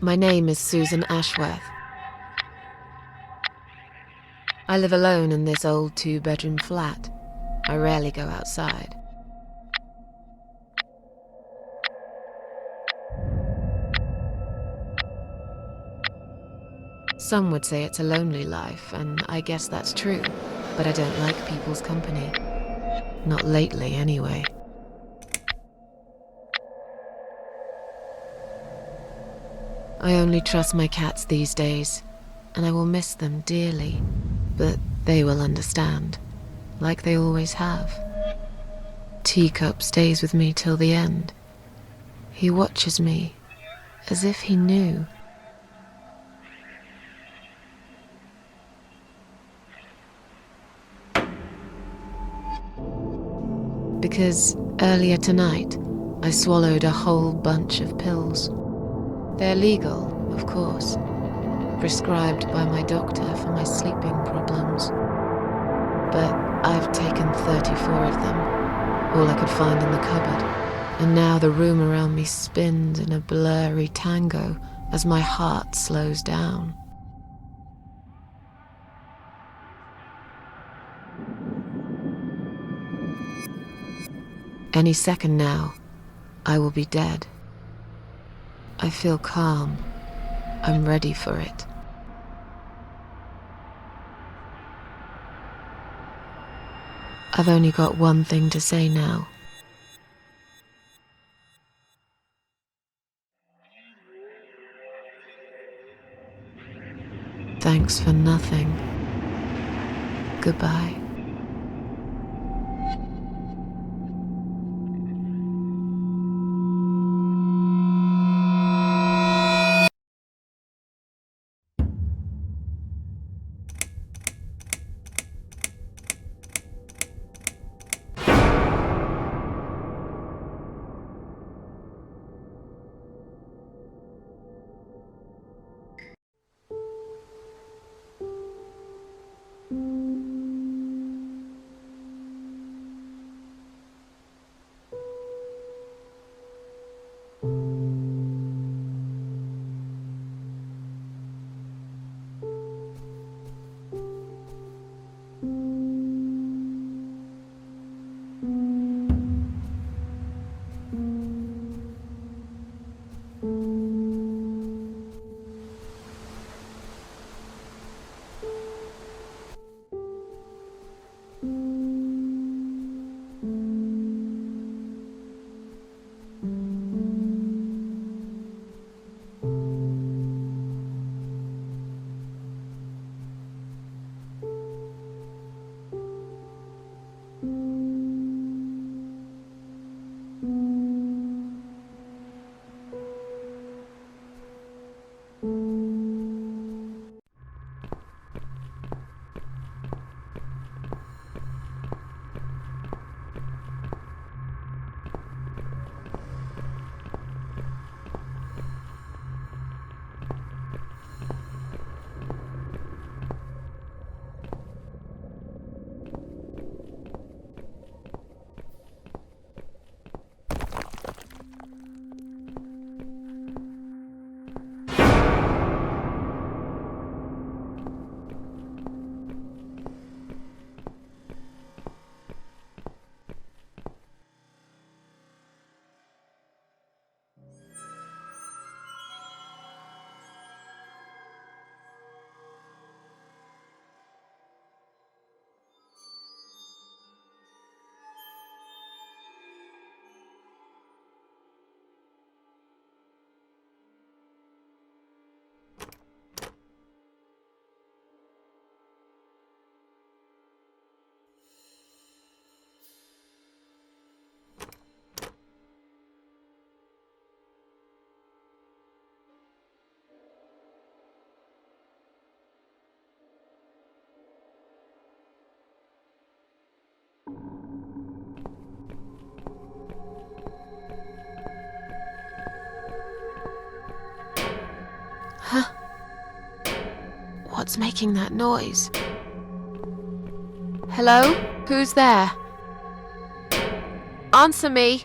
My name is Sьюзан Эшворт. I live alone in this old 2-bedroom flat. I rarely go outside. Some would say it's a lonely life, and I guess that's true, but I don't like people's company. Not lately, anyway. I only trust my cats these days, and I will miss them dearly, but they will understand, like they always have. Teacup stays with me till the end. He watches me, as if he knew. Because earlier tonight, I swallowed a whole bunch of pills. They're legal, of course, prescribed by my doctor for my sleeping problems. But I've taken 34 of them, all I could find in the cupboard, and now the room around me spins in a blurry tango as my heart slows down. Any second now, I will be dead. I feel calm. I'm ready for it. I've only got one thing to say now. Thanks for nothing. Goodbye. Huh? What's making that noise? Hello? Who's there? Answer me!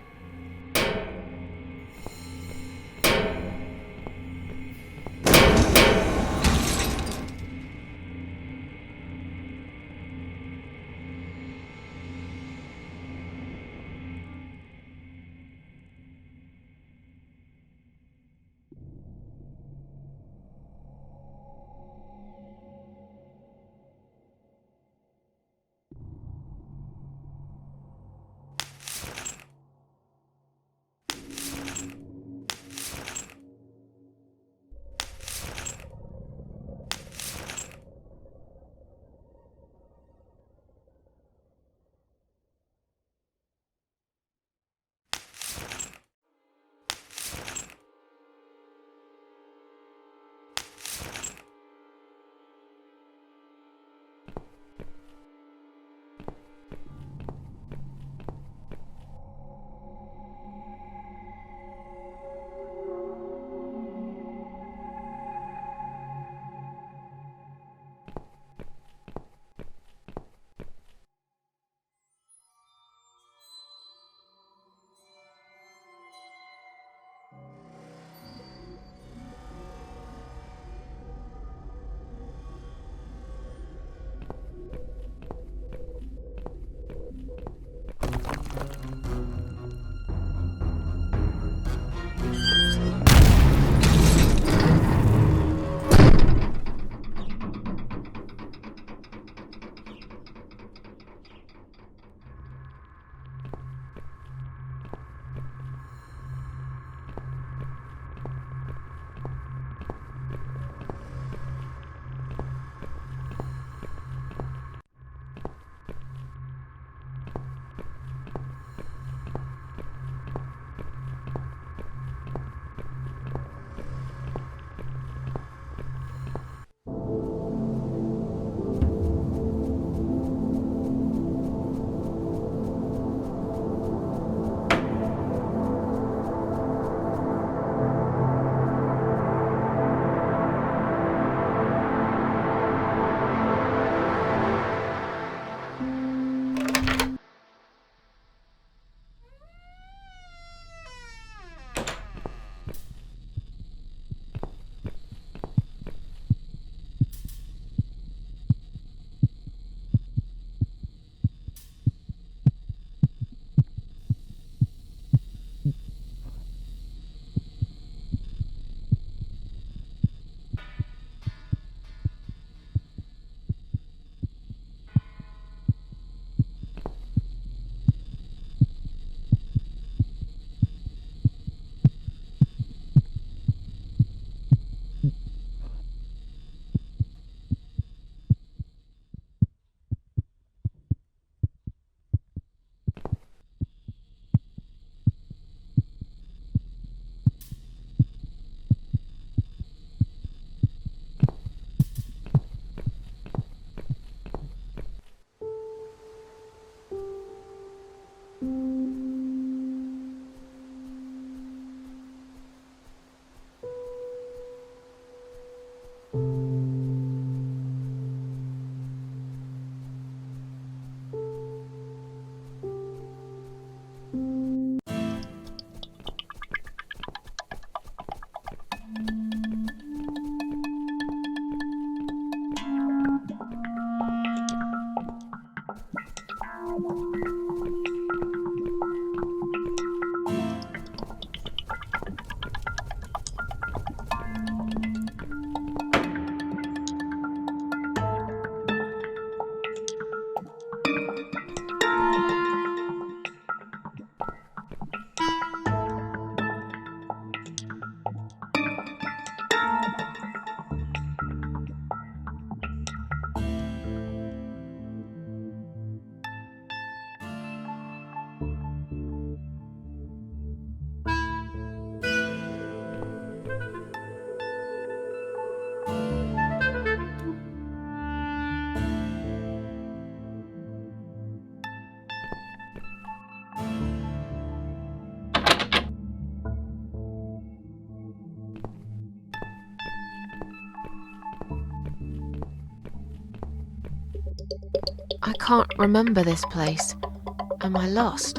I can't remember this place. Am I lost?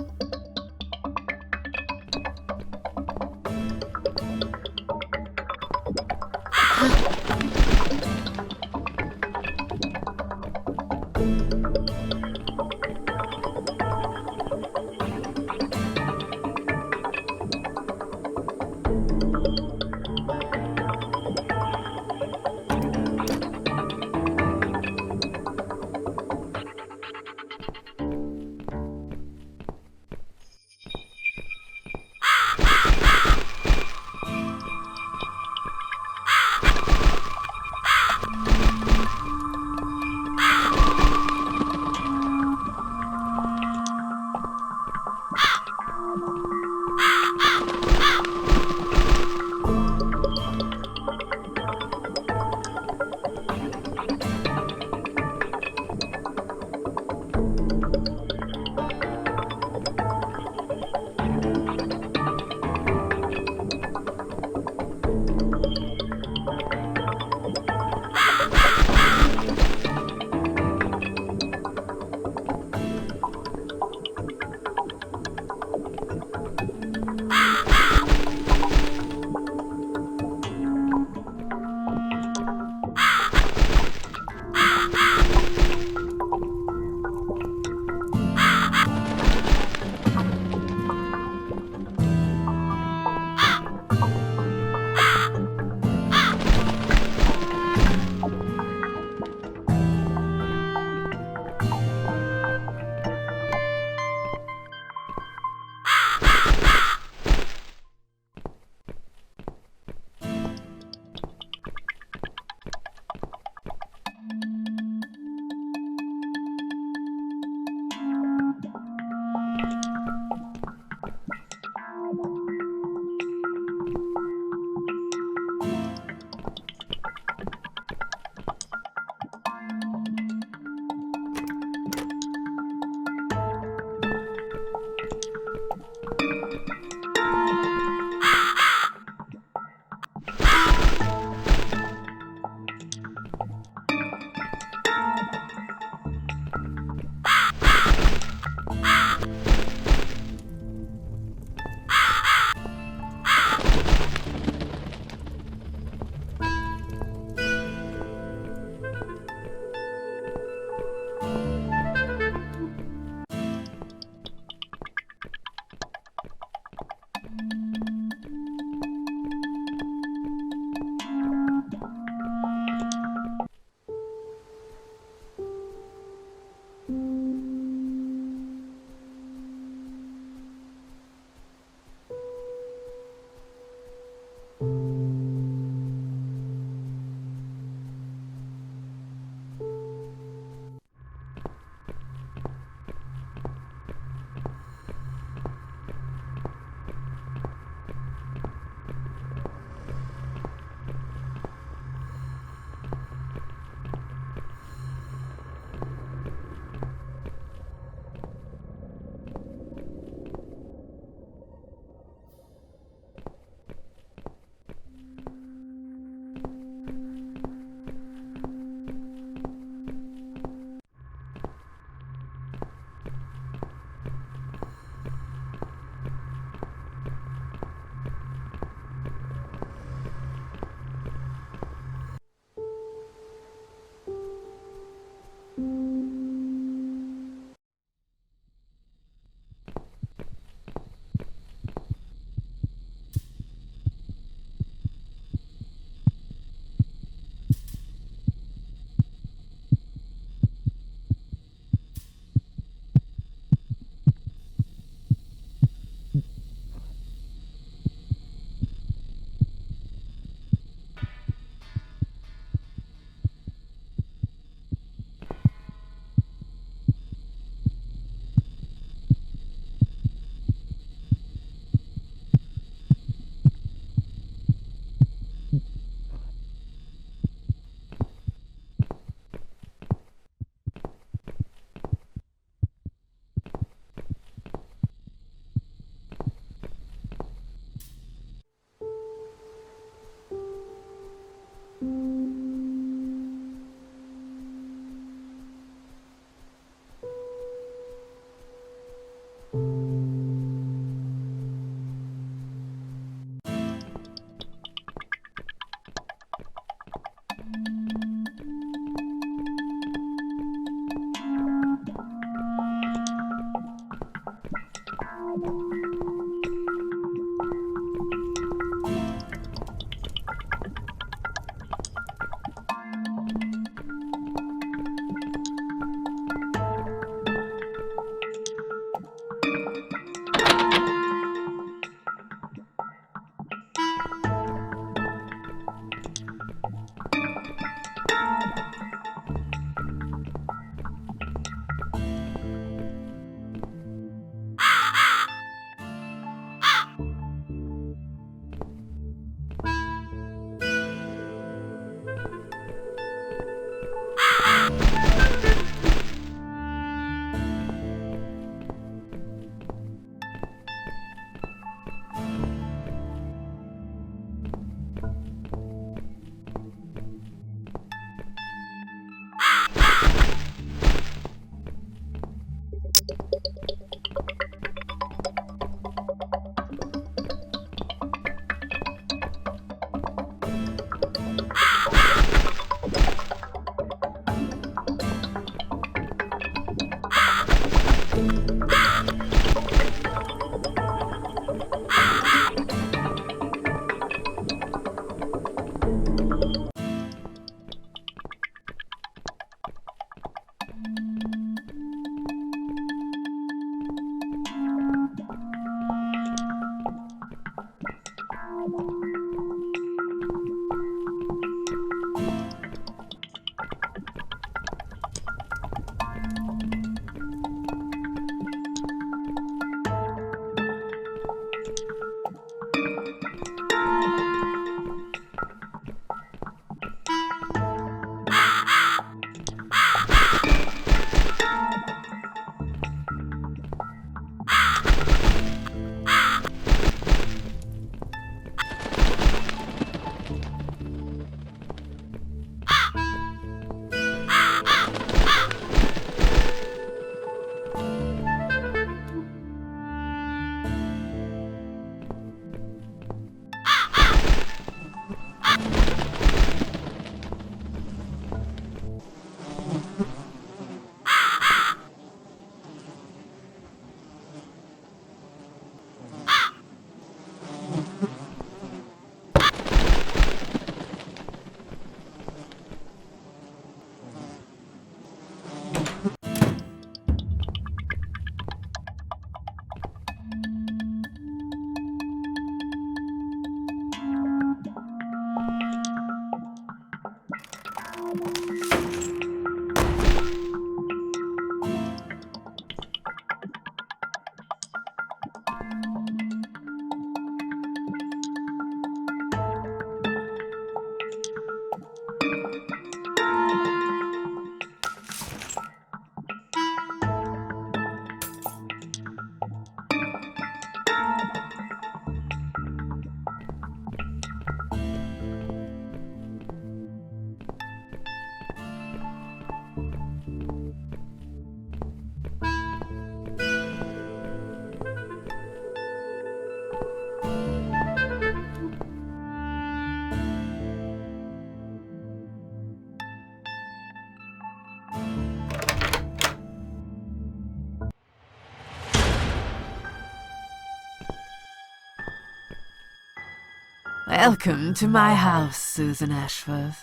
Welcome to my house, Sьюзан Эшворт.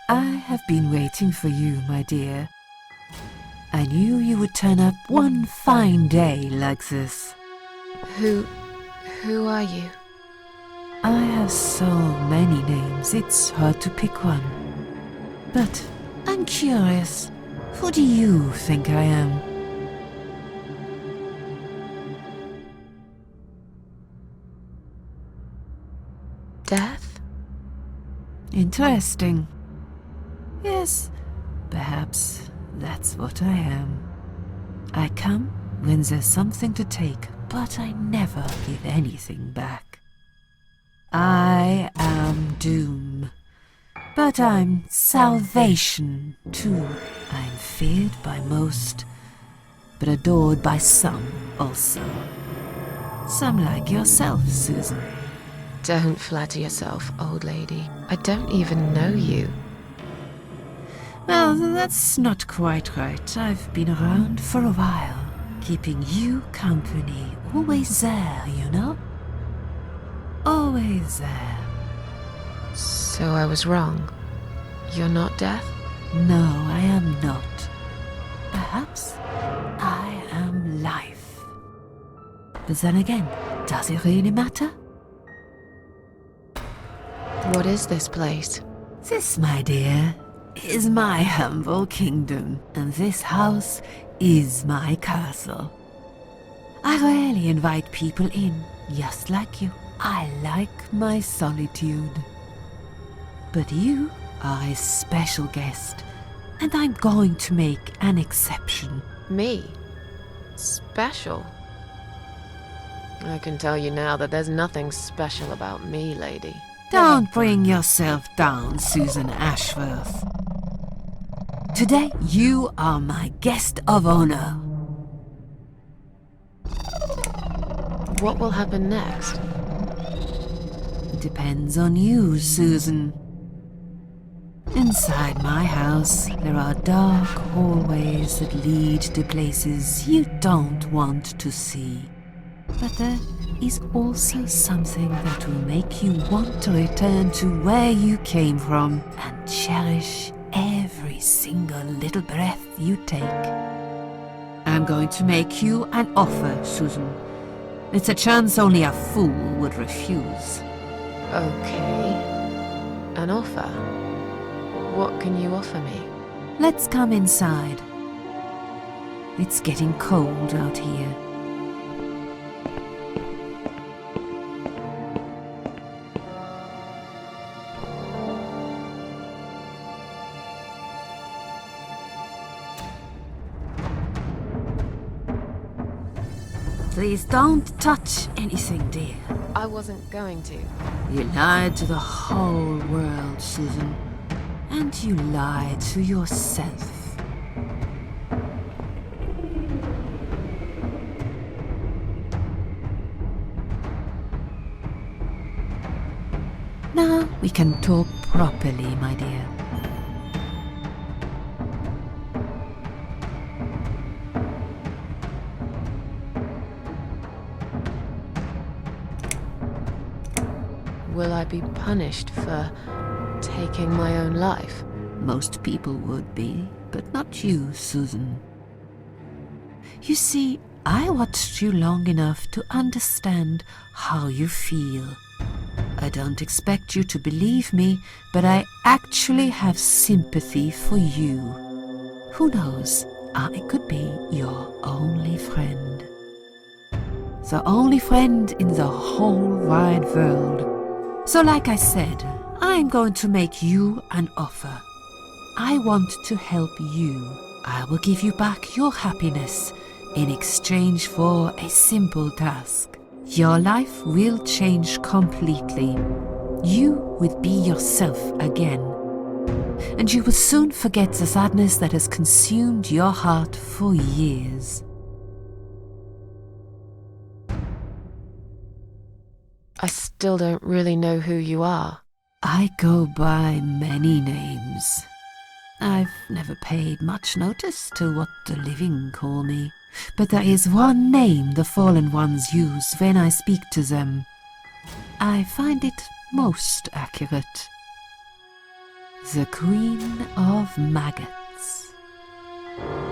I have been waiting for you, my dear. I knew you would turn up one fine day like this. Who are you? I have so many names, it's hard to pick one. But I'm curious, who do you think I am? Death? Interesting. Yes, perhaps that's what I am. I come when there's something to take, but I never give anything back. I am doom, but I'm salvation too. I'm feared by most, but adored by some also. Some like yourself, Sьюзан. Don't flatter yourself, old lady. I don't even know you. Well, that's not quite right. I've been around for a while, keeping you company. Always there, you know? Always there. So I was wrong. You're not death? No, I am not. Perhaps I am life. But then again, does it really matter? What is this place? This, my dear, is my humble kingdom, and this house is my castle. I rarely invite people in, just like you. I like my solitude. But you are a special guest, and I'm going to make an exception. Me? Special? I can tell you now that there's nothing special about me, lady. Don't bring yourself down, Sьюзан Эшворт. Today, you are my guest of honor. What will happen next? Depends on you, Sьюзан. Inside my house, there are dark hallways that lead to places you don't want to see. But there is also something that will make you want to return to where you came from and cherish every single little breath you take. I'm going to make you an offer, Sьюзан. It's a chance only a fool would refuse. Okay. An offer? What can you offer me? Let's come inside. It's getting cold out here. Please don't touch anything, dear. I wasn't going to. You lied to the whole world, Susan. And you lied to yourself. Now we can talk properly, my dear. Will I be punished for taking my own life? Most people would be, but not you, Susan. You see, I watched you long enough to understand how you feel. I don't expect you to believe me, but I actually have sympathy for you. Who knows, I could be your only friend. The only friend in the whole wide world. So like I said, I'm going to make you an offer. I want to help you. I will give you back your happiness in exchange for a simple task. Your life will change completely. You will be yourself again. And you will soon forget the sadness that has consumed your heart for years. I still don't really know who you are. I go by many names. I've never paid much notice to what the living call me. But there is one name the fallen ones use when I speak to them. I find it most accurate. The Queen of Maggots.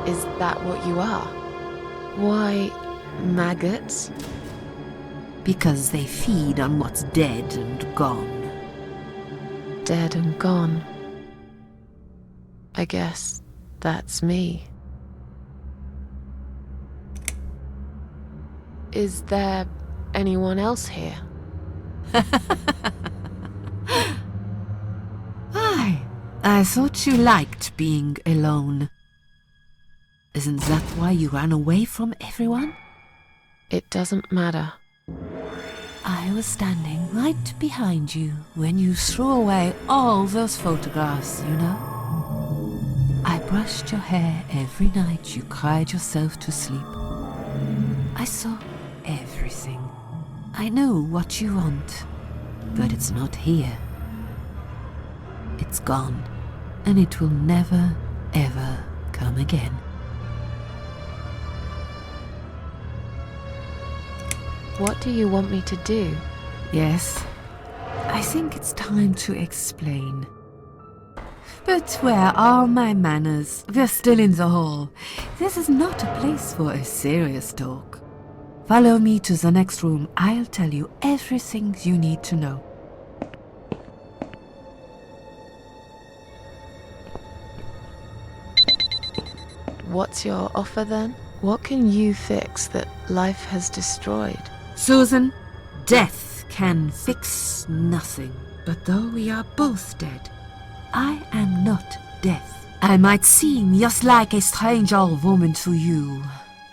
Is that what you are? Why, maggots? Because they feed on what's dead and gone. Dead and gone. I guess that's me. Is there anyone else here? I thought you liked being alone. Isn't that why you ran away from everyone? It doesn't matter. I was standing right behind you when you threw away all those photographs, you know? I brushed your hair every night you cried yourself to sleep. I saw everything. I know what you want, but it's not here. It's gone, and it will never, ever come again. What do you want me to do? Yes, I think it's time to explain. But where are my manners? We're still in the hall. This is not a place for a serious talk. Follow me to the next room. I'll tell you everything you need to know. What's your offer then? What can you fix that life has destroyed? Susan, death can fix nothing. But though we are both dead, I am not death. I might seem just like a strange old woman to you,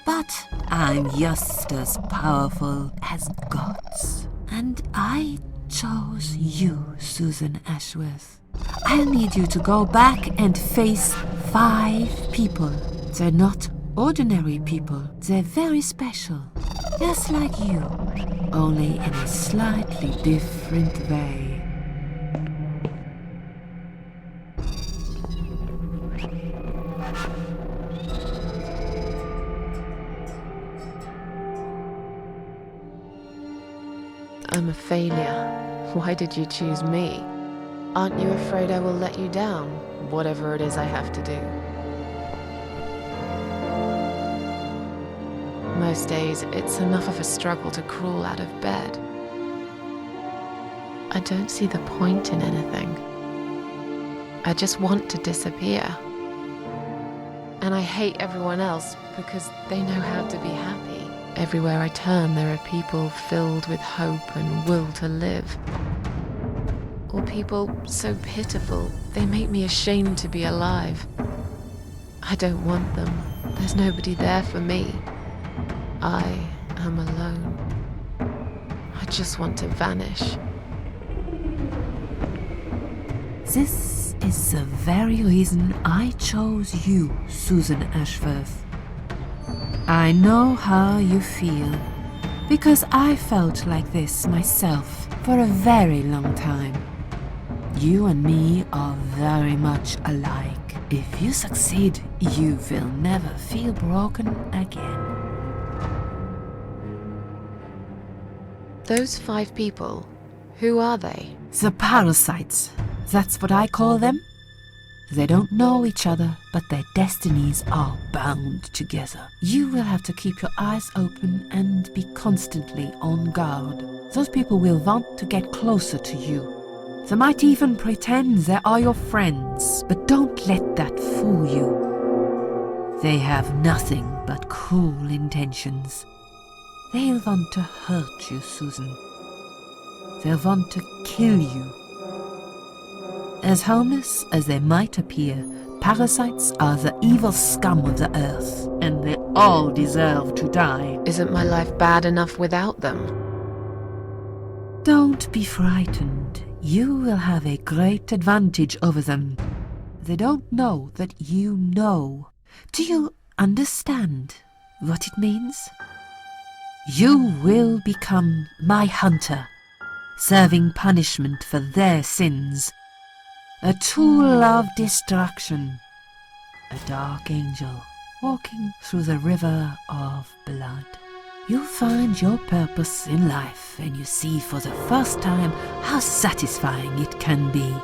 but I'm just as powerful as gods. And I chose you, Sьюзан Эшворт. I'll need you to go back and face 5 people. They're not ordinary people. They're very special. Just like you, only in a slightly different way. I'm a failure. Why did you choose me? Aren't you afraid I will let you down, whatever it is I have to do? Most days, it's enough of a struggle to crawl out of bed. I don't see the point in anything. I just want to disappear. And I hate everyone else because they know how to be happy. Everywhere I turn, there are people filled with hope and will to live. Or people so pitiful, they make me ashamed to be alive. I don't want them. There's nobody there for me. I am alone. I just want to vanish. This is the very reason I chose you, Sьюзан Эшворт. I know how you feel, because I felt like this myself for a very long time. You and me are very much alike. If you succeed, you will never feel broken again. Those 5 people, who are they? The parasites, that's what I call them. They don't know each other, but their destinies are bound together. You will have to keep your eyes open and be constantly on guard. Those people will want to get closer to you. They might even pretend they are your friends, but don't let that fool you. They have nothing but cruel intentions. They'll want to hurt you, Sьюзан. They'll want to kill you. As harmless as they might appear, parasites are the evil scum of the earth, and they all deserve to die. Isn't my life bad enough without them? Don't be frightened. You will have a great advantage over them. They don't know that you know. Do you understand what it means? You will become my hunter, serving punishment for their sins. A tool of destruction, a dark angel walking through the river of blood. You find your purpose in life and you see for the first time how satisfying it can be.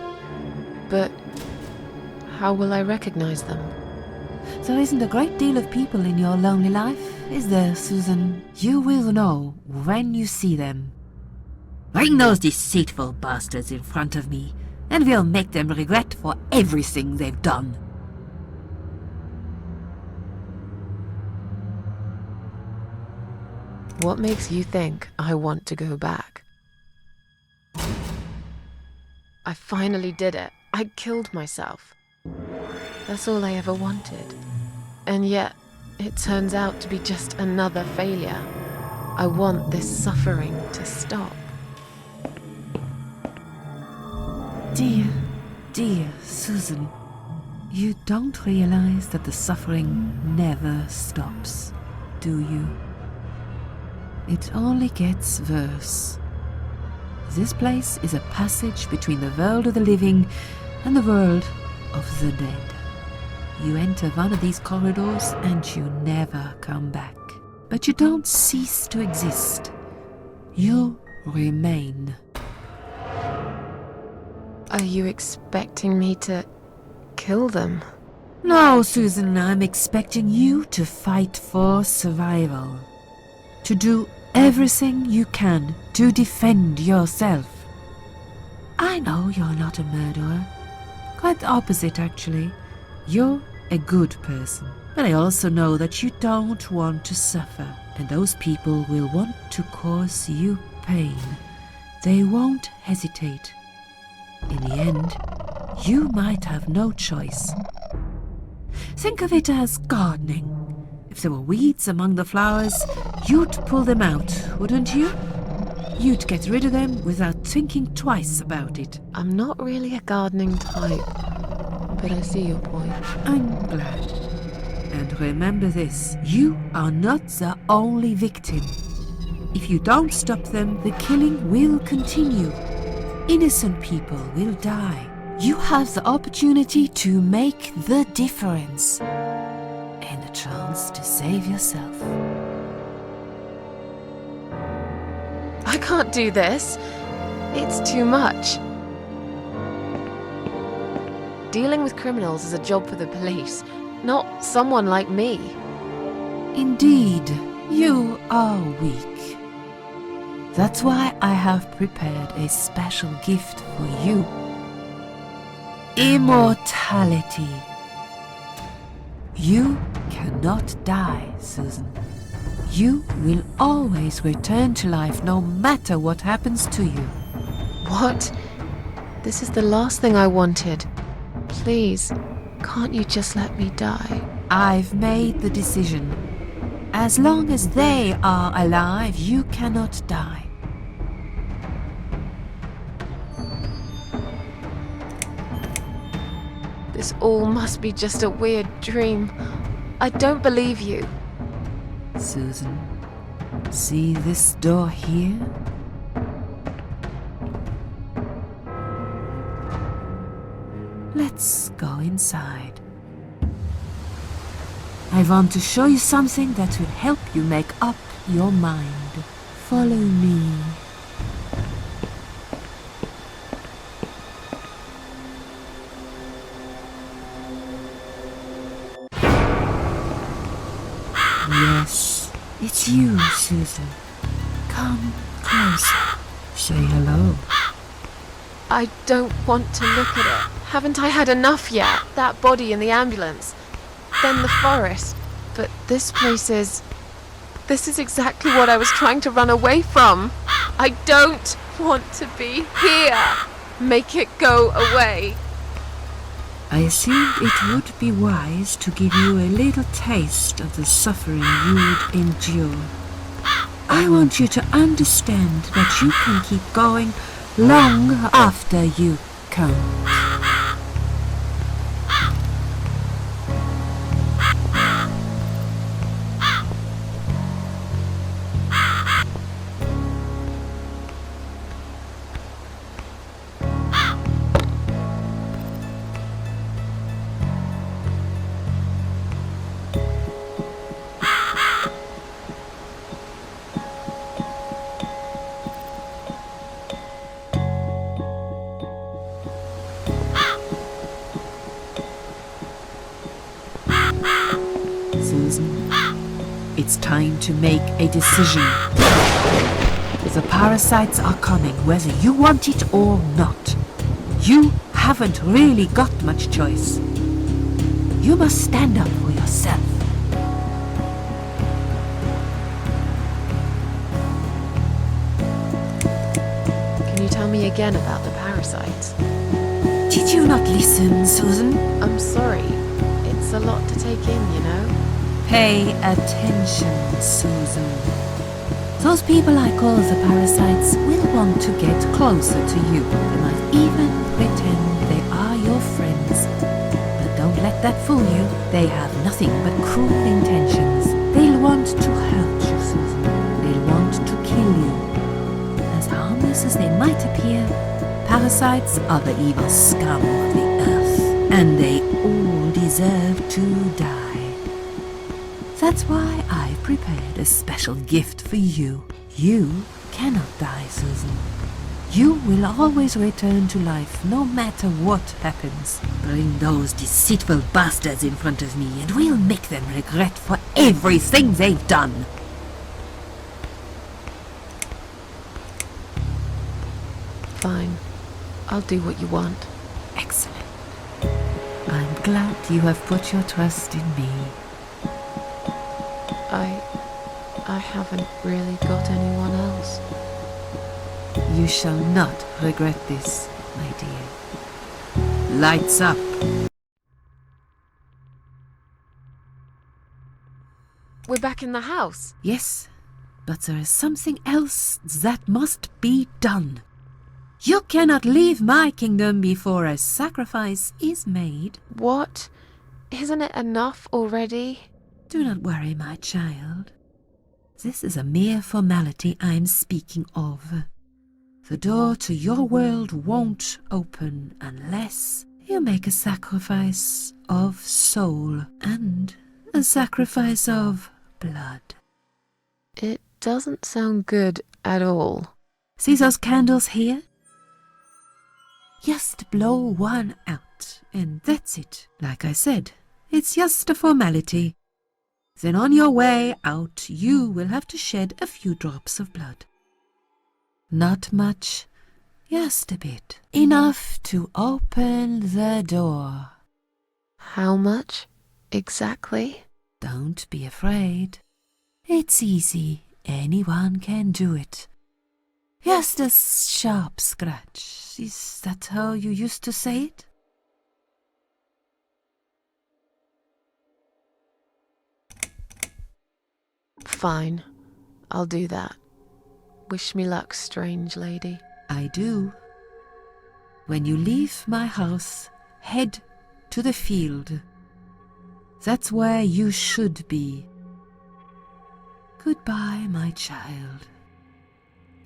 But how will I recognize them? There isn't a great deal of people in your lonely life, is there, Sьюзан? You will know when you see them. Bring those deceitful bastards in front of me, and we'll make them regret for everything they've done. What makes you think I want to go back? I finally did it. I killed myself. That's all I ever wanted. And yet, it turns out to be just another failure. I want this suffering to stop. Dear Sьюзан, you don't realize that the suffering never stops, do you? It only gets worse. This place is a passage between the world of the living and the world of the dead. You enter one of these corridors and you never come back. But you don't cease to exist. You remain. Are you expecting me to kill them? No, Sьюзан, I'm expecting you to fight for survival. To do everything you can to defend yourself. I know you're not a murderer. Quite the opposite, actually. You're a good person. But I also know that you don't want to suffer. And those people will want to cause you pain. They won't hesitate. In the end, you might have no choice. Think of it as gardening. If there were weeds among the flowers, you'd pull them out, wouldn't you? You'd get rid of them without thinking twice about it. I'm not really a gardening type, but I see your point. I'm glad. And remember this, you are not the only victim. If you don't stop them, the killing will continue. Innocent people will die. You have the opportunity to make the difference. And a chance to save yourself. I can't do this. It's too much. Dealing with criminals is a job for the police, not someone like me. Indeed, you are weak. That's why I have prepared a special gift for you. Immortality. You cannot die, Susan. You will always return to life no matter what happens to you. What? This is the last thing I wanted. Please, can't you just let me die? I've made the decision. As long as they are alive, you cannot die. This all must be just a weird dream. I don't believe you. Susan, see this door here? Let's go inside. I want to show you something that will help you make up your mind. Follow me. Yes, it's you, Susan. Come closer. Say hello. I don't want to look at it. Haven't I had enough yet? That body in the ambulance. Then the forest. But this place is... This is exactly what I was trying to run away from. I don't want to be here. Make it go away. I assumed it would be wise to give you a little taste of the suffering you'd endure. I want you to understand that you can keep going long after you can't. Susan, it's time to make a decision. The parasites are coming, whether you want it or not. You haven't really got much choice. You must stand up for yourself. Can you tell me again about the parasites? Did you not listen, Susan? I'm sorry. It's a lot to take in, you know? Pay attention, Susan. Those people I call the parasites will want to get closer to you. They might even pretend they are your friends. But don't let that fool you. They have nothing but cruel intentions. They'll want to hurt you, Susan. They'll want to kill you. As harmless as they might appear, parasites are the evil scum of the earth. And they all deserve to die. That's why I prepared a special gift for you. You cannot die, Susan. You will always return to life, no matter what happens. Bring those deceitful bastards in front of me, and we'll make them regret for everything they've done. Fine. I'll do what you want. Excellent. I'm glad you have put your trust in me. I haven't really got anyone else. You shall not regret this, my dear. Lights up. We're back in the house. Yes, but there is something else that must be done. You cannot leave my kingdom before a sacrifice is made. What? Isn't it enough already? Do not worry, my child. This is a mere formality I am speaking of. The door to your world won't open unless you make a sacrifice of soul and a sacrifice of blood. It doesn't sound good at all. See those candles here? Just blow one out, and that's it. Like I said, it's just a formality. Then on your way out, you will have to shed a few drops of blood. Not much, just a bit. Enough to open the door. How much exactly? Don't be afraid. It's easy. Anyone can do it. Just a sharp scratch. Is that how you used to say it? Fine. I'll do that. Wish me luck, strange lady. I do. When you leave my house, head to the field. That's where you should be. Goodbye, my child.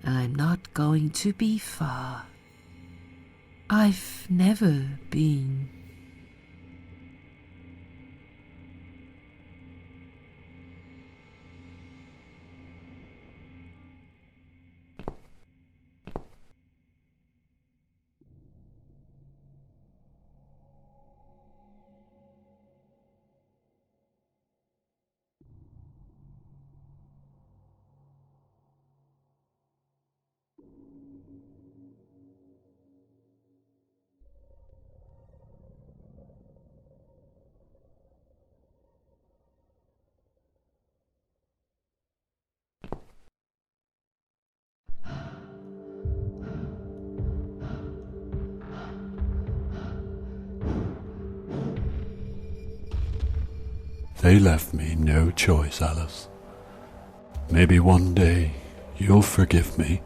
I'm not going to be far. I've never been. They left me no choice, Alice. Maybe one day you'll forgive me.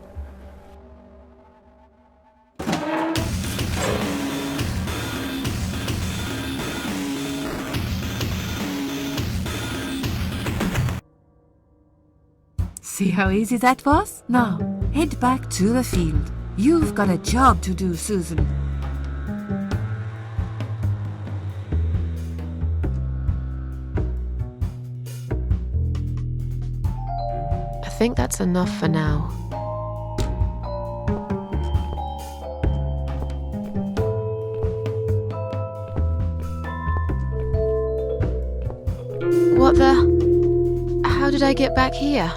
See how easy that was? Now, head back to the field. You've got a job to do, Susan. I think that's enough for now. What the? How did I get back here?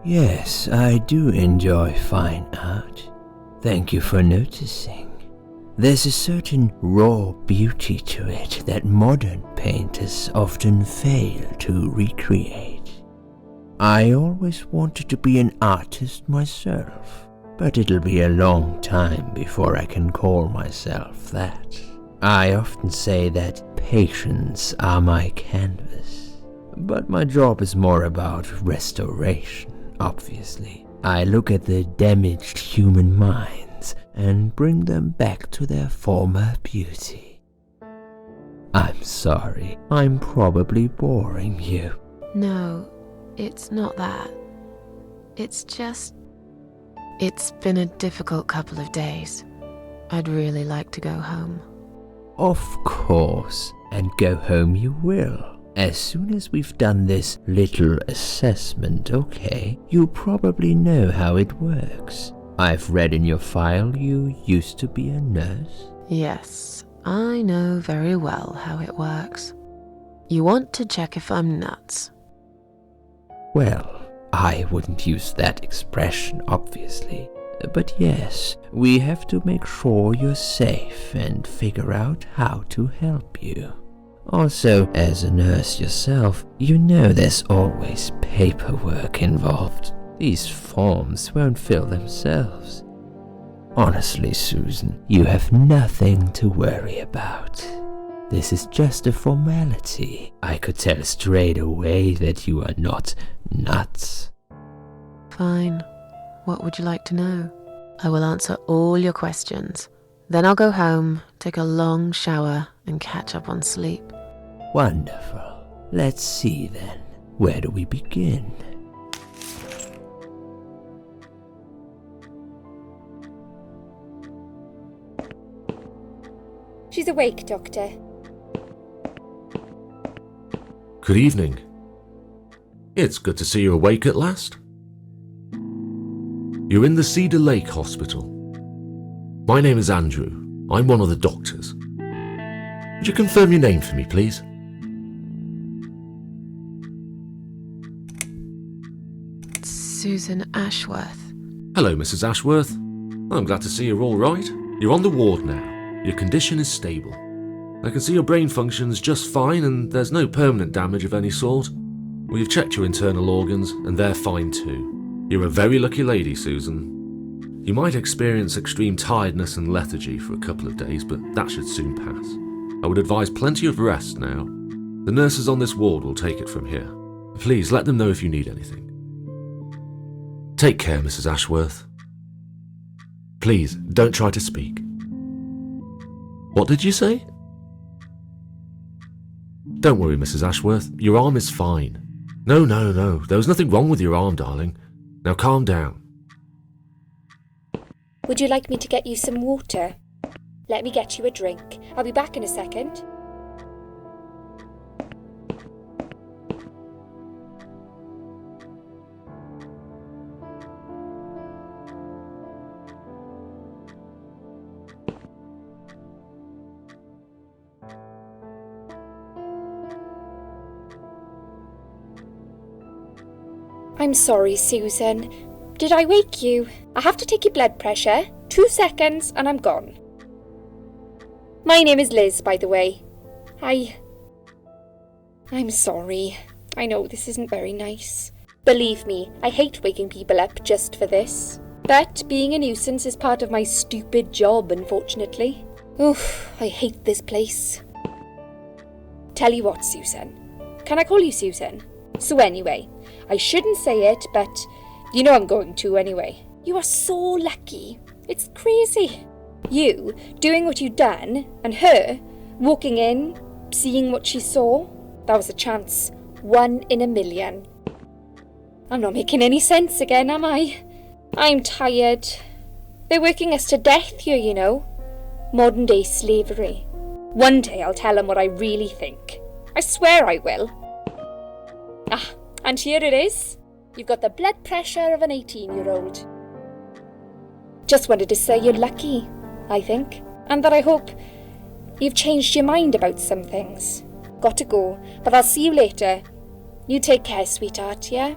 Yes, I do enjoy fine art. Thank you for noticing. There's a certain raw beauty to it that modern painters often fail to recreate. I always wanted to be an artist myself, but it'll be a long time before I can call myself that. I often say that patients are my canvas, but my job is more about restoration, obviously. I look at the damaged human minds and bring them back to their former beauty. I'm sorry, I'm probably boring you. No, it's not that. It's just... It's been a difficult couple of days. I'd really like to go home. Of course, and go home you will. As soon as we've done this little assessment, okay? You probably know how it works. I've read in your file you used to be a nurse. Yes, I know very well how it works. You want to check if I'm nuts. Well, I wouldn't use that expression, obviously. But yes, we have to make sure you're safe and figure out how to help you. Also, as a nurse yourself, you know there's always paperwork involved. These forms won't fill themselves. Honestly, Susan, you have nothing to worry about. This is just a formality. I could tell straight away that you are not nuts. Fine. What would you like to know? I will answer all your questions. Then I'll go home, take a long shower, and catch up on sleep. Wonderful. Let's see then. Where do we begin? She's awake, Doctor. Good evening. It's good to see you awake at last. You're in the Cedar Lake Hospital. My name is Andrew. I'm one of the doctors. Would you confirm your name for me, please? Sьюзан Эшворт. Hello, Mrs. Ashworth. I'm glad to see you're all right. You're on the ward now. Your condition is stable. I can see your brain functions just fine and there's no permanent damage of any sort. We've checked your internal organs and they're fine too. You're a very lucky lady, Susan. You might experience extreme tiredness and lethargy for a couple of days, but that should soon pass. I would advise plenty of rest now. The nurses on this ward will take it from here. Please let them know if you need anything. Take care, Mrs. Ashworth. Please, don't try to speak. What did you say? Don't worry, Mrs. Ashworth. Your arm is fine. No. There was nothing wrong with your arm, darling. Now calm down. Would you like me to get you some water? Let me get you a drink. I'll be back in a second. I'm sorry, Susan. Did I wake you? I have to take your blood pressure. 2 seconds and I'm gone. My name is Liz, by the way. I'm sorry. I know this isn't very nice. Believe me, I hate waking people up just for this. But being a nuisance is part of my stupid job, unfortunately. Oof, I hate this place. Tell you what, Susan. Can I call you Susan? So anyway, I shouldn't say it, but you know I'm going to anyway. You are so lucky. It's crazy. You doing what you'd done, and her walking in, seeing what she saw. That was a chance. 1 in a million. I'm not making any sense again, am I? I'm tired. They're working us to death here, you know. Modern day slavery. One day I'll tell them what I really think. I swear I will. Ah, and here it is. You've got the blood pressure of an 18-year-old. Just wanted to say you're lucky, I think, and that I hope you've changed your mind about some things. Got to go, but I'll see you later. You take care, sweetheart, yeah?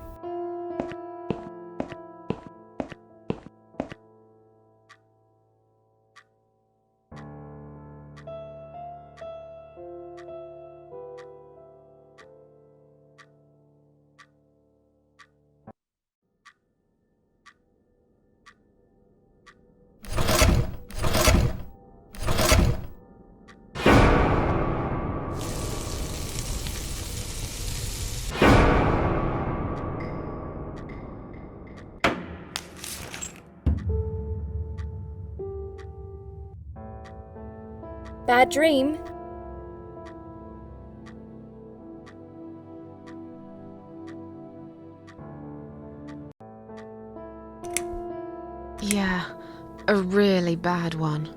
Bad dream? Yeah, a really bad one.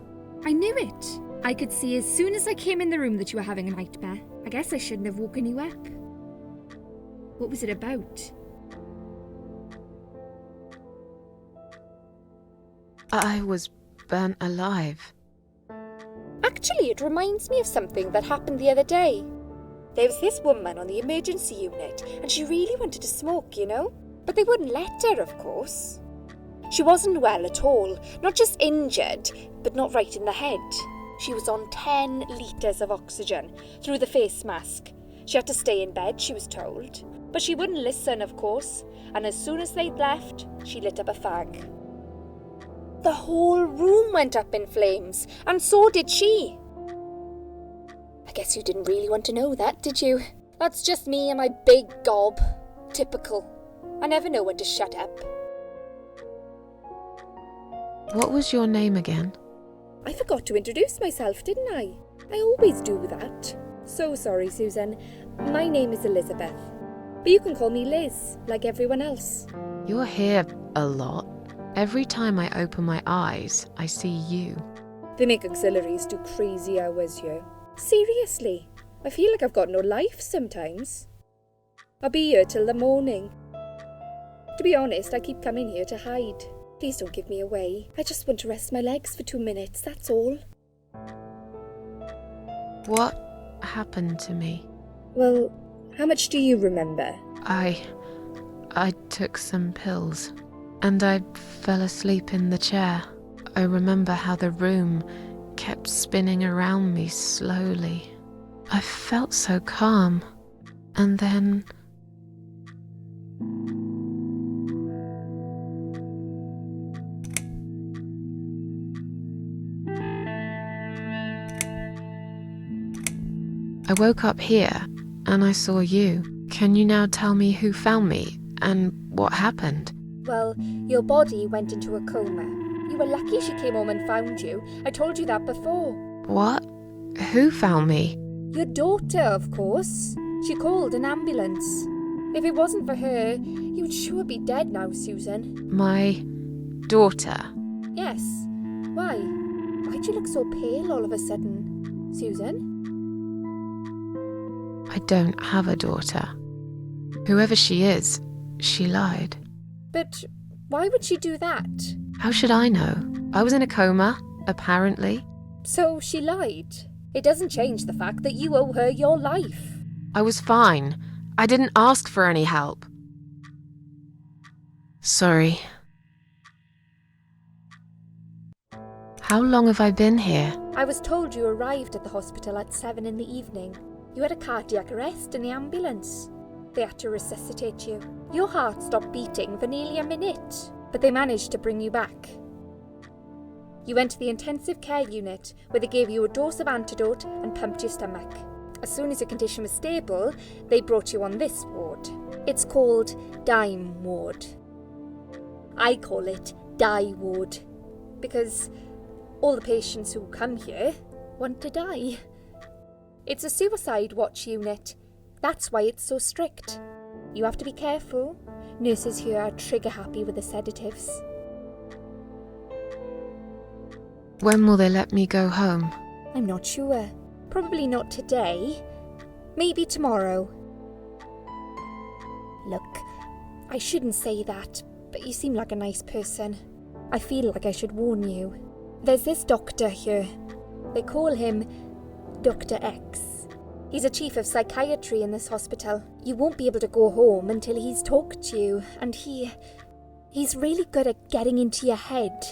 I knew it. I could see as soon as I came in the room that you were having a nightmare. I guess I shouldn't have woken you up. What was it about? I was burnt alive. Actually, it reminds me of something that happened the other day. There was this woman on the emergency unit, and she really wanted to smoke, you know? But they wouldn't let her, of course. She wasn't well at all, not just injured, but not right in the head. She was on 10 litres of oxygen through the face mask. She had to stay in bed, she was told. But she wouldn't listen, of course, and as soon as they'd left, she lit up a fag. The whole room went up in flames, and so did she. I guess you didn't really want to know that, did you? That's just me and my big gob. Typical. I never know when to shut up. What was your name again? I forgot to introduce myself, didn't I? I always do that. So sorry, Susan. My name is Elizabeth. But you can call me Liz, like everyone else. You're here a lot. Every time I open my eyes, I see you. They make auxiliaries do crazy hours here. Seriously, I feel like I've got no life sometimes. I'll be here till the morning. To be honest, I keep coming here to hide. Please don't give me away. I just want to rest my legs for 2 minutes, that's all. What happened to me? Well, how much do you remember? I took some pills, and I fell asleep in the chair. I remember how the room kept spinning around me slowly. I felt so calm, and then... I woke up here, and I saw you. Can you now tell me who found me, and what happened? Well, your body went into a coma. You were lucky she came home and found you. I told you that before. What? Who found me? Your daughter, of course. She called an ambulance. If it wasn't for her, you would sure be dead now, Susan. My daughter. Yes. Why? Why'd you look so pale all of a sudden, Susan? I don't have a daughter. Whoever she is, she lied. But why would she do that? How should I know? I was in a coma, apparently. So she lied. It doesn't change the fact that you owe her your life. I was fine. I didn't ask for any help. Sorry. How long have I been here? I was told you arrived at the hospital at 7 in the evening. You had a cardiac arrest in the ambulance. They had to resuscitate you. Your heart stopped beating for nearly a minute, but they managed to bring you back. You went to the intensive care unit, where they gave you a dose of antidote and pumped your stomach. As soon as your condition was stable, they brought you on this ward. It's called Dime Ward. I call it Die Ward, because all the patients who come here want to die. It's a suicide watch unit. That's why it's so strict. You have to be careful. Nurses here are trigger happy with the sedatives. When will they let me go home? I'm not sure. Probably not today. Maybe tomorrow. Look, I shouldn't say that, but you seem like a nice person. I feel like I should warn you. There's this doctor here. They call him Dr. X. He's a chief of psychiatry in this hospital. You won't be able to go home until he's talked to you, and he's really good at getting into your head.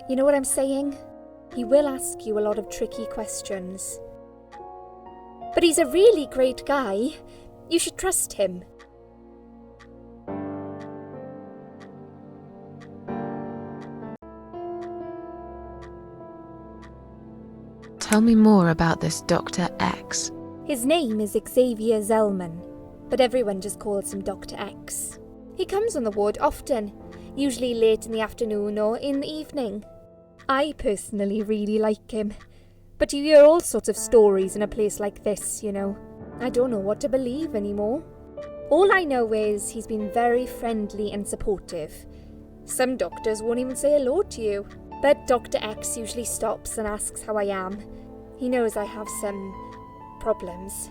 You know what I'm saying? He will ask you a lot of tricky questions. But he's a really great guy. You should trust him. Tell me more about this Dr. X. His name is Xavier Zellman, but everyone just calls him Dr. X. He comes on the ward often, usually late in the afternoon or in the evening. I personally really like him. But you hear all sorts of stories in a place like this, you know. I don't know what to believe anymore. All I know is he's been very friendly and supportive. Some doctors won't even say hello to you. But Dr. X usually stops and asks how I am. He knows I have some problems.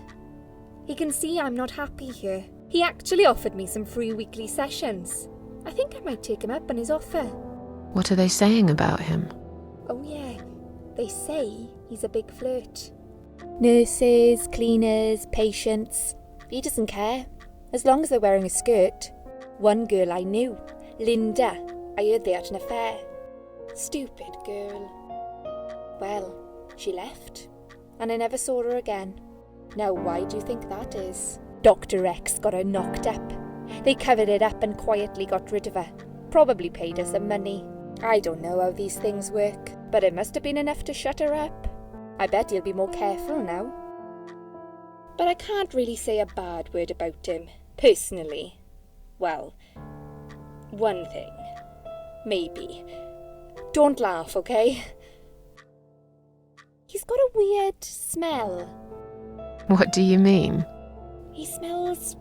He can see I'm not happy here. He actually offered me some free weekly sessions. I think I might take him up on his offer. What are they saying about him? Oh yeah, they say he's a big flirt. Nurses, cleaners, patients. He doesn't care, as long as they're wearing a skirt. One girl I knew, Linda, I heard they had an affair. Stupid girl. Well, she left, and I never saw her again. Now why do you think that is? Dr. X got her knocked up. They covered it up and quietly got rid of her. Probably paid her some money. I don't know how these things work, but it must have been enough to shut her up. I bet he'll be more careful now. But I can't really say a bad word about him, personally. Well, one thing. Maybe. Don't laugh, okay? He's got a weird smell. What do you mean? He smells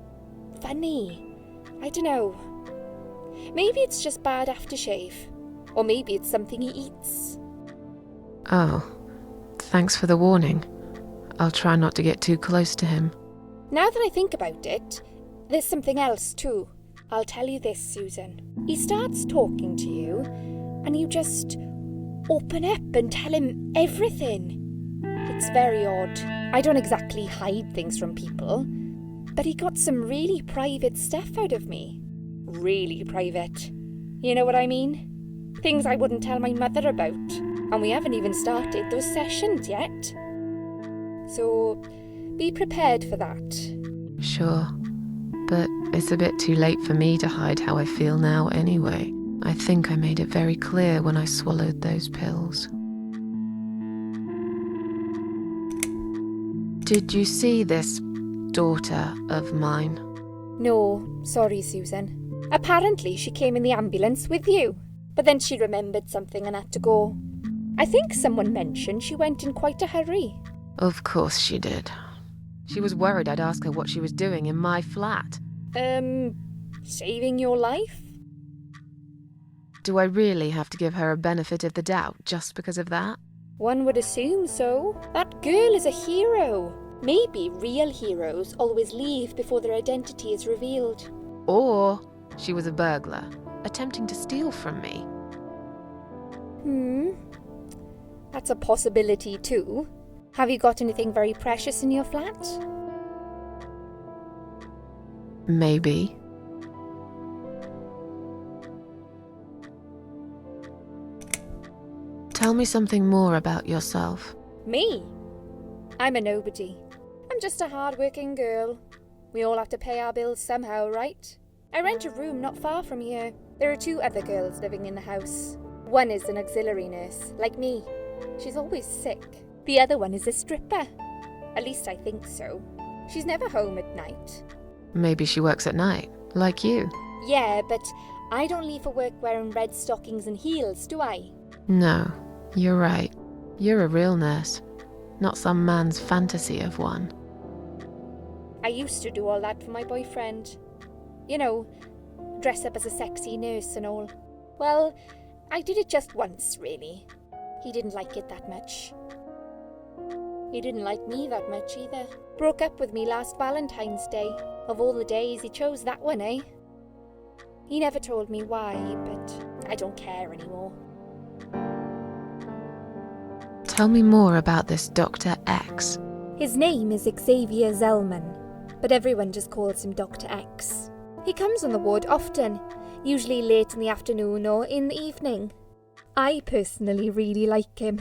funny. I don't know. Maybe it's just bad aftershave. Or maybe it's something he eats. Oh, thanks for the warning. I'll try not to get too close to him. Now that I think about it, there's something else too. I'll tell you this, Susan. He starts talking to you, and you just open up and tell him everything. It's very odd. I don't exactly hide things from people, but he got some really private stuff out of me. Really private. You know what I mean? Things I wouldn't tell my mother about. And we haven't even started those sessions yet. So, be prepared for that. Sure, but it's a bit too late for me to hide how I feel now anyway. I think I made it very clear when I swallowed those pills. Did you see this daughter of mine? No, sorry, Susan. Apparently she came in the ambulance with you, but then she remembered something and had to go. I think someone mentioned she went in quite a hurry. Of course she did. She was worried I'd ask her what she was doing in my flat. Saving your life? Do I really have to give her a benefit of the doubt just because of that? One would assume so. That girl is a hero. Maybe real heroes always leave before their identity is revealed. Or she was a burglar, attempting to steal from me. That's a possibility too. Have you got anything very precious in your flat? Maybe. Tell me something more about yourself. Me? I'm a nobody. I'm just a hard-working girl. We all have to pay our bills somehow, right? I rent a room not far from here. There are 2 other girls living in the house. One is an auxiliary nurse, like me. She's always sick. The other one is a stripper. At least I think so. She's never home at night. Maybe she works at night, like you. Yeah, but I don't leave for work wearing red stockings and heels, do I? No, you're right. You're a real nurse, not some man's fantasy of one. I used to do all that for my boyfriend. You know, dress up as a sexy nurse and all. Well, I did it just once, really. He didn't like it that much. He didn't like me that much either. Broke up with me last Valentine's Day. Of all the days, he chose that one, eh? He never told me why, but I don't care anymore. Tell me more about this Dr. X. His name is Xavier Zellman, but everyone just calls him Dr. X. He comes on the ward often, usually late in the afternoon or in the evening. I personally really like him,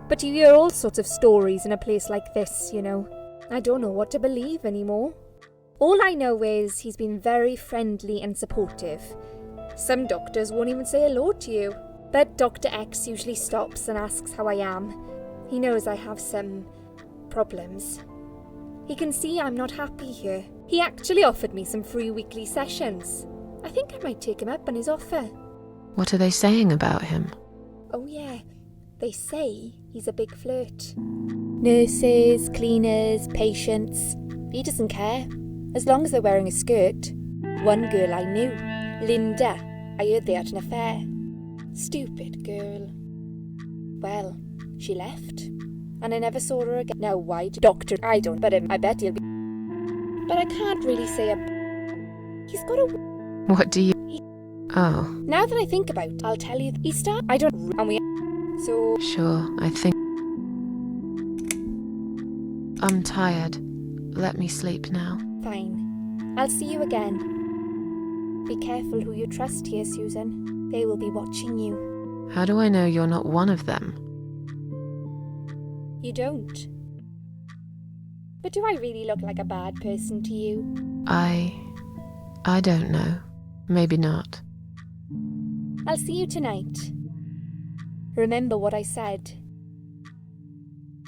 but you hear all sorts of stories in a place like this, you know. I don't know what to believe anymore. All I know is he's been very friendly and supportive. Some doctors won't even say hello to you, but Dr. X usually stops and asks how I am. He knows I have some problems. He can see I'm not happy here. He actually offered me some free weekly sessions. I think I might take him up on his offer. What are they saying about him? Oh yeah, They say he's a big flirt. Nurses, cleaners, patients. He doesn't care, as long as they're wearing a skirt. One girl I knew, Linda, I heard they had an affair. Stupid girl. Well, she left, and I never saw her again. Now why, doctor, I don't, but I bet he'll be... But I can't really say He's got a... What do you... Oh, Now that I think about it, I'll tell you, he started... I don't... And we... So... sure, I think... I'm tired. Let me sleep now. Fine. I'll see you again. Be careful who you trust here, Susan. They will be watching you. How do I know you're not one of them? You don't. But do I really look like a bad person to you? I don't know. Maybe not. I'll see you tonight. Remember what I said.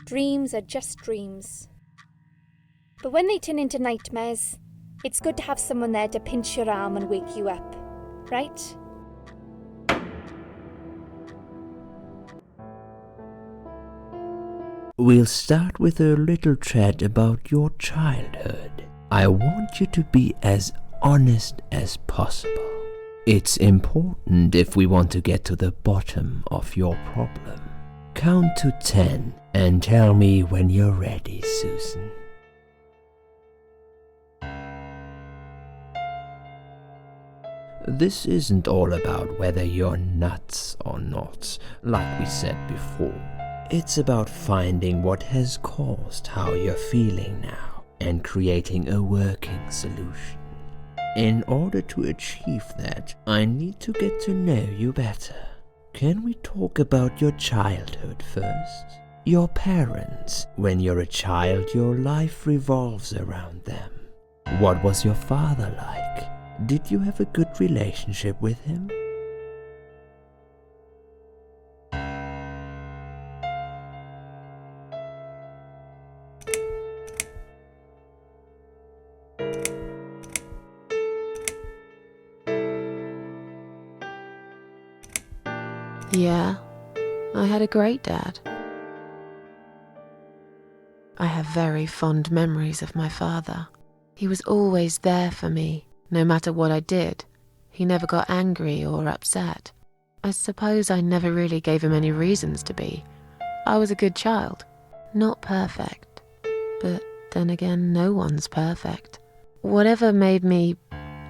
Dreams are just dreams. But when they turn into nightmares, it's good to have someone there to pinch your arm and wake you up, right? We'll start with a little chat about your childhood. I want you to be as honest as possible. It's important if we want to get to the bottom of your problem. Count to 10 and tell me when you're ready, Susan. This isn't all about whether you're nuts or not, like we said before. It's about finding what has caused how you're feeling now and creating a working solution. In order to achieve that, I need to get to know you better. Can we talk about your childhood first? Your parents. When you're a child, your life revolves around them. What was your father like? Did you have a good relationship with him? Yeah, I had a great dad. I have very fond memories of my father. He was always there for me, no matter what I did. He never got angry or upset. I suppose I never really gave him any reasons to be. I was a good child, not perfect. But then again, no one's perfect. Whatever made me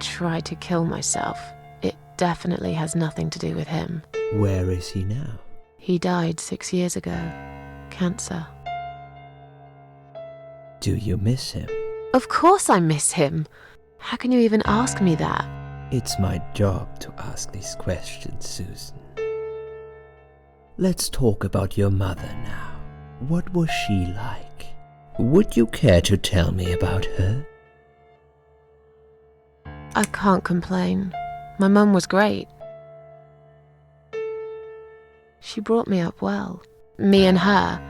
try to kill myself, it definitely has nothing to do with him. Where is he now? He died 6 years ago. Cancer. Do you miss him? Of course I miss him. How can you even ask me that? It's my job to ask these questions, Susan. Let's talk about your mother now. What was she like? Would you care to tell me about her? I can't complain. My mum was great. She brought me up well. Me and her,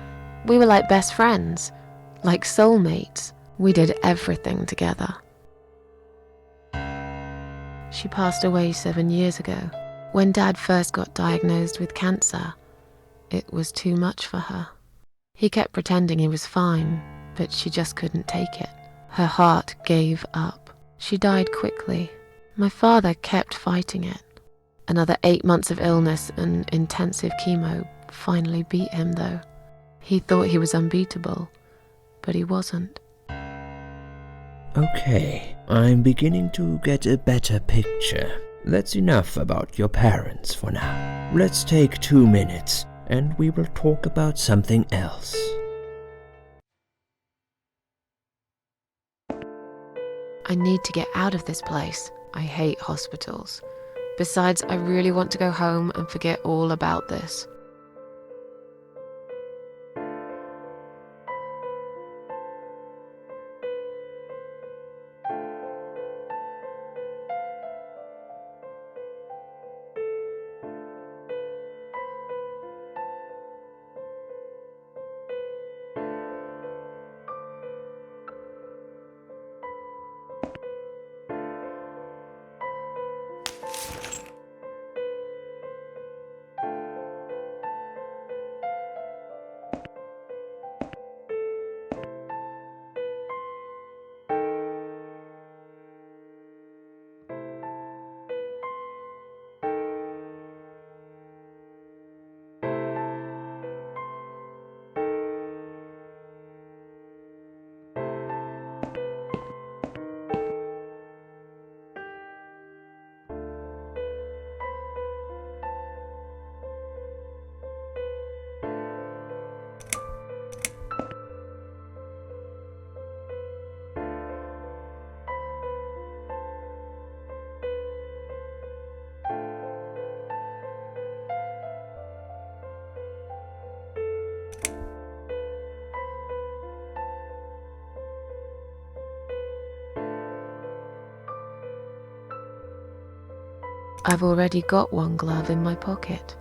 we were like best friends, like soulmates. We did everything together. She passed away 7 years ago. When Dad first got diagnosed with cancer, it was too much for her. He kept pretending he was fine, but she just couldn't take it. Her heart gave up. She died quickly. My father kept fighting it. Another 8 months of illness and intensive chemo finally beat him, though. He thought he was unbeatable, but he wasn't. Okay, I'm beginning to get a better picture. That's enough about your parents for now. Let's take 2 minutes, and we will talk about something else. I need to get out of this place. I hate hospitals. Besides, I really want to go home and forget all about this. I've already got one glove in my pocket.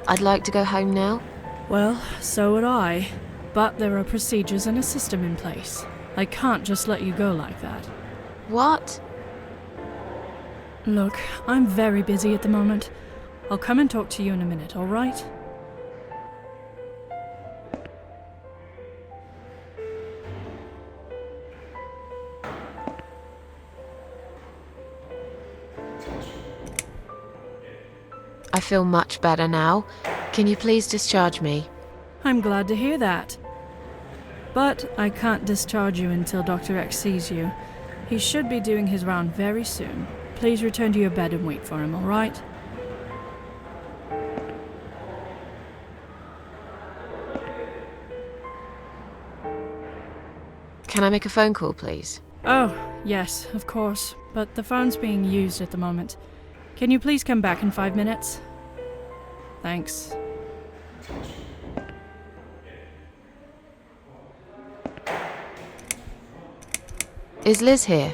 I'd like to go home now. Well, so would I. But there are procedures and a system in place. I can't just let you go like that. What? Look, I'm very busy at the moment. I'll come and talk to you in a minute, all right? I feel much better now. Can you please discharge me? I'm glad to hear that. But I can't discharge you until Dr. X sees you. He should be doing his round very soon. Please return to your bed and wait for him, all right? Can I make a phone call, please? Oh, yes, of course. But the phone's being used at the moment. Can you please come back in 5 minutes? Thanks. Is Liz here?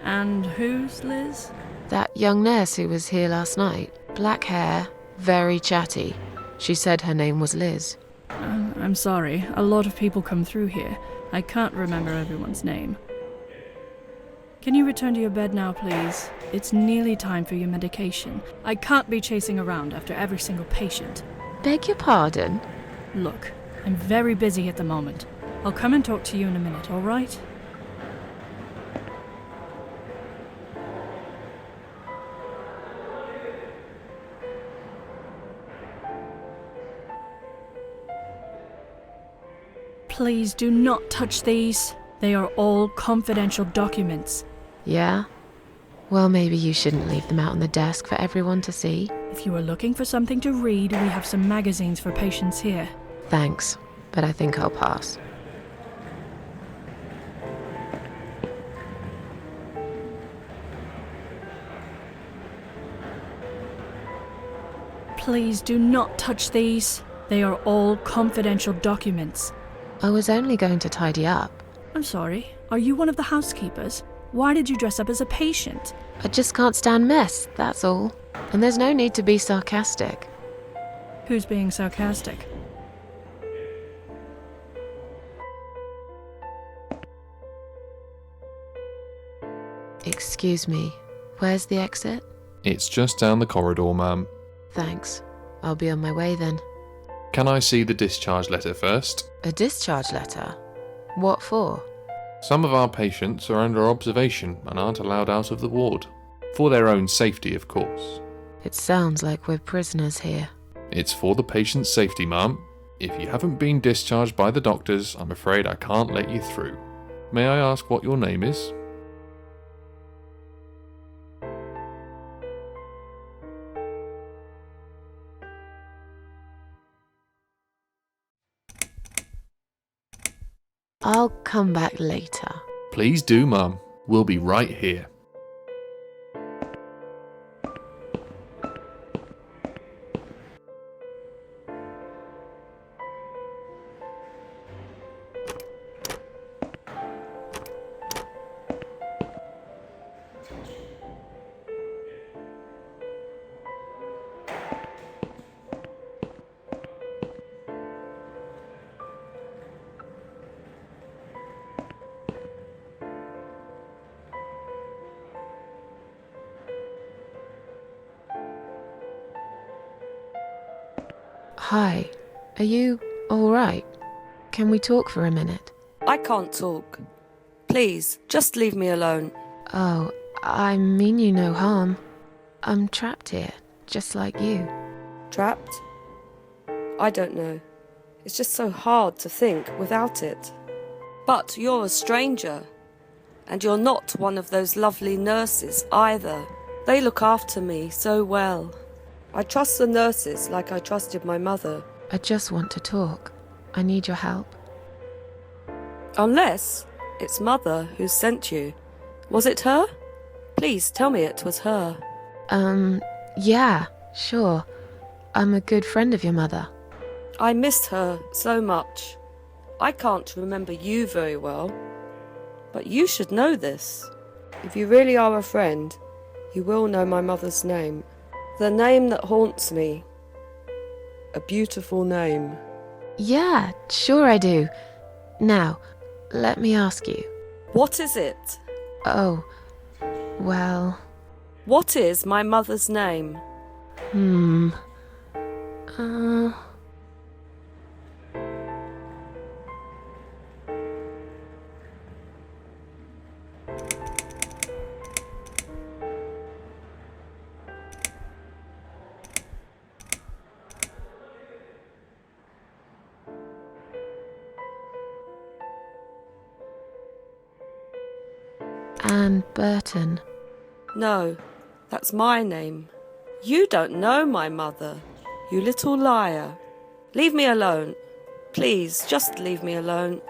And who's Liz? That young nurse who was here last night. Black hair, very chatty. She said her name was Liz. I'm sorry. A lot of people come through here. I can't remember everyone's name. Can you return to your bed now, please? It's nearly time for your medication. I can't be chasing around after every single patient. Beg your pardon? Look, I'm very busy at the moment. I'll come and talk to you in a minute, all right? Please do not touch these. They are all confidential documents. Yeah? Well, maybe you shouldn't leave them out on the desk for everyone to see. If you are looking for something to read, we have some magazines for patients here. Thanks, but I think I'll pass. Please do not touch these. They are all confidential documents. I was only going to tidy up. I'm sorry, are you one of the housekeepers? Why did you dress up as a patient? I just can't stand mess, that's all. And there's no need to be sarcastic. Who's being sarcastic? Excuse me, where's the exit? It's just down the corridor, ma'am. Thanks. I'll be on my way then. Can I see the discharge letter first? A discharge letter? What for? Some of our patients are under observation and aren't allowed out of the ward. For their own safety, of course. It sounds like we're prisoners here. It's for the patient's safety, ma'am. If you haven't been discharged by the doctors, I'm afraid I can't let you through. May I ask what your name is? I'll come back later. Please do, Mum. We'll be right here. Hi, are you alright? Can we talk for a minute? I can't talk. Please, just leave me alone. Oh, I mean you no harm. I'm trapped here, just like you. Trapped? I don't know. It's just so hard to think without it. But you're a stranger. And you're not one of those lovely nurses either. They look after me so well. I trust the nurses like I trusted my mother. I just want to talk. I need your help. Unless it's Mother who sent you. Was it her? Please tell me it was her. Yeah, sure. I'm a good friend of your mother. I missed her so much. I can't remember you very well. But you should know this. If you really are a friend, you will know my mother's name. The name that haunts me. A beautiful name. Yeah, sure I do. Now, let me ask you. What is it? Oh, well... What is my mother's name? Anne Burton. No, that's my name. You don't know my mother, you little liar. Leave me alone. Please, just leave me alone.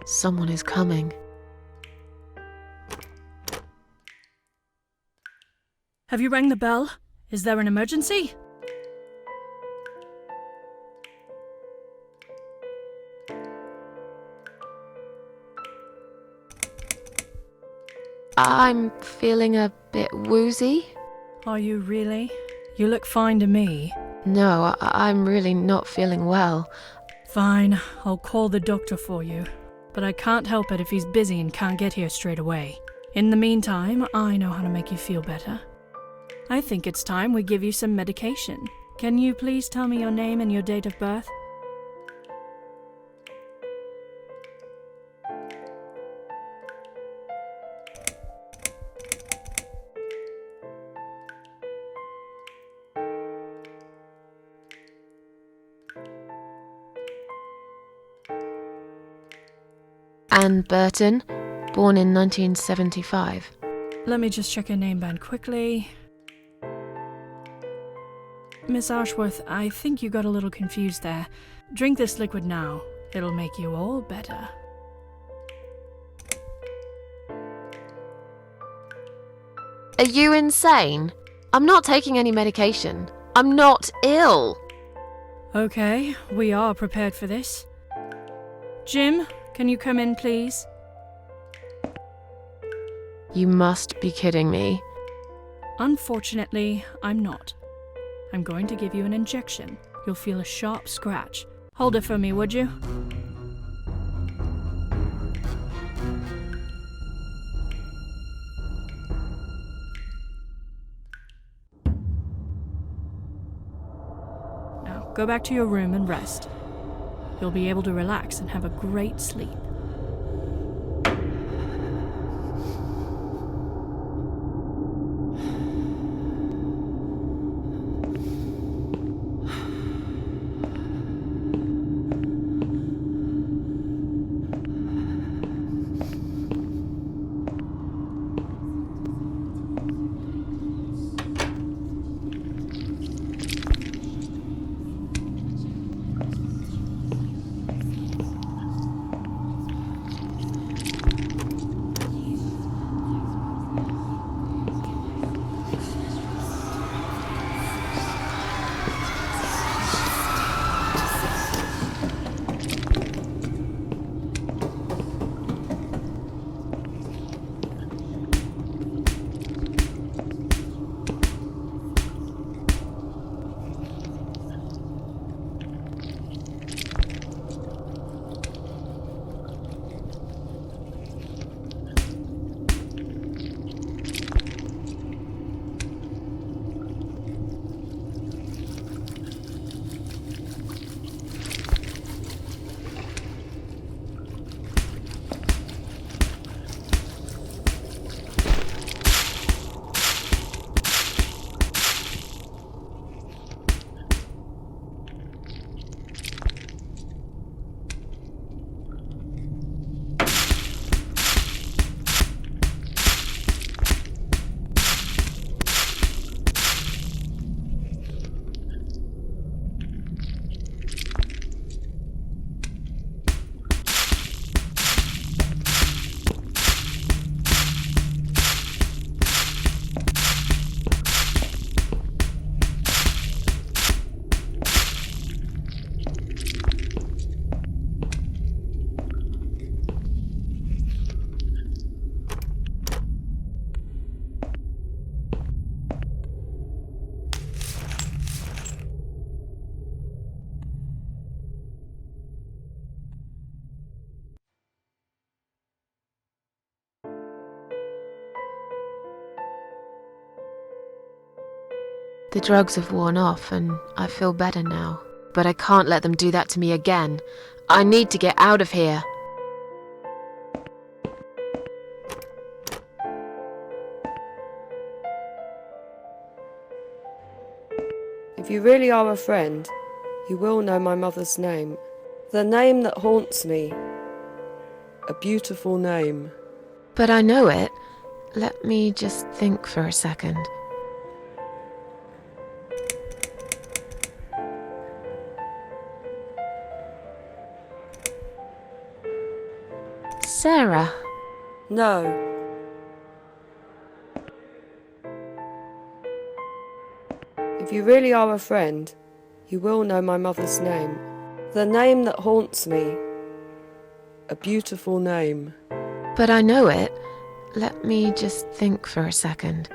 Someone is coming. Have you rang the bell? Is there an emergency? I'm feeling a bit woozy. Are you really? You look fine to me. No, I'm really not feeling well. Fine, I'll call the doctor for you. but I can't help it if he's busy and can't get here straight away. In the meantime, I know how to make you feel better. I think it's time we give you some medication. Can you please tell me your name and your date of birth? Anne Burton, born in 1975. Let me just check your name band quickly. Miss Ashworth, I think you got a little confused there. Drink this liquid now. It'll make you all better. Are you insane? I'm not taking any medication. I'm not ill. Okay, we are prepared for this. Jim, can you come in, please? You must be kidding me. Unfortunately, I'm not. I'm going to give you an injection. You'll feel a sharp scratch. Hold it for me, would you? Now, go back to your room and rest. You'll be able to relax and have a great sleep. The drugs have worn off and I feel better now. But I can't let them do that to me again. I need to get out of here. If you really are a friend, you will know my mother's name. The name that haunts me. A beautiful name. But I know it. Let me just think for a second. Sarah. No. If you really are a friend, you will know my mother's name. The name that haunts me. A beautiful name. But I know it. Let me just think for a second.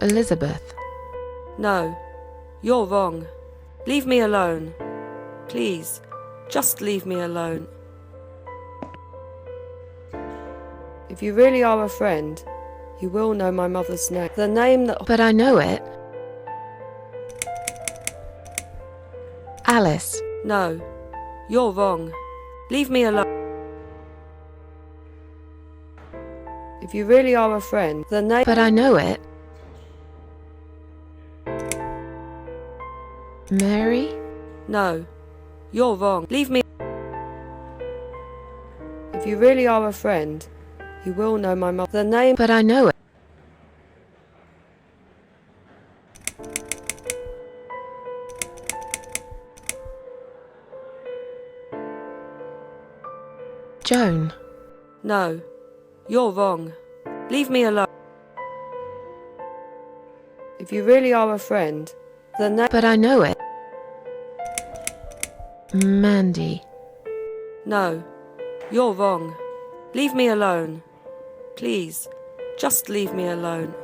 Elizabeth. No, you're wrong. Leave me alone. Please, just leave me alone. If you really are a friend, you will know my mother's name. The name that... But I know it. Alice. No, you're wrong. Leave me alone. If you really are a friend, the name... But I know it. Mary? No, you're wrong. Leave me... If you really are a friend, you will know my mother. The name... But I know it. Joan. No, you're wrong. Leave me alone. If you really are a friend, the name... But I know it. Mandy. No, you're wrong. Leave me alone. Please, just leave me alone.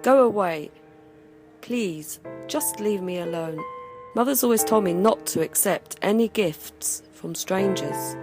Go away. Please, just leave me alone. Mother's always told me not to accept any gifts from strangers.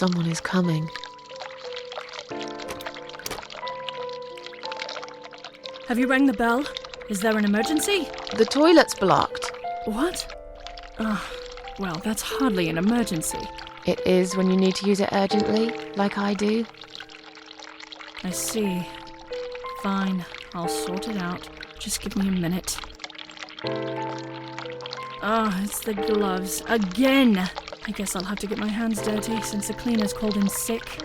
someone is coming. Have you rang the bell? Is there an emergency? The toilet's blocked. What? Well, that's hardly an emergency. It is when you need to use it urgently, like I do. I see. Fine, I'll sort it out. Just give me a minute. It's the gloves. Again! I guess I'll have to get my hands dirty since the cleaner's called in sick.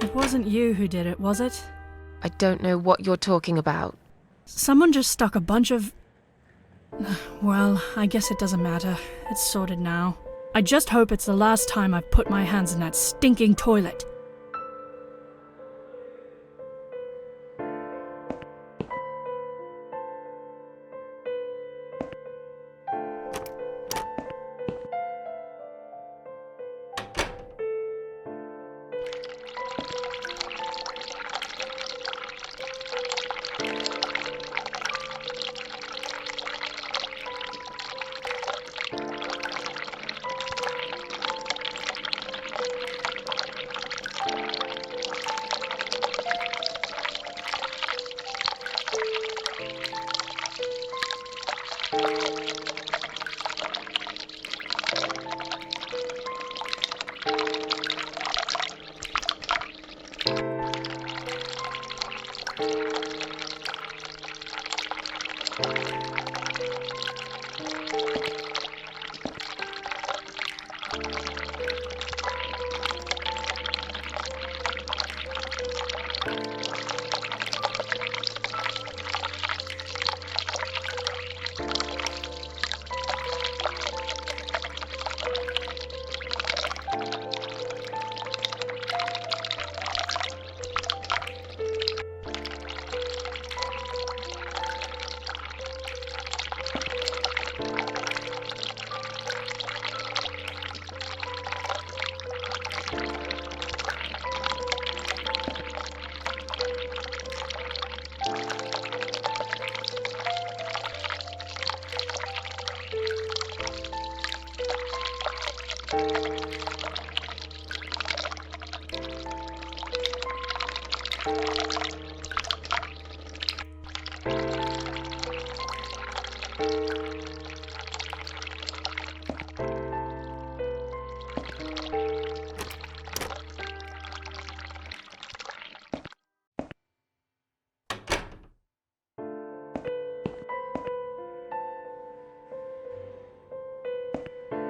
It wasn't you who did it, was it? I don't know what you're talking about. Someone just stuck a bunch of... Well, I guess it doesn't matter. It's sorted now. I just hope it's the last time I've put my hands in that stinking toilet.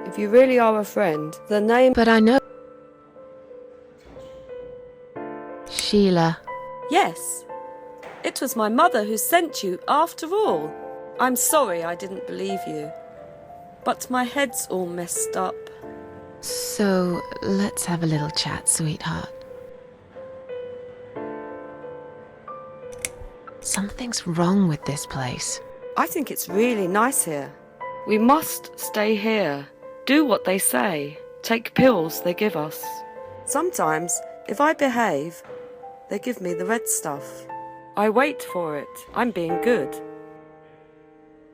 If you really are a friend, the name... But I know... Sheila. Yes. It was my mother who sent you, after all. I'm sorry I didn't believe you. But my head's all messed up. So, let's have a little chat, sweetheart. Something's wrong with this place. I think it's really nice here. We must stay here. Do what they say. Take pills they give us. Sometimes, if I behave, they give me the red stuff. I wait for it. I'm being good.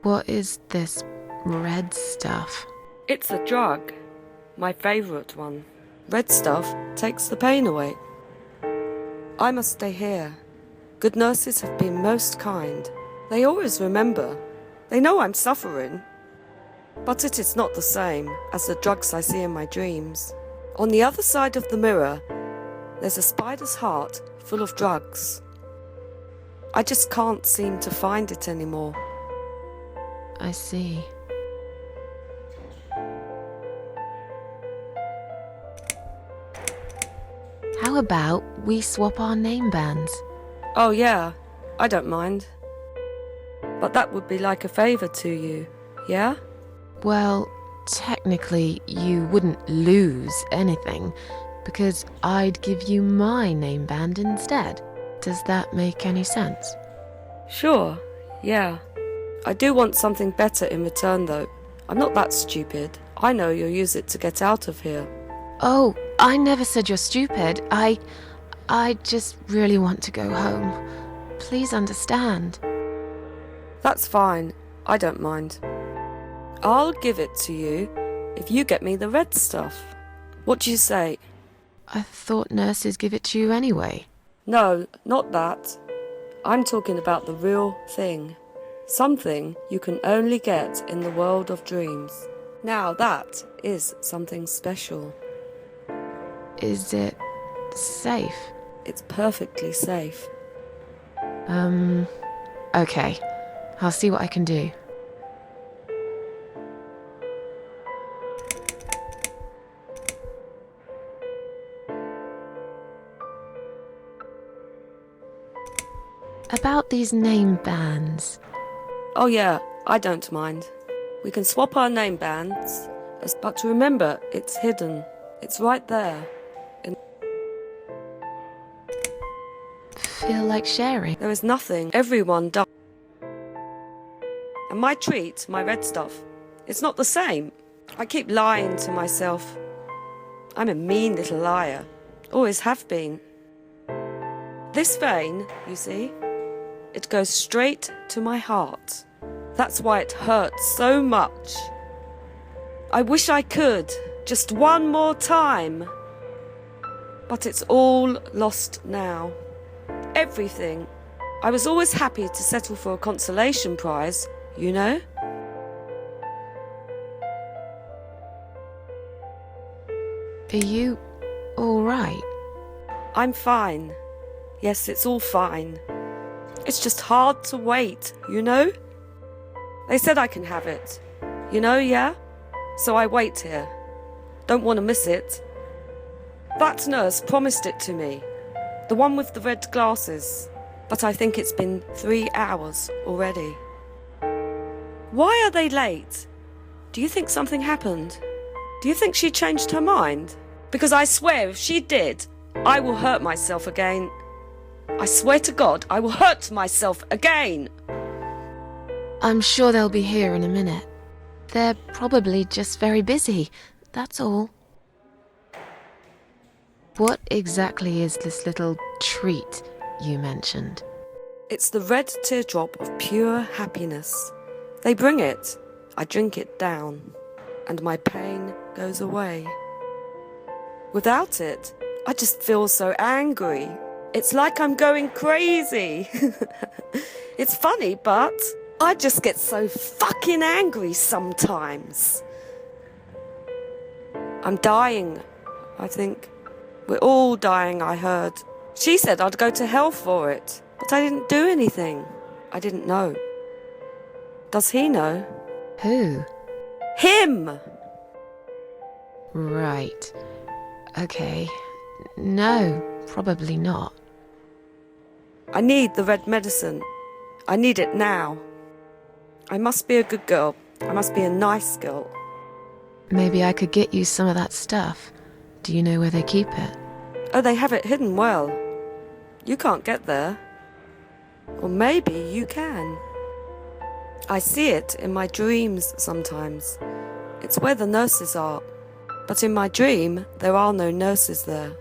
What is this red stuff? It's a drug. My favourite one. Red stuff takes the pain away. I must stay here. Good nurses have been most kind. They always remember. They know I'm suffering. But it is not the same as the drugs I see in my dreams. On the other side of the mirror, there's a spider's heart full of drugs. I just can't seem to find it anymore. I see. How about we swap our name bands? Oh yeah, I don't mind. But that would be like a favour to you, yeah? Well, technically, you wouldn't lose anything, because I'd give you my name band instead. Does that make any sense? Sure, yeah. I do want something better in return though. I'm not that stupid. I know you'll use it to get out of here. Oh, I never said you're stupid. I just really want to go home. Please understand. That's fine. I don't mind. I'll give it to you if you get me the red stuff. What do you say? I thought nurses give it to you anyway. No, not that. I'm talking about the real thing. Something you can only get in the world of dreams. Now that is something special. Is it safe? It's perfectly safe. Okay. I'll see what I can do. About these name bands. Oh yeah, I don't mind. We can swap our name bands, but remember, it's hidden. It's right there. Feel like sharing? There is nothing. Everyone does. And my treat, my red stuff, it's not the same. I keep lying to myself. I'm a mean little liar. Always have been. This vein, you see, it goes straight to my heart. That's why it hurts so much. I wish I could, just one more time. But it's all lost now. Everything. I was always happy to settle for a consolation prize, you know? Are you all right? I'm fine. Yes, it's all fine. It's just hard to wait, you know? They said I can have it. You know, yeah? So I wait here. Don't want to miss it. That nurse promised it to me. The one with the red glasses. But I think it's been 3 hours already. Why are they late? Do you think something happened? Do you think she changed her mind? Because I swear if she did, I will hurt myself again. I swear to God, I will hurt myself again. I'm sure they'll be here in a minute. They're probably just very busy, that's all. What exactly is this little treat you mentioned? It's the red teardrop of pure happiness. They bring it, I drink it down, and my pain goes away. Without it, I just feel so angry. It's like I'm going crazy. It's funny, but I just get so fucking angry sometimes. I'm dying, I think. We're all dying, I heard. She said I'd go to hell for it, but I didn't do anything. I didn't know. Does he know? Who? Him! Right. Okay. No, probably not. I need the red medicine. I need it now. I must be a good girl. I must be a nice girl. Maybe I could get you some of that stuff. Do you know where they keep it? Oh, they have it hidden well. You can't get there. Or maybe you can. I see it in my dreams sometimes. It's where the nurses are. But in my dream, there are no nurses there.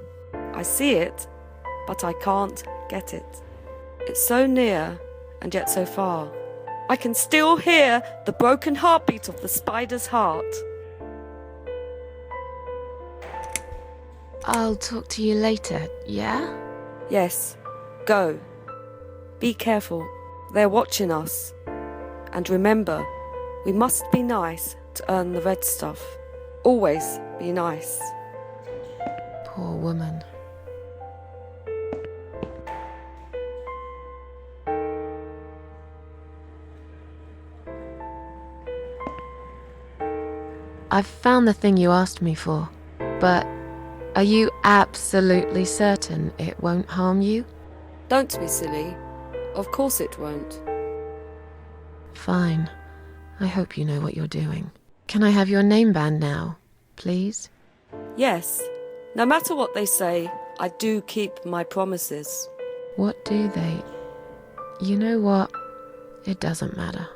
I see it, but I can't get it. It's so near, and yet so far. I can still hear the broken heartbeat of the spider's heart. I'll talk to you later, yeah? Yes, go. Be careful. They're watching us. And remember, we must be nice to earn the red stuff. Always be nice. Poor woman. I've found the thing you asked me for, but are you absolutely certain it won't harm you? Don't be silly. Of course it won't. Fine. I hope you know what you're doing. Can I have your name band now, please? Yes. No matter what they say, I do keep my promises. What do they? You know what? It doesn't matter.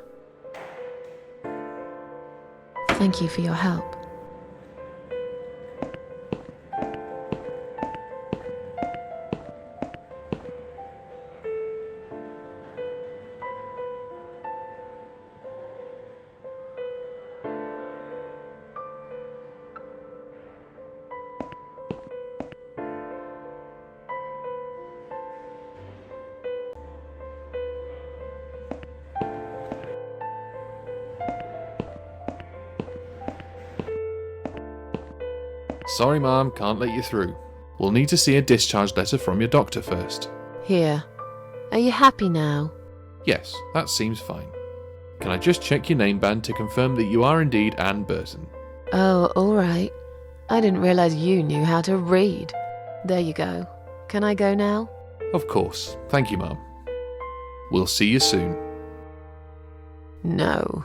Thank you for your help. Sorry, Ma'am, can't let you through. We'll need to see a discharge letter from your doctor first. Here. Are you happy now? Yes, that seems fine. Can I just check your name band to confirm that you are indeed Anne Burton? Oh, all right. I didn't realize you knew how to read. There you go. Can I go now? Of course. Thank you, Ma'am. We'll see you soon. No,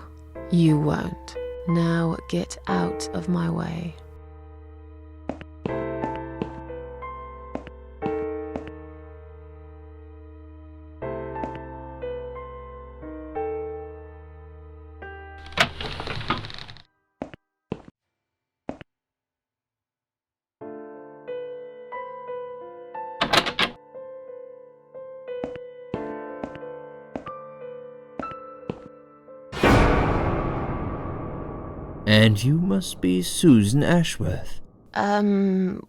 you won't. Now get out of my way. And you must be Sьюзан Эшворт.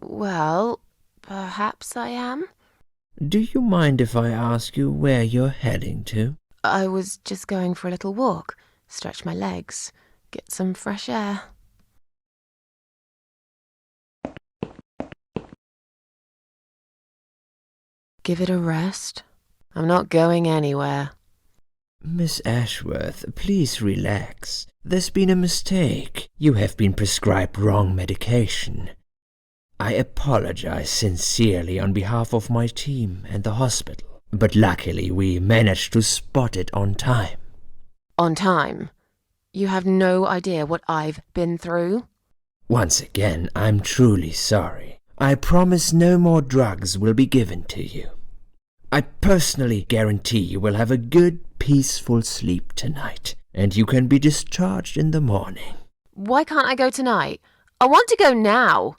Well, perhaps I am. Do you mind if I ask you where you're heading to? I was just going for a little walk, stretch my legs, get some fresh air. Give it a rest. I'm not going anywhere. Miss Ashworth, please relax. There's been a mistake. You have been prescribed wrong medication. I apologize sincerely on behalf of my team and the hospital, but luckily we managed to spot it on time. On time? You have no idea what I've been through? Once again, I'm truly sorry. I promise no more drugs will be given to you. I personally guarantee you will have a good, peaceful sleep tonight, and you can be discharged in the morning. Why can't I go tonight? I want to go now.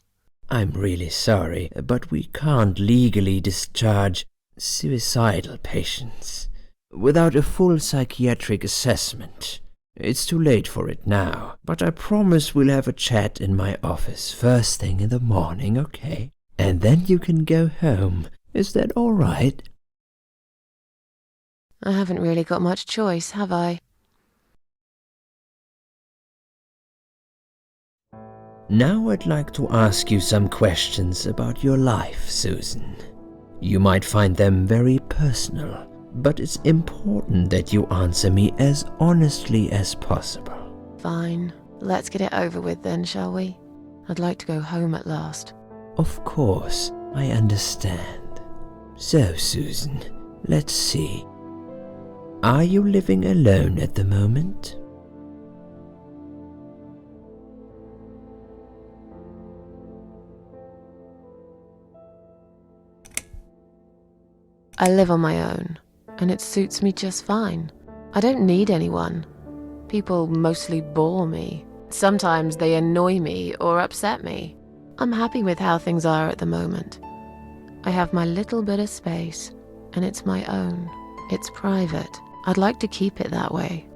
I'm really sorry, but we can't legally discharge suicidal patients without a full psychiatric assessment. It's too late for it now, but I promise we'll have a chat in my office first thing in the morning, okay? And then you can go home. Is that all right? I haven't really got much choice, have I? Now I'd like to ask you some questions about your life, Sьюзан. You might find them very personal, but it's important that you answer me as honestly as possible. Fine. Let's get it over with then, shall we? I'd like to go home at last. Of course, I understand. So, Sьюзан, let's see. Are you living alone at the moment? I live on my own, and it suits me just fine. I don't need anyone. People mostly bore me. Sometimes they annoy me or upset me. I'm happy with how things are at the moment. I have my little bit of space, and it's my own. It's private. I'd like to keep it that way.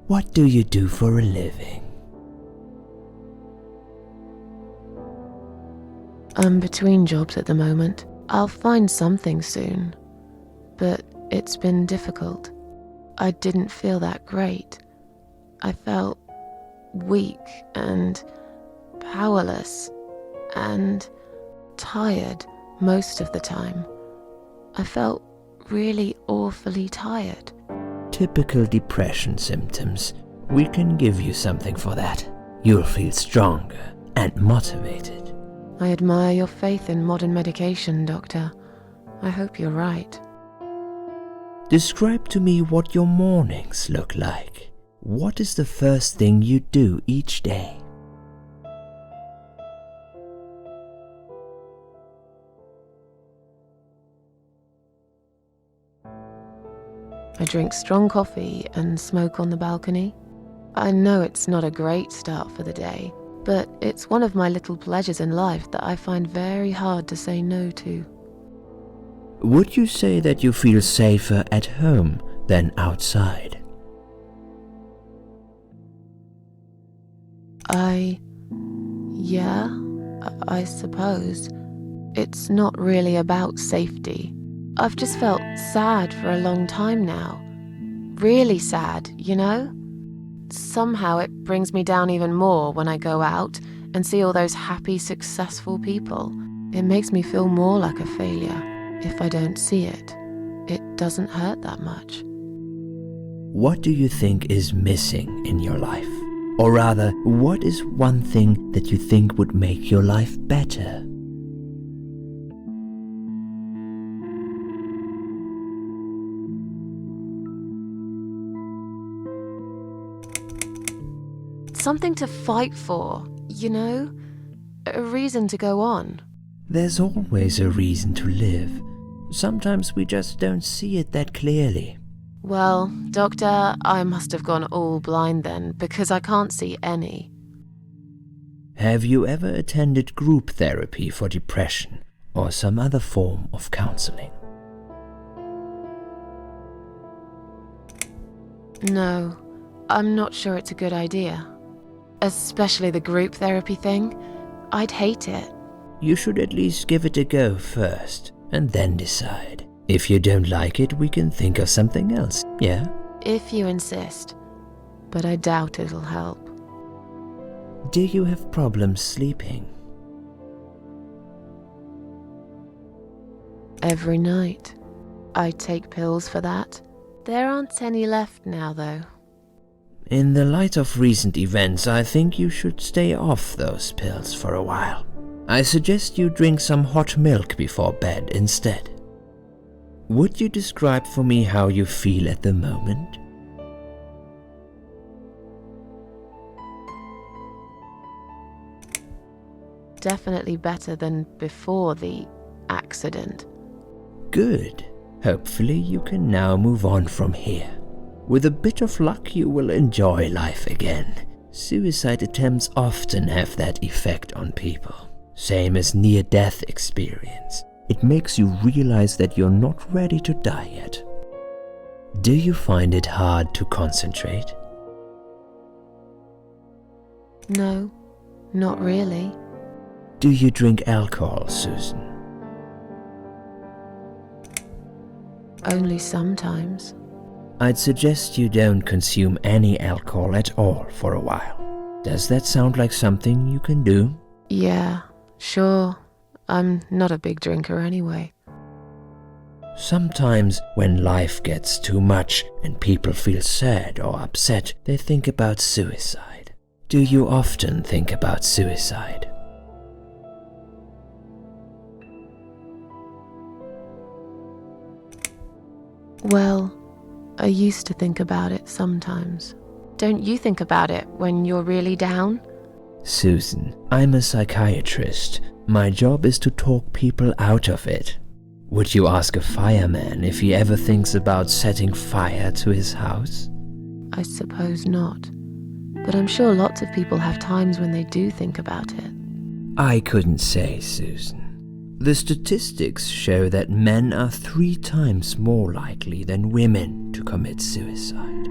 What do you do for a living? I'm between jobs at the moment. I'll find something soon. But it's been difficult. I didn't feel that great. I felt weak and powerless and tired most of the time. I felt really awfully tired. Typical depression symptoms. We can give you something for that. You'll feel stronger and motivated. I admire your faith in modern medication, Doctor. I hope you're right. Describe to me what your mornings look like. What is the first thing you do each day? I drink strong coffee and smoke on the balcony. I know it's not a great start for the day, but it's one of my little pleasures in life that I find very hard to say no to. Would you say that you feel safer at home than outside? Yeah, I suppose. It's not really about safety. I've just felt sad for a long time now. Really sad, you know? Somehow it brings me down even more when I go out and see all those happy, successful people. It makes me feel more like a failure. If I don't see it, it doesn't hurt that much. What do you think is missing in your life? Or rather, what is one thing that you think would make your life better? Something to fight for, you know? A reason to go on. There's always a reason to live. Sometimes we just don't see it that clearly. Well, Doctor, I must have gone all blind then, because I can't see any. Have you ever attended group therapy for depression or some other form of counseling? No, I'm not sure it's a good idea. Especially the group therapy thing. I'd hate it. You should at least give it a go first, and then decide. If you don't like it, we can think of something else, yeah? If you insist. But I doubt it'll help. Do you have problems sleeping? Every night. I take pills for that. There aren't any left now, though. In the light of recent events, I think you should stay off those pills for a while. I suggest you drink some hot milk before bed instead. Would you describe for me how you feel at the moment? Definitely better than before the accident. Good. Hopefully you can now move on from here. With a bit of luck you will enjoy life again. Suicide attempts often have that effect on people. Same as near-death experience. It makes you realize that you're not ready to die yet. Do you find it hard to concentrate? No, not really. Do you drink alcohol, Susan? Only sometimes. I'd suggest you don't consume any alcohol at all for a while. Does that sound like something you can do? Yeah, sure. I'm not a big drinker anyway. Sometimes when life gets too much and people feel sad or upset, they think about suicide. Do you often think about suicide? Well, I used to think about it sometimes. Don't you think about it when you're really down? Susan, I'm a psychiatrist. My job is to talk people out of it. Would you ask a fireman if he ever thinks about setting fire to his house? I suppose not. But I'm sure lots of people have times when they do think about it. I couldn't say, Susan. The statistics show that men are 3 times more likely than women to commit suicide.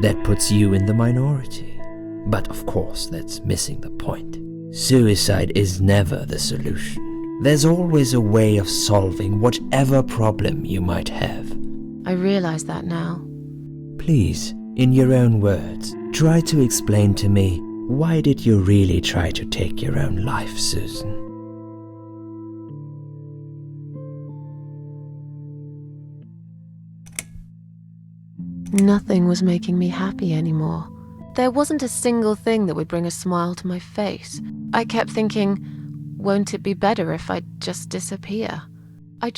That puts you in the minority. But of course, that's missing the point. Suicide is never the solution. There's always a way of solving whatever problem you might have. I realize that now. Please, In your own words, try to explain to me, why did you really try to take your own life, Susan? Nothing was making me happy anymore. There wasn't a single thing that would bring a smile to my face. I kept thinking, won't it be better if I just disappear? I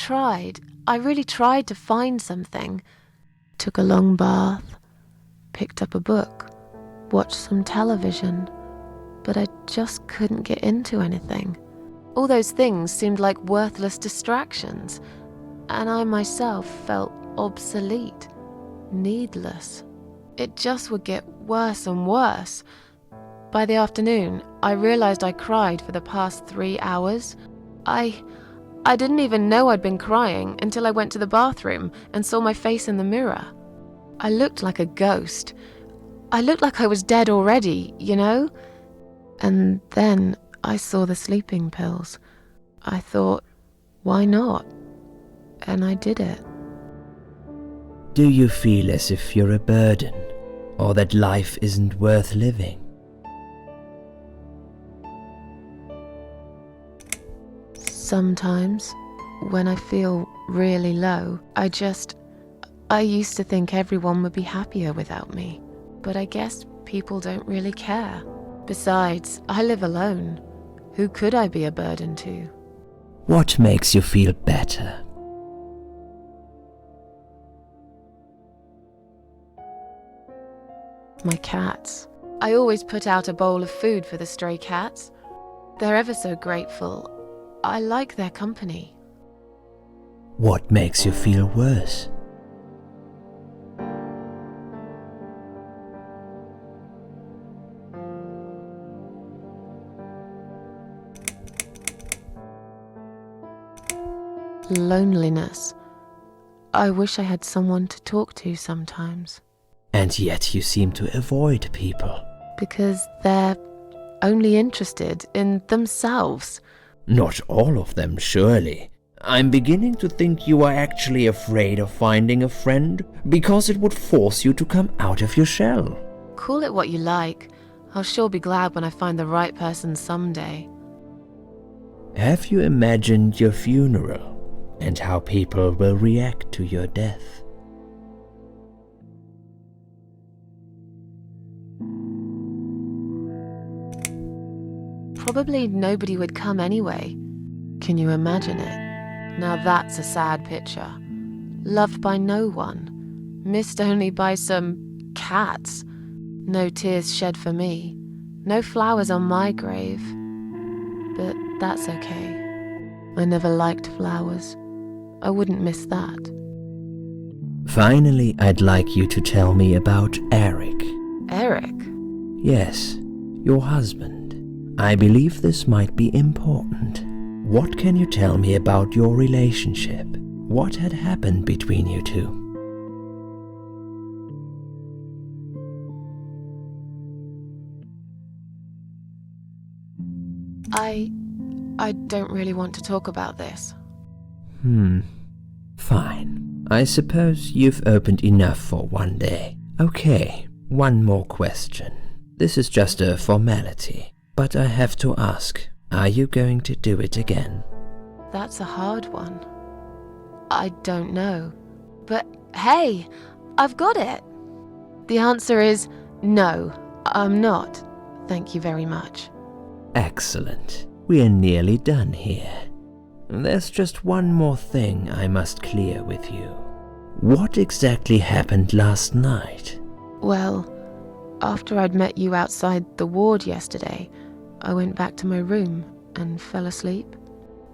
really tried to find something. Took a long bath, picked up a book, watched some television, but I just couldn't get into anything. All those things seemed like worthless distractions, and I myself felt obsolete, needless. It just would get worse and worse. By the afternoon, I realized I cried for the past 3 hours. I didn't even know I'd been crying until I went to the bathroom and saw my face in the mirror. I looked like a ghost. I looked like I was dead already, you know? And then I saw the sleeping pills. I thought, why not? And I did it. Do you feel as if you're a burden, or that life isn't worth living? Sometimes, when I feel really low, I used to think everyone would be happier without me. But I guess people don't really care. Besides, I live alone. Who could I be a burden to? What makes you feel better? My cats. I always put out a bowl of food for the stray cats. They're ever so grateful. I like their company. What makes you feel worse? Loneliness. I wish I had someone to talk to sometimes. And yet you seem to avoid people. Because they're only interested in themselves. Not all of them, surely. I'm beginning to think you are actually afraid of finding a friend because it would force you to come out of your shell. Call it what you like. I'll sure be glad when I find the right person someday. Have you imagined your funeral and how people will react to your death? Probably nobody would come anyway. Can you imagine it? Now that's a sad picture. Loved by no one. Missed only by some cats. No tears shed for me. No flowers on my grave. But that's okay. I never liked flowers. I wouldn't miss that. Finally, I'd like you to tell me about Eric. Eric? Yes, your husband. I believe this might be important. What can you tell me about your relationship? What had happened between you two? I don't really want to talk about this. Fine. I suppose you've opened enough for one day. Okay, one more question. This is just a formality. But I have to ask, are you going to do it again? That's a hard one. I don't know. But hey, I've got it. The answer is no, I'm not. Thank you very much. Excellent. We are nearly done here. There's just one more thing I must clear with you. What exactly happened last night? Well, after I'd met you outside the ward yesterday, I went back to my room and fell asleep.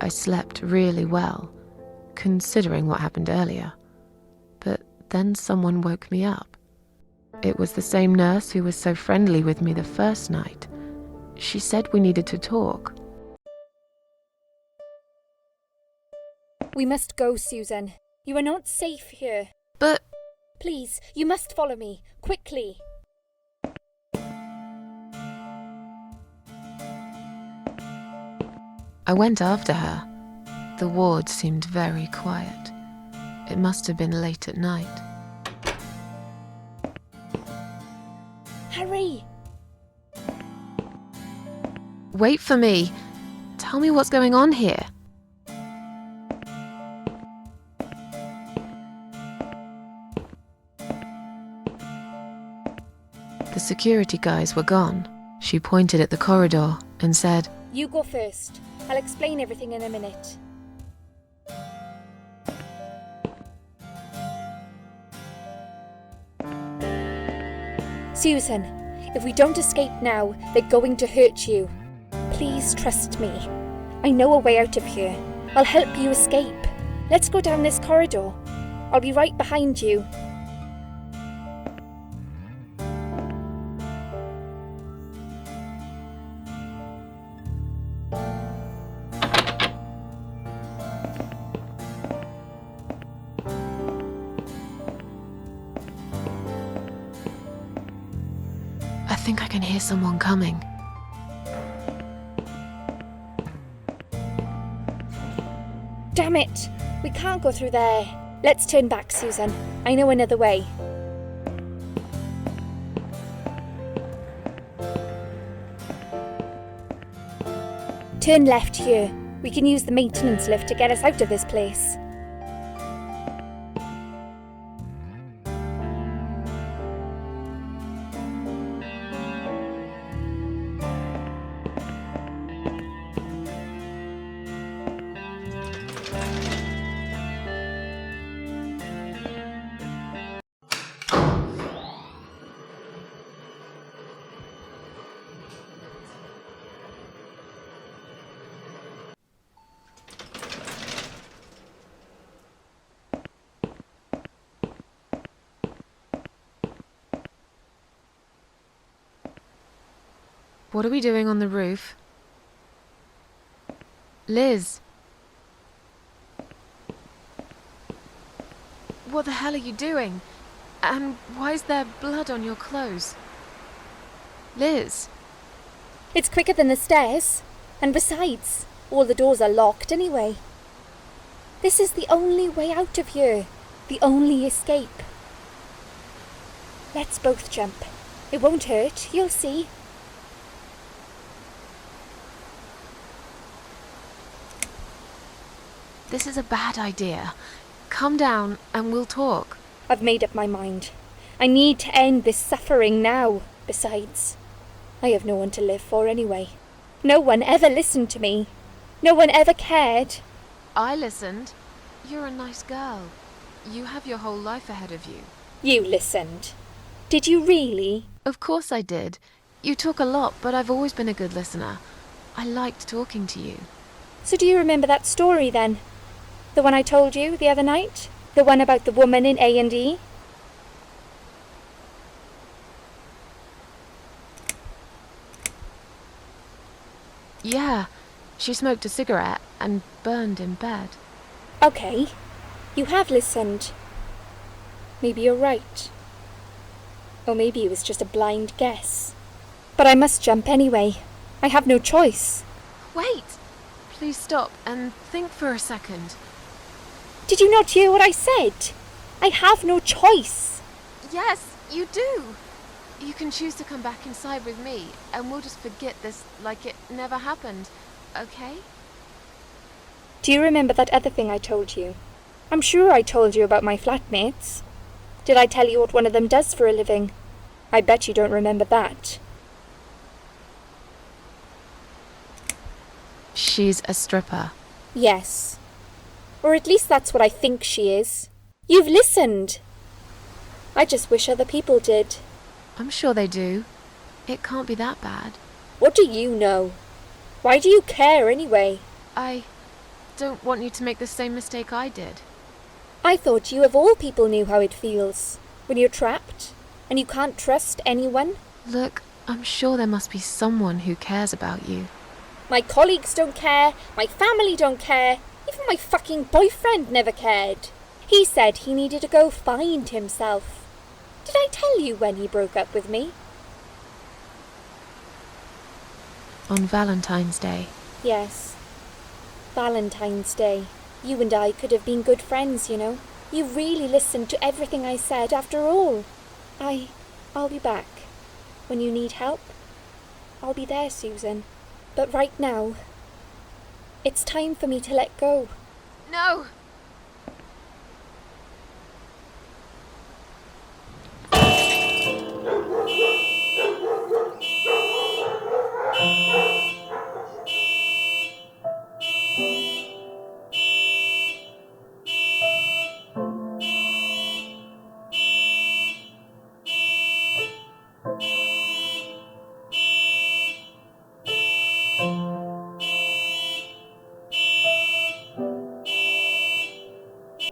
I slept really well, considering what happened earlier. But then someone woke me up. It was the same nurse who was so friendly with me the first night. She said we needed to talk. We must go, Susan. You are not safe here. But... Please, you must follow me, quickly. I went after her. The ward seemed very quiet. It must have been late at night. Hurry! Wait for me. Tell me what's going on here. The security guys were gone. She pointed at the corridor and said, You go first. I'll explain everything in a minute. Susan, if we don't escape now, they're going to hurt you. Please trust me. I know a way out of here. I'll help you escape. Let's go down this corridor. I'll be right behind you. I think I can hear someone coming. Damn it! We can't go through there. Let's turn back, Susan. I know another way. Turn left here. We can use the maintenance lift to get us out of this place. What are we doing on the roof? Liz! What the hell are you doing? And why is there blood on your clothes? Liz! It's quicker than the stairs. And besides, all the doors are locked anyway. This is the only way out of here. The only escape. Let's both jump. It won't hurt, you'll see. This is a bad idea. Come down and we'll talk. I've made up my mind. I need to end this suffering now. Besides, I have no one to live for anyway. No one ever listened to me. No one ever cared. I listened. You're a nice girl. You have your whole life ahead of you. You listened. Did you really? Of course I did. You talk a lot, but I've always been a good listener. I liked talking to you. So do you remember that story then? The one I told you the other night? The one about the woman in A&E? Yeah, she smoked a cigarette and burned in bed. Okay, you have listened. Maybe you're right. Or maybe it was just a blind guess. But I must jump anyway. I have no choice. Wait! Please stop and think for a second. Did you not hear what I said? I have no choice. Yes, you do. You can choose to come back inside with me, and we'll just forget this like it never happened, okay? Do you remember that other thing I told you? I'm sure I told you about my flatmates. Did I tell you what one of them does for a living? I bet you don't remember that. She's a stripper. Yes. Or at least that's what I think she is. You've listened. I just wish other people did. I'm sure they do. It can't be that bad. What do you know? Why do you care anyway? I don't want you to make the same mistake I did. I thought you of all people knew how it feels. When you're trapped, and you can't trust anyone. Look, I'm sure there must be someone who cares about you. My colleagues don't care, my family don't care, even my fucking boyfriend never cared. He said he needed to go find himself. Did I tell you when he broke up with me? On Valentine's Day. Yes. Valentine's Day. You and I could have been good friends, you know. You really listened to everything I said after all. I'll be back. when you need help, I'll be there, Susan. But right now, it's time for me to let go. No!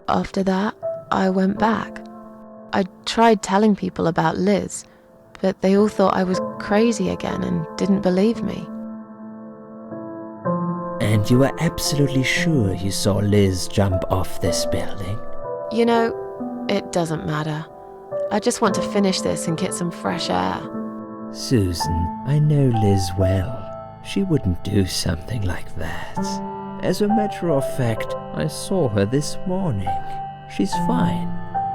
After that, I went back. I tried telling people about Liz, but they all thought I was crazy again and didn't believe me. And you were absolutely sure you saw Liz jump off this building? You know, it doesn't matter. I just want to finish this and get some fresh air. Susan, I know Liz well. She wouldn't do something like that. As a matter of fact, I saw her this morning. She's fine.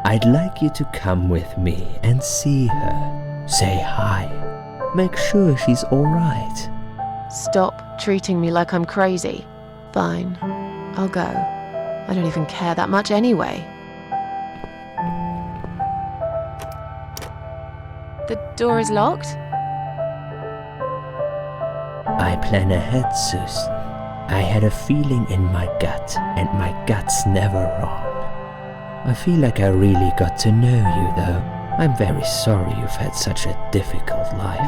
I'd like you to come with me and see her. Say hi. Make sure she's all right. Stop treating me like I'm crazy. Fine, I'll go. I don't even care that much anyway. The door is locked? I plan ahead, Susan. I had a feeling in my gut, and my gut's never wrong. I feel like I really got to know you, though. I'm very sorry you've had such a difficult life.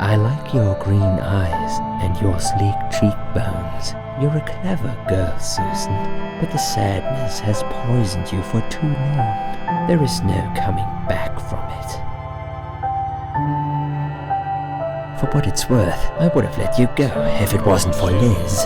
I like your green eyes and your sleek cheekbones. You're a clever girl, Susan, but the sadness has poisoned you for too long. There is no coming back from it. For what it's worth, I would have let you go if it wasn't for Liz.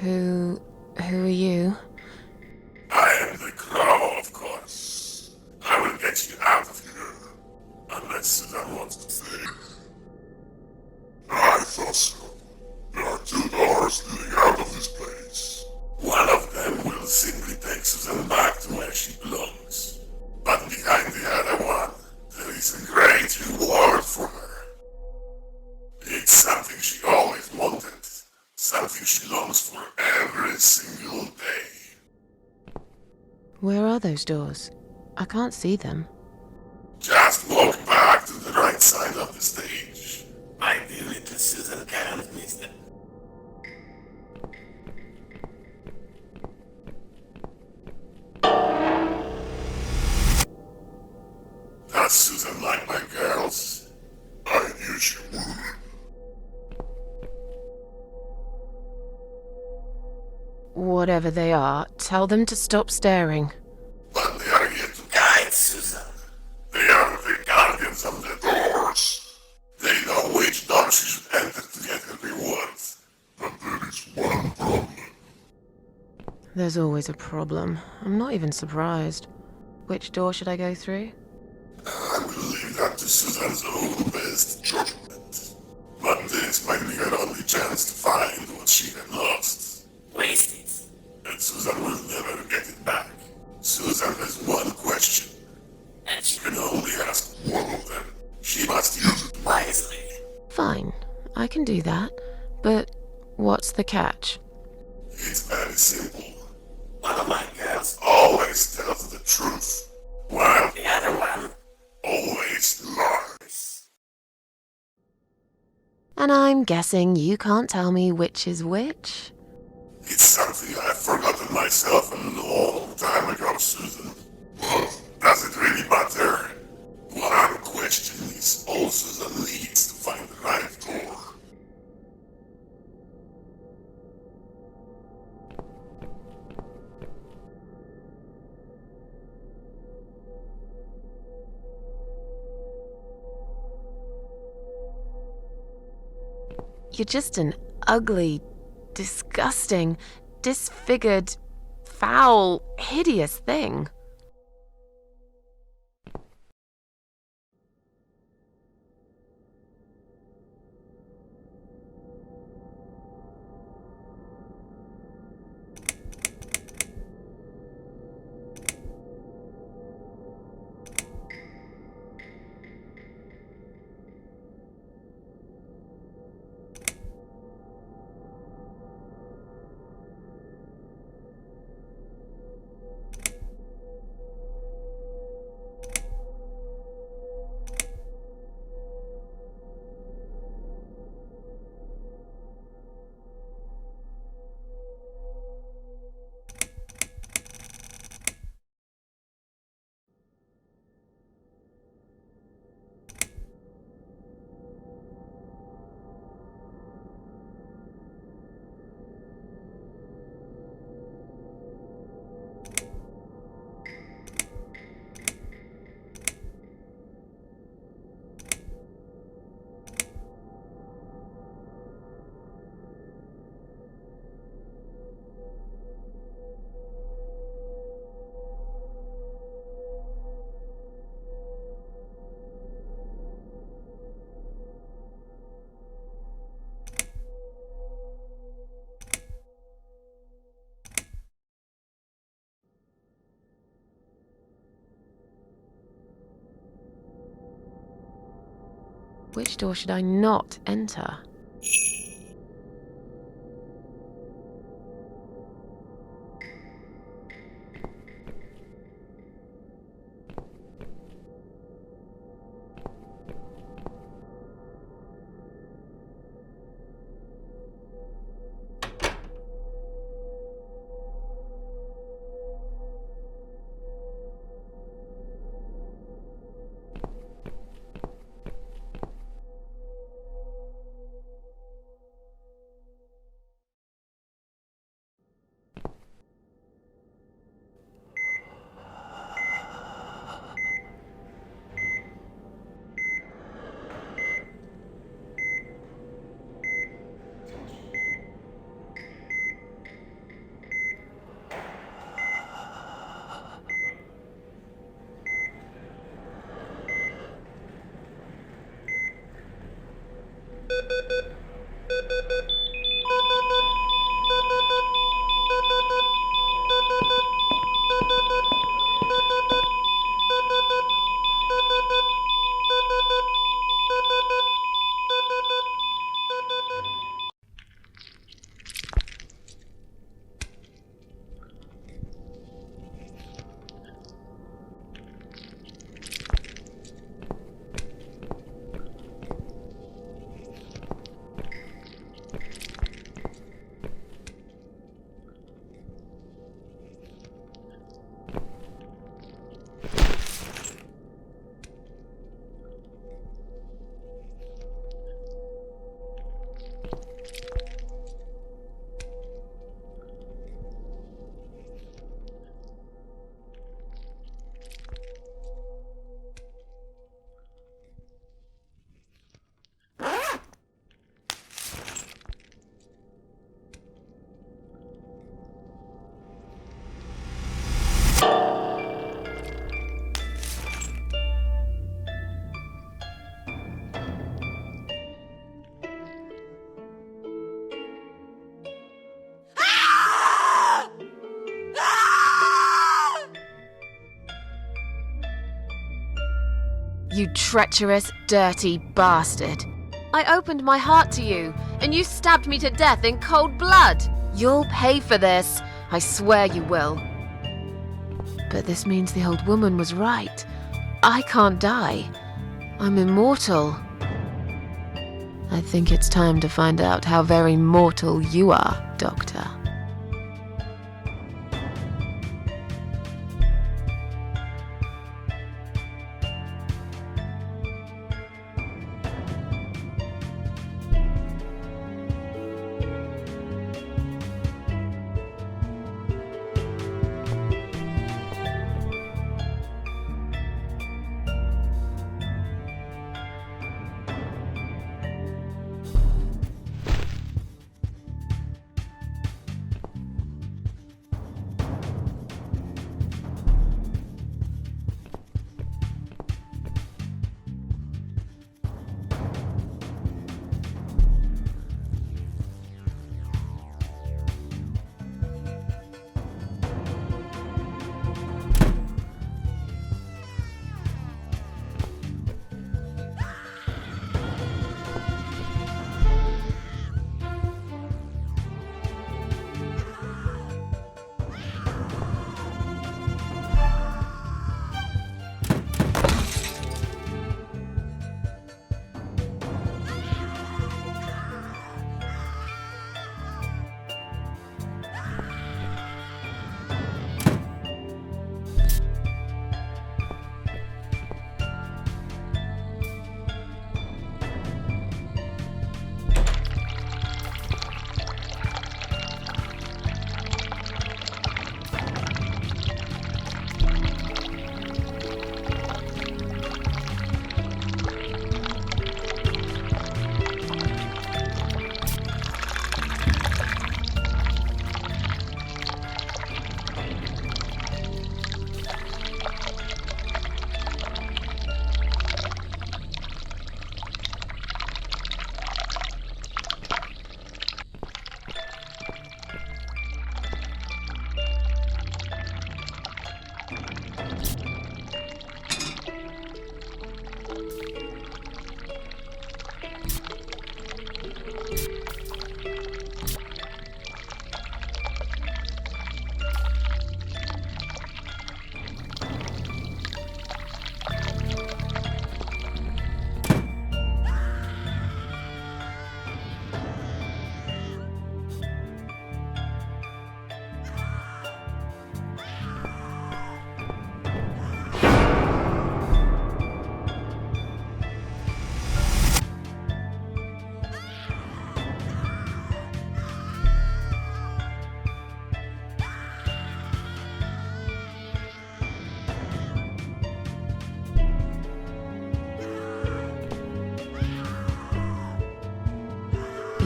Who are you? I am the Crow, of course. I will get you out of here. Unless Suzanne wants to stay. I thought so. There are 2 doors leading out of this place. One of them will simply take Suzanne back to where she belongs. But behind the other one, there is a great reward for her. It's something she always wanted. Something she longs for every single day. Where are those doors? I can't see them. Just walk back to the right side of the stage. My dear little Susan can't miss them. That's Susan like my girls. I knew she would. Whatever they are, tell them to stop staring. But they are here to guide Susan. They are the guardians of the doors. They know which door she should enter to get her rewards. But there is one problem. There's always a problem. I'm not even surprised. Which door should I go through? I will leave that to Susan's own best judgment. But this might be her only chance to find what she had lost. Waste it. And Susan will never get it back. Susan has one question. And she can only ask one of them. She must use it wisely. Fine, I can do that. But what's the catch? It's very simple. One of my girls always tells the truth, while the other one always lies. And I'm guessing you can't tell me which is which? It's something I've forgotten myself a long time ago, Susan. Well, does it really matter? One question is also the leads to find the right door. You're just an ugly, disgusting, disfigured, foul, hideous thing. Which door should I not enter? You treacherous, dirty bastard. I opened my heart to you, and you stabbed me to death in cold blood. You'll pay for this. I swear you will. But this means the old woman was right. I can't die. I'm immortal. I think it's time to find out how very mortal you are, Doctor.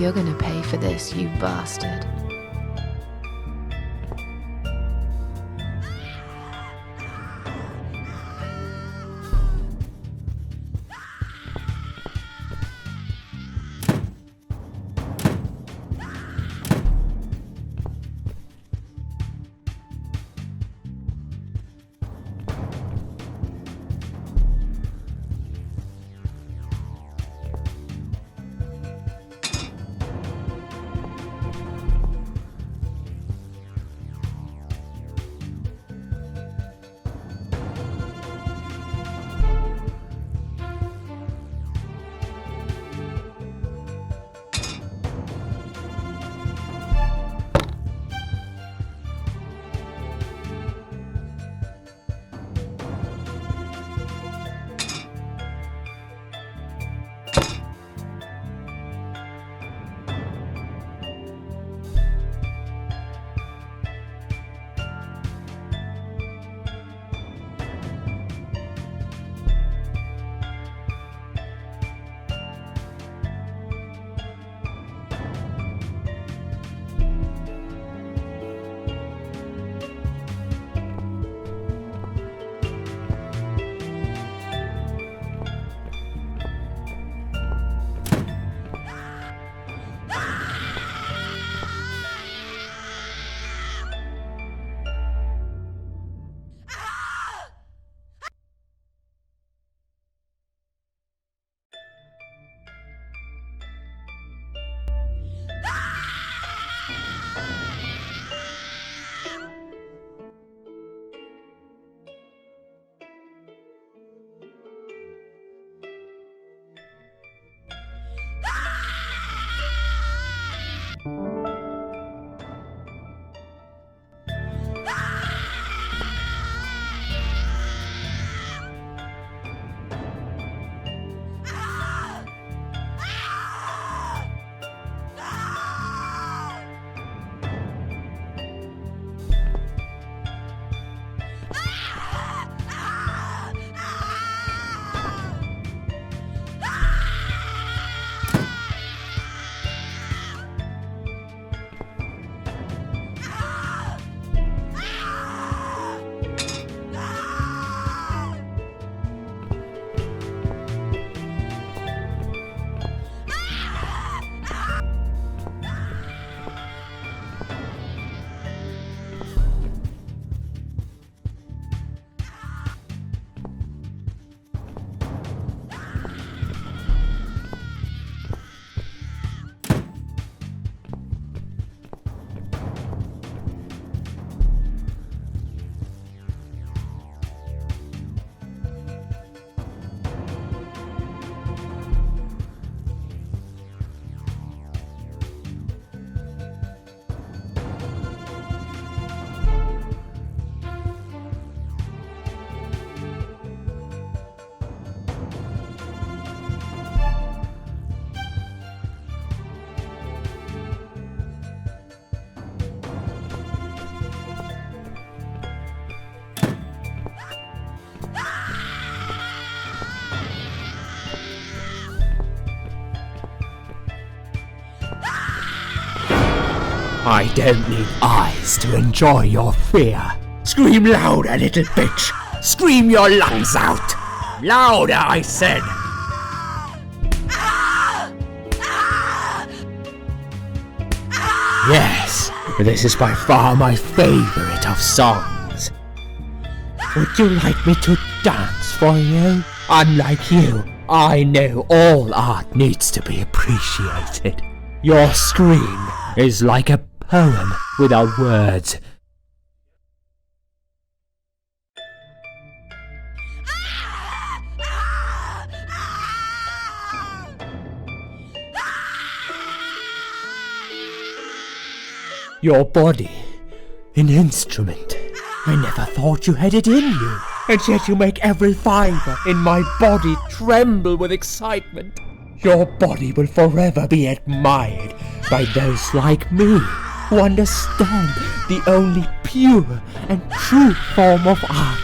You're gonna pay for this, you bastard. I don't need eyes to enjoy your fear. Scream louder, little bitch! Scream your lungs out! Louder, I said! Yes, this is by far my favorite of songs. Would you like me to dance for you? Unlike you, I know all art needs to be appreciated. Your scream is like a poem without words. Your body, an instrument. I never thought you had it in you, and yet you make every fibre in my body tremble with excitement. Your body will forever be admired by those like me, who understand the only pure and true form of art.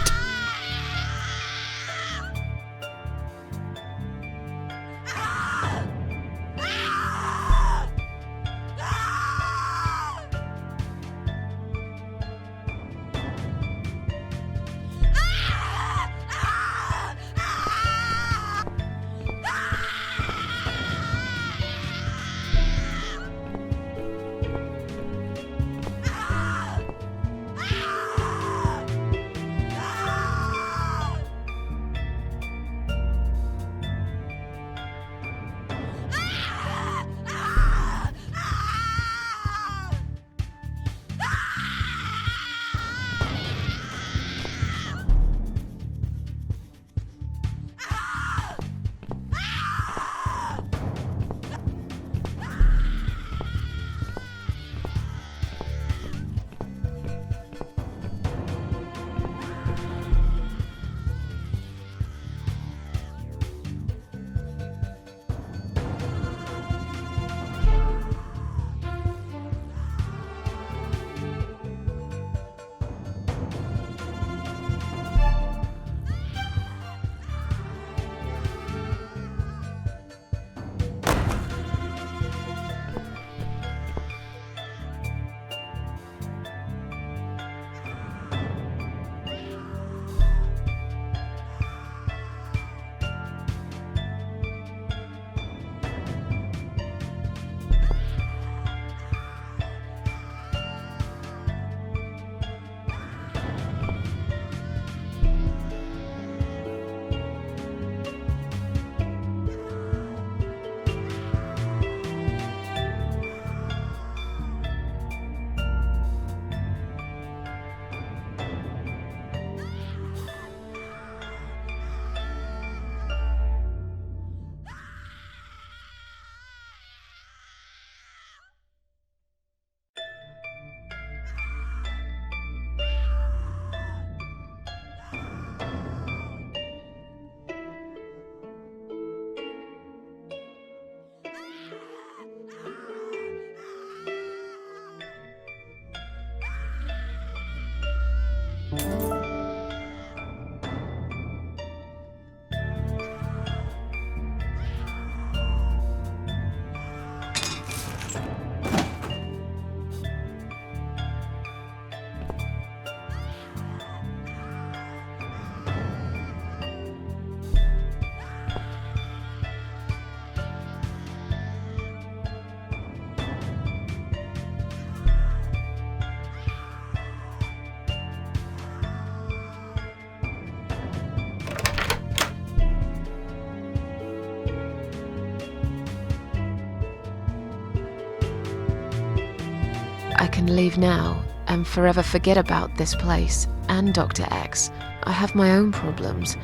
I can leave now and forever forget about this place and Dr. X. I have my own problems.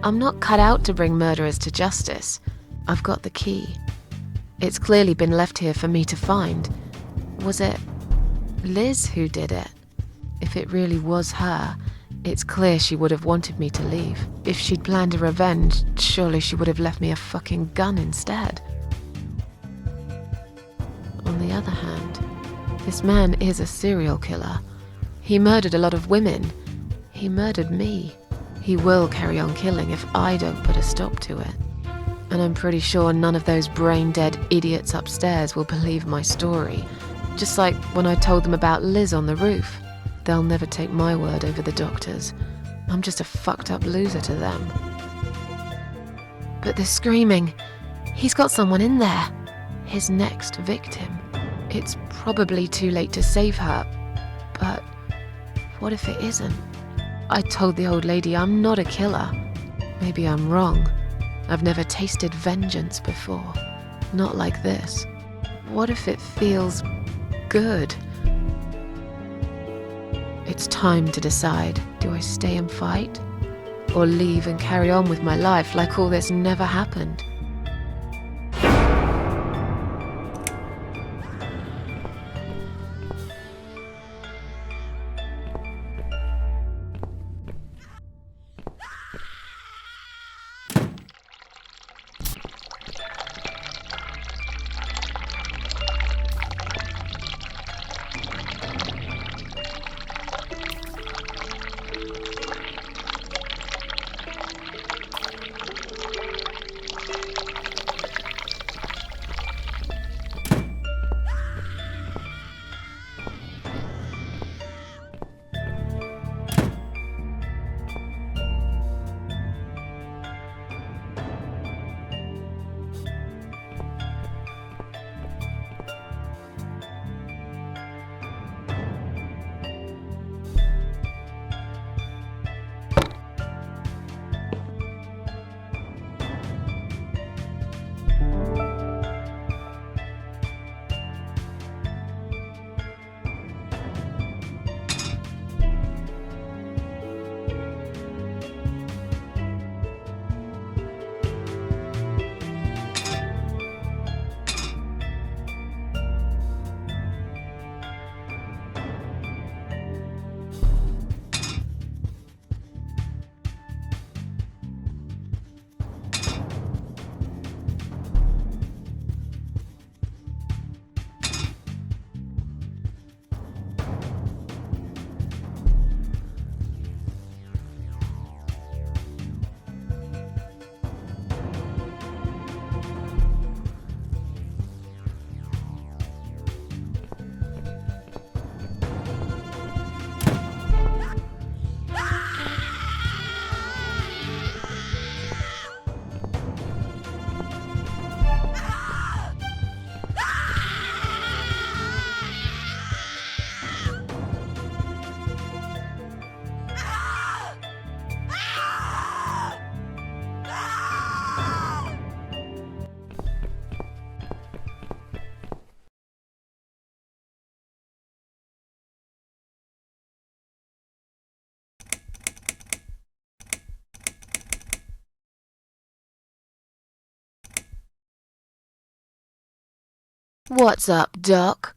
I'm not cut out to bring murderers to justice. I've got the key. It's clearly been left here for me to find. Was it Liz who did it? If it really was her, it's clear she would have wanted me to leave. If she'd planned a revenge, surely she would have left me a fucking gun instead. On the other hand, this man is a serial killer. He murdered a lot of women. He murdered me. He will carry on killing if I don't put a stop to it. And I'm pretty sure none of those brain-dead idiots upstairs will believe my story. Just like when I told them about Liz on the roof. They'll never take my word over the doctor's. I'm just a fucked up loser to them. But they're screaming. He's got someone in there. His next victim. It's probably too late to save her, but what if it isn't? I told the old lady I'm not a killer. Maybe I'm wrong. I've never tasted vengeance before. Not like this. What if it feels good? It's time to decide. Do I stay and fight? Or leave and carry on with my life like all this never happened? What's up, Doc?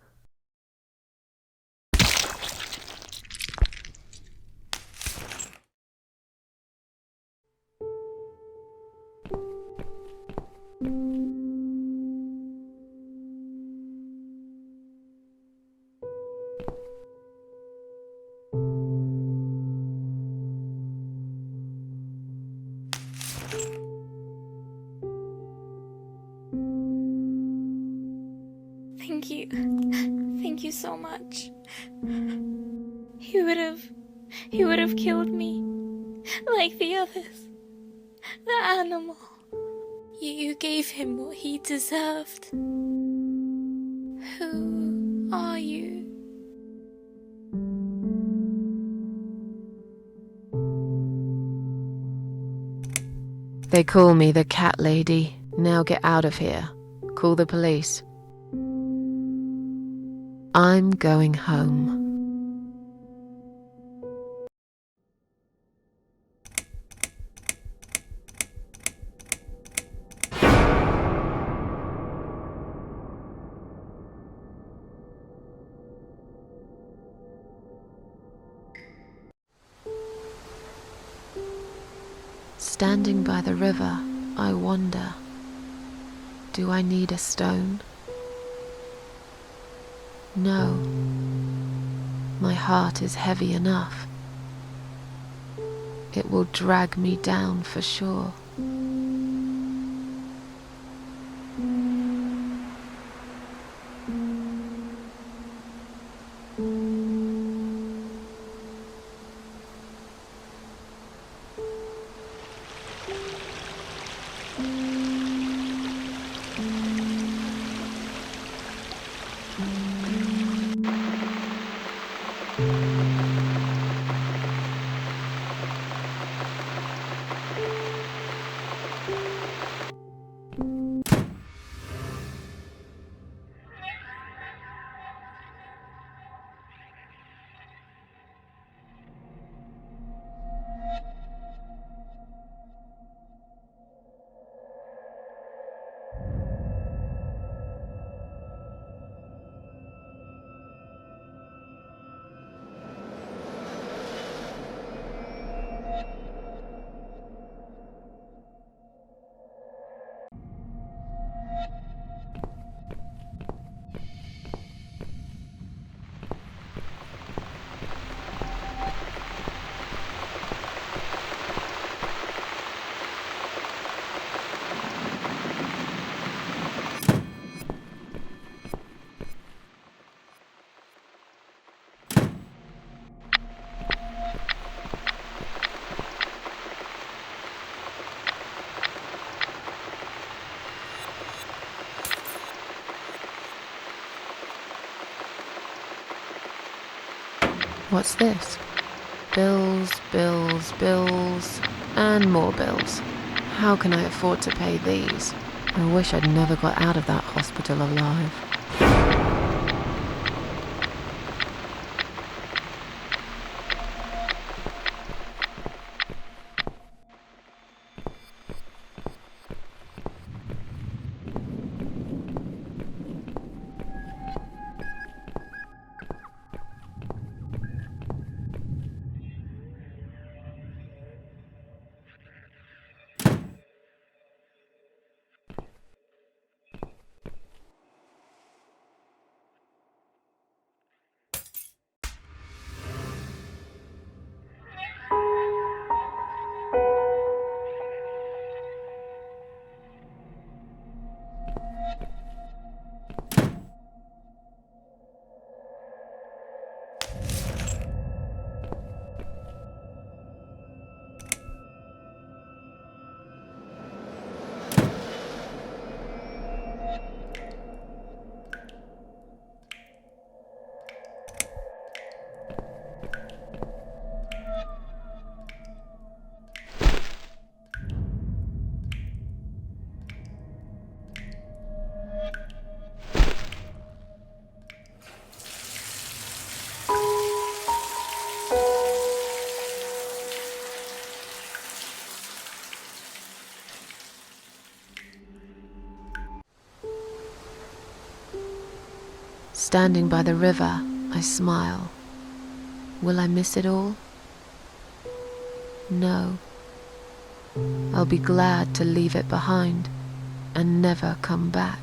Thank you. Thank you so much. He would have killed me. Like the others. The animal. You gave him what he deserved. Who are you? They call me the cat lady. Now get out of here. Call the police. I'm going home. Standing by the river, I wonder, do I need a stone? No, my heart is heavy enough. It will drag me down for sure. What's this? Bills, bills, bills, and more bills. How can I afford to pay these? I wish I'd never got out of that hospital alive. Standing by the river, I smile. Will I miss it all? No. I'll be glad to leave it behind and never come back.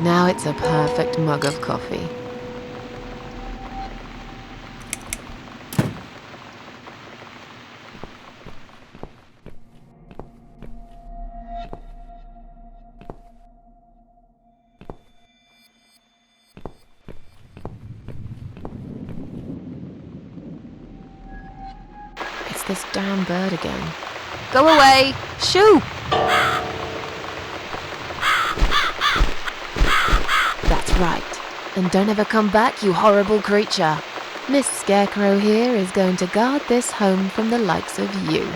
Now it's a perfect mug of coffee. It's this damn bird again. Go away! Shoo! That's right. And don't ever come back, you horrible creature. Miss Scarecrow here is going to guard this home from the likes of you.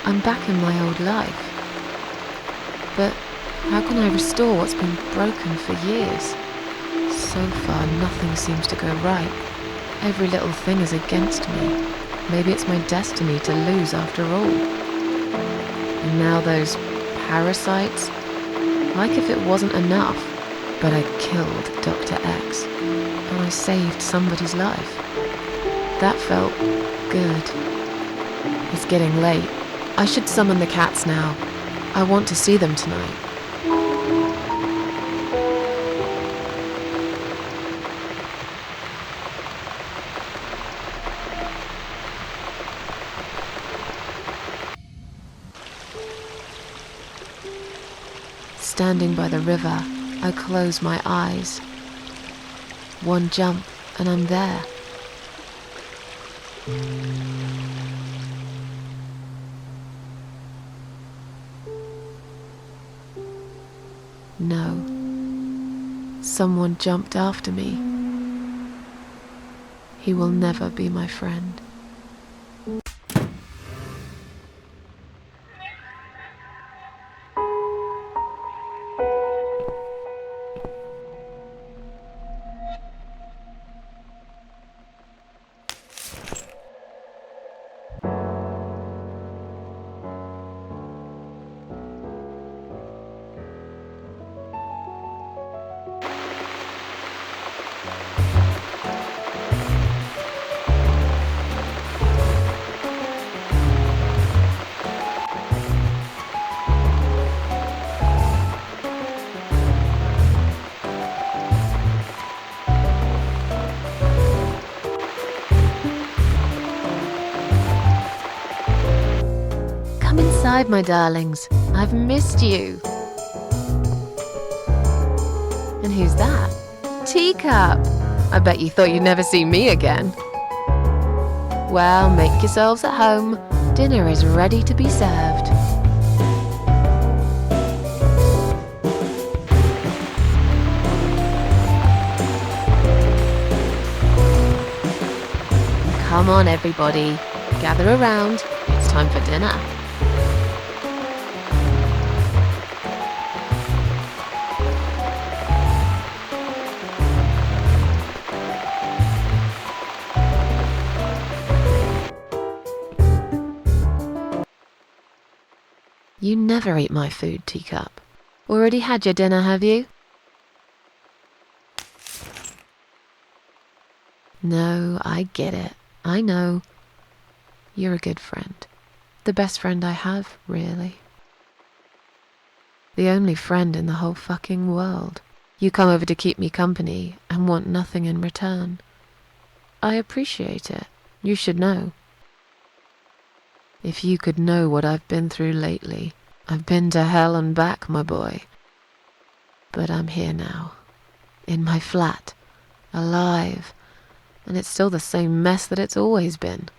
I'm back in my old life. But how can I restore what's been broken for years? So far, nothing seems to go right. Every little thing is against me. Maybe it's my destiny to lose after all. And now those parasites? Like if it wasn't enough. But I killed Dr. X. And I saved somebody's life. That felt good. It's getting late. I should summon the cats now. I want to see them tonight. Standing by the river, I close my eyes. One jump and I'm there. No. Someone jumped after me. He will never be my friend. Inside, my darlings. I've missed you. And who's that? Teacup! I bet you thought you'd never see me again. Well, make yourselves at home. Dinner is ready to be served. Come on, everybody. Gather around. It's time for dinner. You never eat my food, Teacup. Already had your dinner, have you? No, I get it. I know. You're a good friend. The best friend I have, really. The only friend in the whole fucking world. You come over to keep me company and want nothing in return. I appreciate it. You should know. If you could know what I've been through lately. I've been to hell and back, my boy. But I'm here now. In my flat. Alive. And it's still the same mess that it's always been.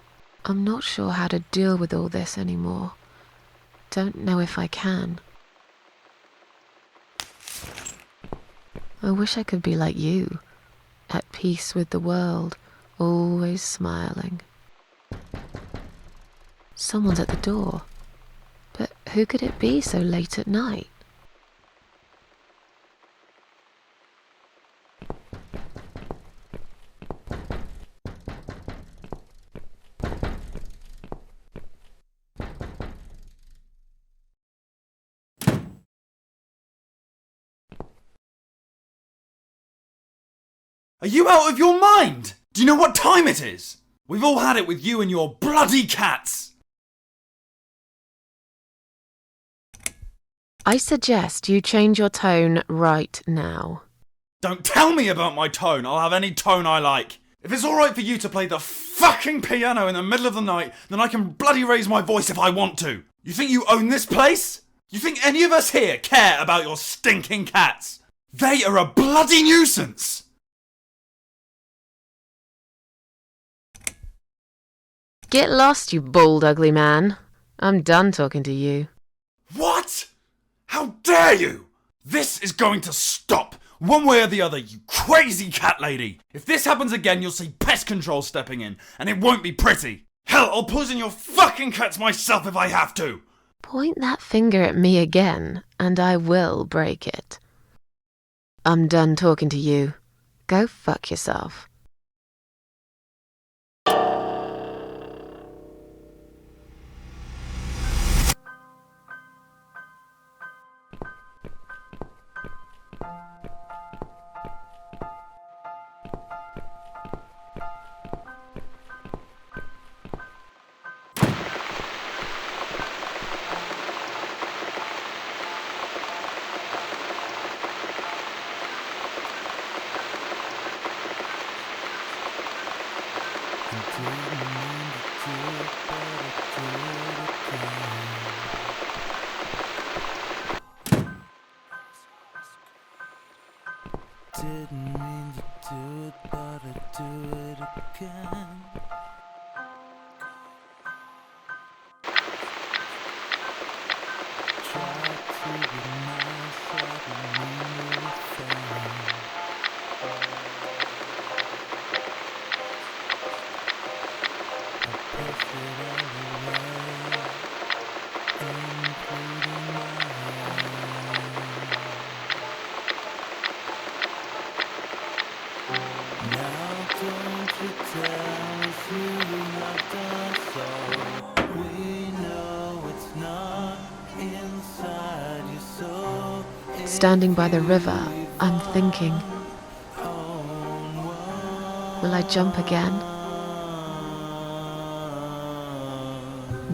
I'm not sure how to deal with all this anymore. Don't know if I can. I wish I could be like you. At peace with the world. Always smiling. Someone's at the door. But who could it be so late at night? Are you out of your mind? Do you know what time it is? We've all had it with you and your bloody cats! I suggest you change your tone right now. Don't tell me about my tone. I'll have any tone I like. If it's alright for you to play the fucking piano in the middle of the night, then I can bloody raise my voice if I want to. You think you own this place? You think any of us here care about your stinking cats? They are a bloody nuisance! Get lost, you bald, ugly man. I'm done talking to you. What? How dare you? This is going to stop, one way or the other, you crazy cat lady. If this happens again, you'll see pest control stepping in, and it won't be pretty. Hell, I'll poison your fucking cats myself if I have to. Point that finger at me again, and I will break it. I'm done talking to you. Go fuck yourself. Didn't mean to do it, but I do it again. Tried to be nice, I didn't mean anything. I pushed it all away, including my hand. Now don't you tell us you loved us all. We know it's not inside your soul. Standing by the river, I'm thinking, will I jump again?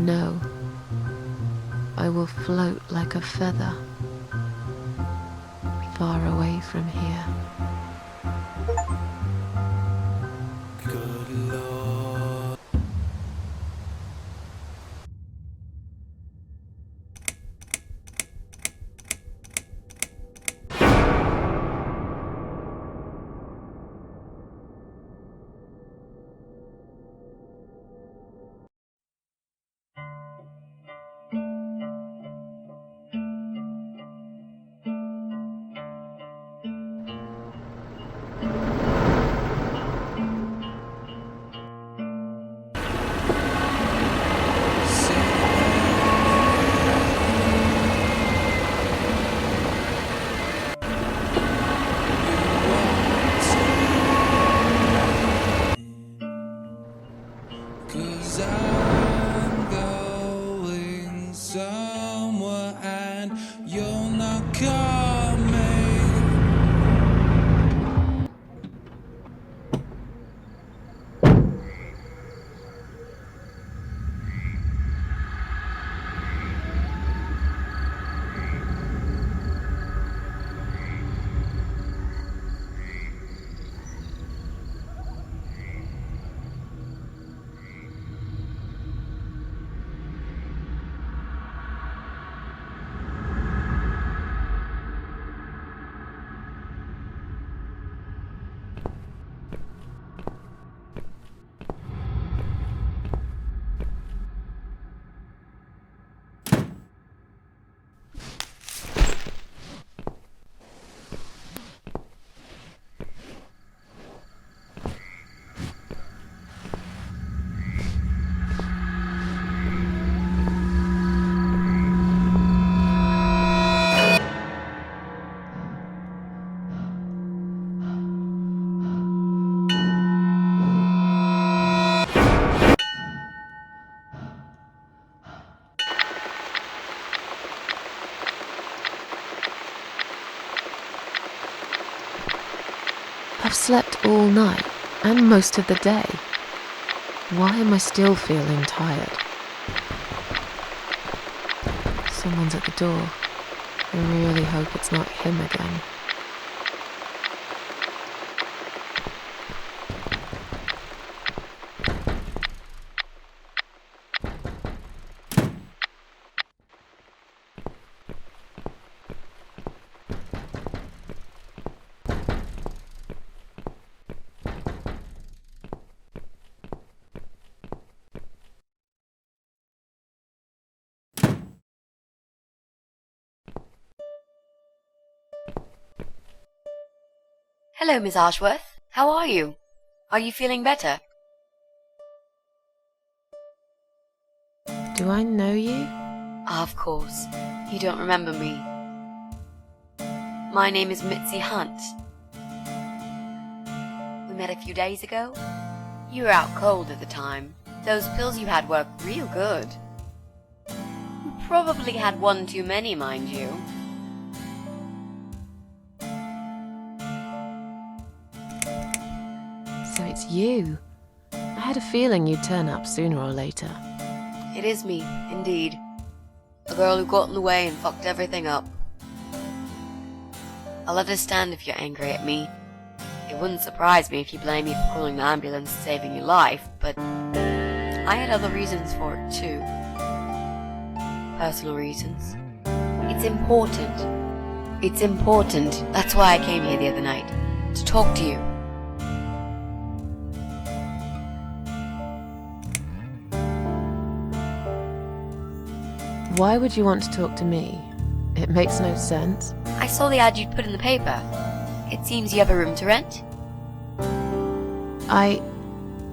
No. I will float like a feather, far away from here. Good Lord. slept all night and most of the day. Why am I still feeling tired? Someone's at the door. I really hope it's not him again. Hello, Miss Ashworth. How are you? Are you feeling better? Do I know you? Of course. You don't remember me. My name is Mitzi Hunt. We met a few days ago. You were out cold at the time. Those pills you had worked real good. You probably had one too many, mind you. So it's you. I had a feeling you'd turn up sooner or later. It is me, indeed. A girl who got in the way and fucked everything up. I'll understand if you're angry at me. It wouldn't surprise me if you blame me for calling the ambulance and saving your life, but I had other reasons for it too. Personal reasons. It's important. It's important. That's why I came here the other night. To talk to you. Why would you want to talk to me? It makes no sense. I saw the ad you'd put in the paper. It seems you have a room to rent.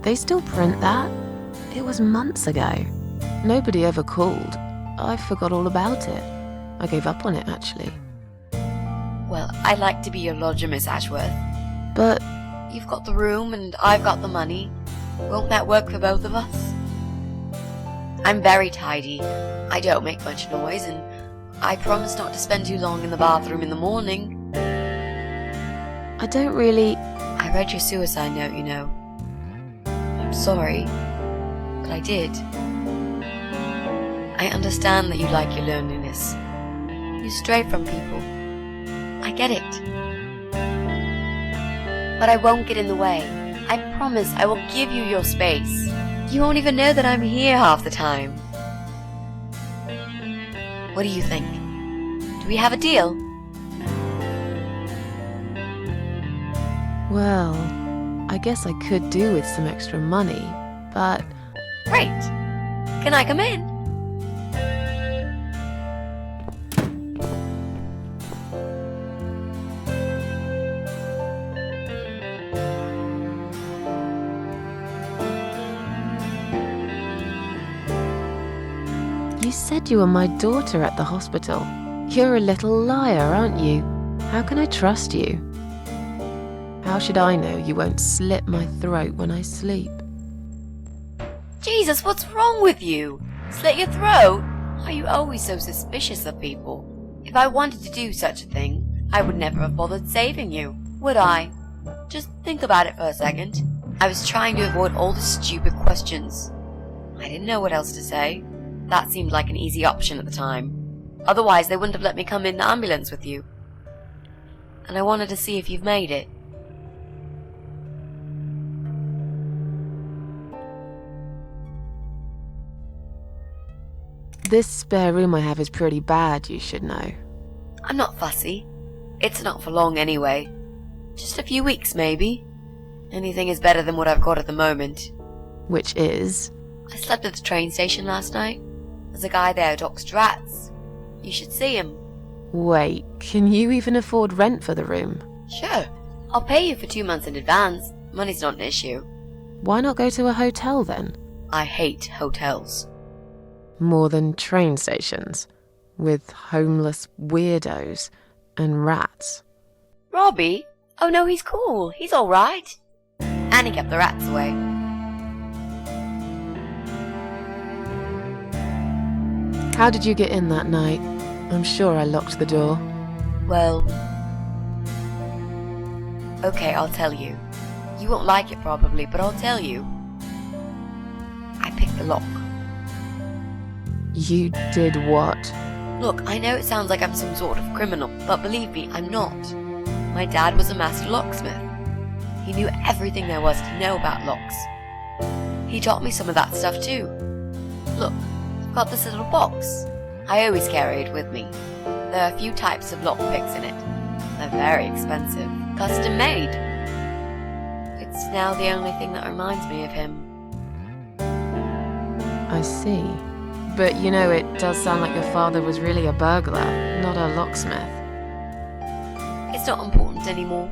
They still print that? It was months ago. Nobody ever called. I forgot all about it. I gave up on it, actually. Well, I'd like to be your lodger, Miss Ashworth. But... You've got the room and I've got the money. Won't that work for both of us? I'm very tidy. I don't make much noise, and I promise not to spend too long in the bathroom in the morning. I don't really... I read your suicide note, you know. I'm sorry, but I did. I understand that you like your loneliness. You stray from people. I get it. But I won't get in the way. I promise I will give you your space. You won't even know that I'm here half the time. What do you think? Do we have a deal? Well, I guess I could do with some extra money, but... Great! Can I come in? You said you were my daughter at the hospital. You're a little liar, aren't you? How can I trust you? How should I know you won't slit my throat when I sleep? Jesus, what's wrong with you? Slit your throat? Are you always so suspicious of people? If I wanted to do such a thing, I would never have bothered saving you, would I? Just think about it for a second. I was trying to avoid all the stupid questions. I didn't know what else to say. That seemed like an easy option at the time. Otherwise, they wouldn't have let me come in the ambulance with you. And I wanted to see if you've made it. This spare room I have is pretty bad, you should know. I'm not fussy. It's not for long anyway. Just a few weeks, maybe. Anything is better than what I've got at the moment. Which is? I slept at the train station last night. There's a guy there who talks to rats. You should see him. Wait, can you even afford rent for the room? Sure. I'll pay you for 2 months in advance. Money's not an issue. Why not go to a hotel then? I hate hotels. More than train stations, with homeless weirdos and rats. Robbie? Oh no, he's cool. He's alright. And he kept the rats away. How did you get in that night? I'm sure I locked the door. Well... Okay, I'll tell you. You won't like it probably, but I'll tell you. I picked the lock. You did what? Look, I know it sounds like I'm some sort of criminal, but believe me, I'm not. My dad was a master locksmith. He knew everything there was to know about locks. He taught me some of that stuff too. Look, I've got this little box. I always carry it with me. There are a few types of lockpicks in it. They're very expensive, custom made. It's now the only thing that reminds me of him. I see. But you know, it does sound like your father was really a burglar, not a locksmith. It's not important anymore.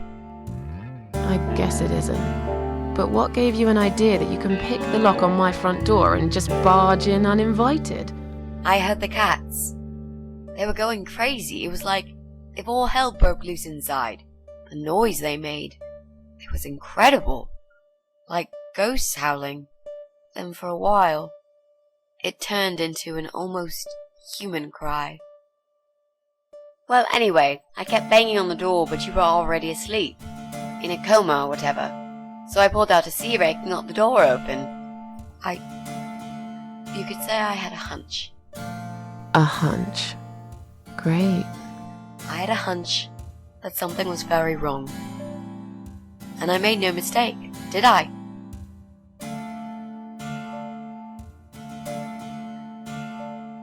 I guess it isn't. But what gave you an idea that you can pick the lock on my front door and just barge in uninvited? I heard the cats. They were going crazy. It was like if all hell broke loose inside. The noise they made. It was incredible. Like ghosts howling. Then for a while, it turned into an almost human cry. Well, anyway, I kept banging on the door, but you were already asleep. In a coma or whatever. So I pulled out a sea rake and got the door open. You could say I had a hunch. A hunch. Great. I had a hunch that something was very wrong. And I made no mistake, did I?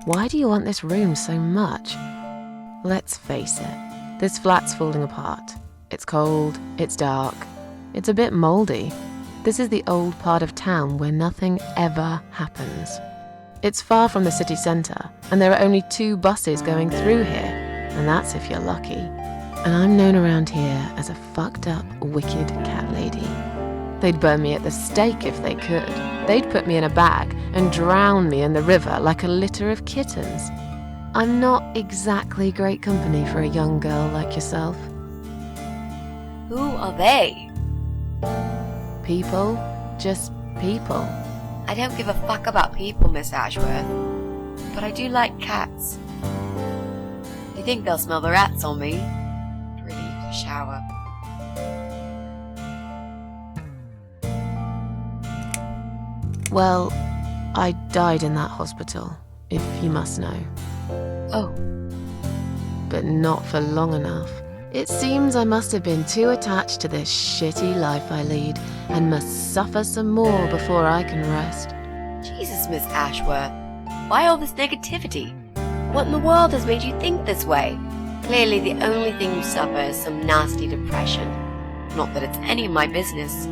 Why do you want this room so much? Let's face it, this flat's falling apart. It's cold, it's dark, it's a bit mouldy. This is the old part of town where nothing ever happens. It's far from the city centre, and there are only 2 buses going through here, and that's if you're lucky. And I'm known around here as a fucked up, wicked cat lady. They'd burn me at the stake if they could. They'd put me in a bag and drown me in the river like a litter of kittens. I'm not exactly great company for a young girl like yourself. Who are they? People, just people. I don't give a fuck about people, Miss Ashworth. But I do like cats. You think they'll smell the rats on me? Relieve the shower. Well, I died in that hospital, if you must know. Oh. But not for long enough. It seems I must have been too attached to this shitty life I lead and must suffer some more before I can rest. Jesus, Miss Ashworth. Why all this negativity? What in the world has made you think this way? Clearly the only thing you suffer is some nasty depression. Not that it's any of my business.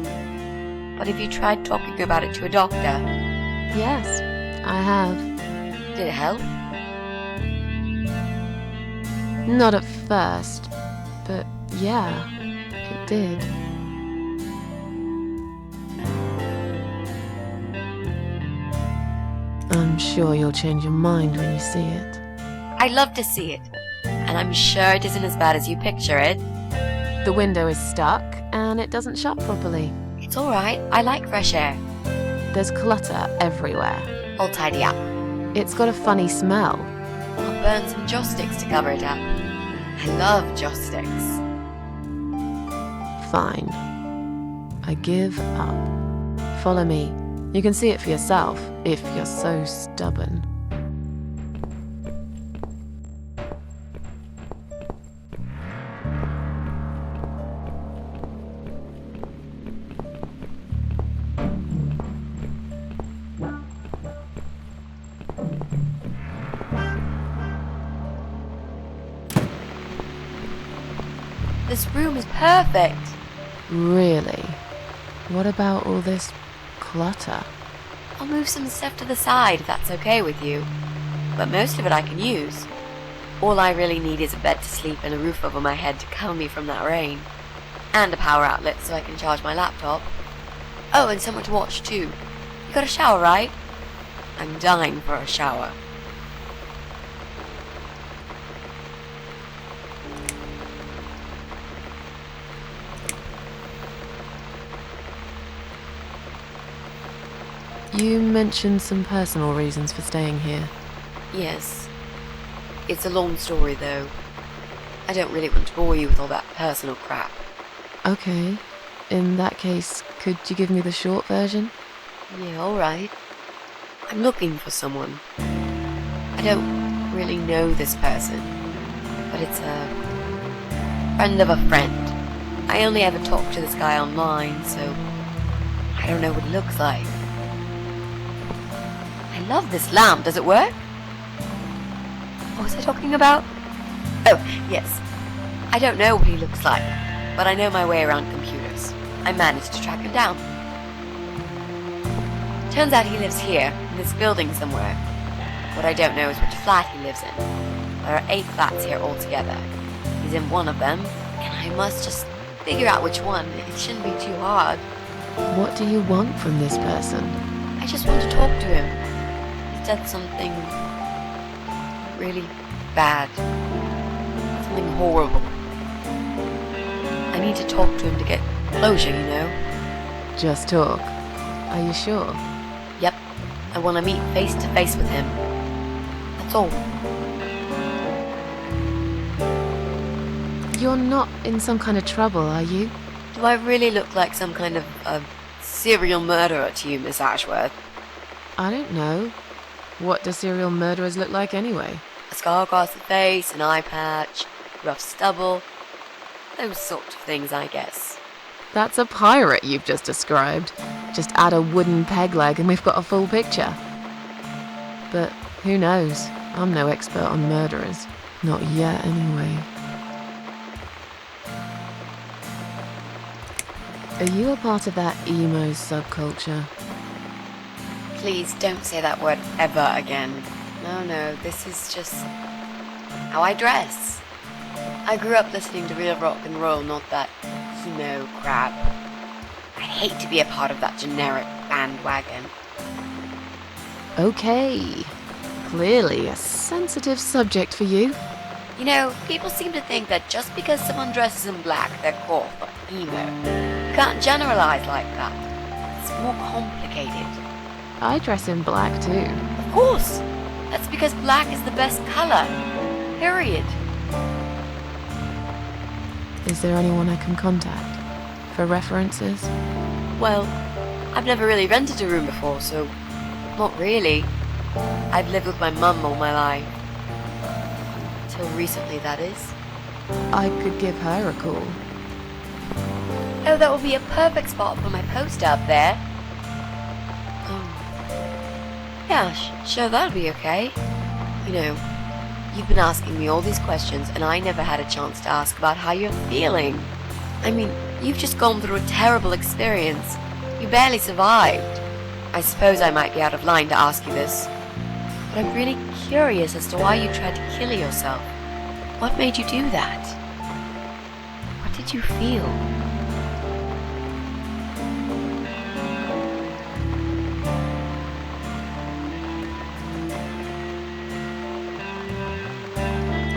But have you tried talking about it to a doctor? Yes, I have. Did it help? Not at first, but yeah, it did. I'm sure you'll change your mind when you see it. I'd love to see it. And I'm sure it isn't as bad as you picture it. The window is stuck and it doesn't shut properly. It's alright, I like fresh air. There's clutter everywhere. I'll tidy up. It's got a funny smell. I'll burn some joss sticks to cover it up. I love joss sticks. Fine. I give up. Follow me. You can see it for yourself, if you're so stubborn. This room is perfect. Really? What about all this clutter? I'll move some stuff to the side if that's okay with you. But most of it I can use. All I really need is a bed to sleep and a roof over my head to cover me from that rain. And a power outlet so I can charge my laptop. Oh, and someone to watch too. You got a shower, right? I'm dying for a shower. You mentioned some personal reasons for staying here. Yes. It's a long story though. I don't really want to bore you with all that personal crap. Okay. In that case, could you give me the short version? Yeah, alright. I'm looking for someone. I don't really know this person, but it's a friend of a friend. I only ever talk to this guy online, so I don't know what he looks like. I love this lamp. Does it work? What was I talking about? Oh, yes. I don't know what he looks like, but I know my way around computers. I managed to track him down. Turns out he lives here, in this building somewhere. What I don't know is which flat he lives in. There are 8 flats here altogether. He's in one of them, and I must just figure out which one. It shouldn't be too hard. What do you want from this person? I just want to talk to him. He's done something really bad. Something horrible. I need to talk to him to get closure, you know? Just talk. Are you sure? Yep. I want to meet face to face with him. That's all. You're not in some kind of trouble, are you? Do I really look like some kind of serial murderer to you, Miss Ashworth? I don't know. What do serial murderers look like anyway? A scar across the face, an eye patch, rough stubble. Those sort of things, I guess. That's a pirate you've just described. Just add a wooden peg leg and we've got a full picture. But who knows? I'm no expert on murderers. Not yet, anyway. Are you a part of that emo subculture? Please don't say that word ever again. No, this is just how I dress. I grew up listening to real rock and roll, not that emo crap. I'd hate to be a part of that generic bandwagon. Okay. Clearly a sensitive subject for you. You know, people seem to think that just because someone dresses in black, they're goth or emo. You can't generalize like that. It's more complicated. I dress in black too. Of course! That's because black is the best color. Period. Is there anyone I can contact? For references? Well, I've never really rented a room before, so not really. I've lived with my mum all my life. Till recently, that is. I could give her a call. Oh, that would be a perfect spot for my poster up there. Yeah, sure, that'll be okay. You know, you've been asking me all these questions and I never had a chance to ask about how you're feeling. I mean, you've just gone through a terrible experience. You barely survived. I suppose I might be out of line to ask you this, but I'm really curious as to why you tried to kill yourself. What made you do that? What did you feel?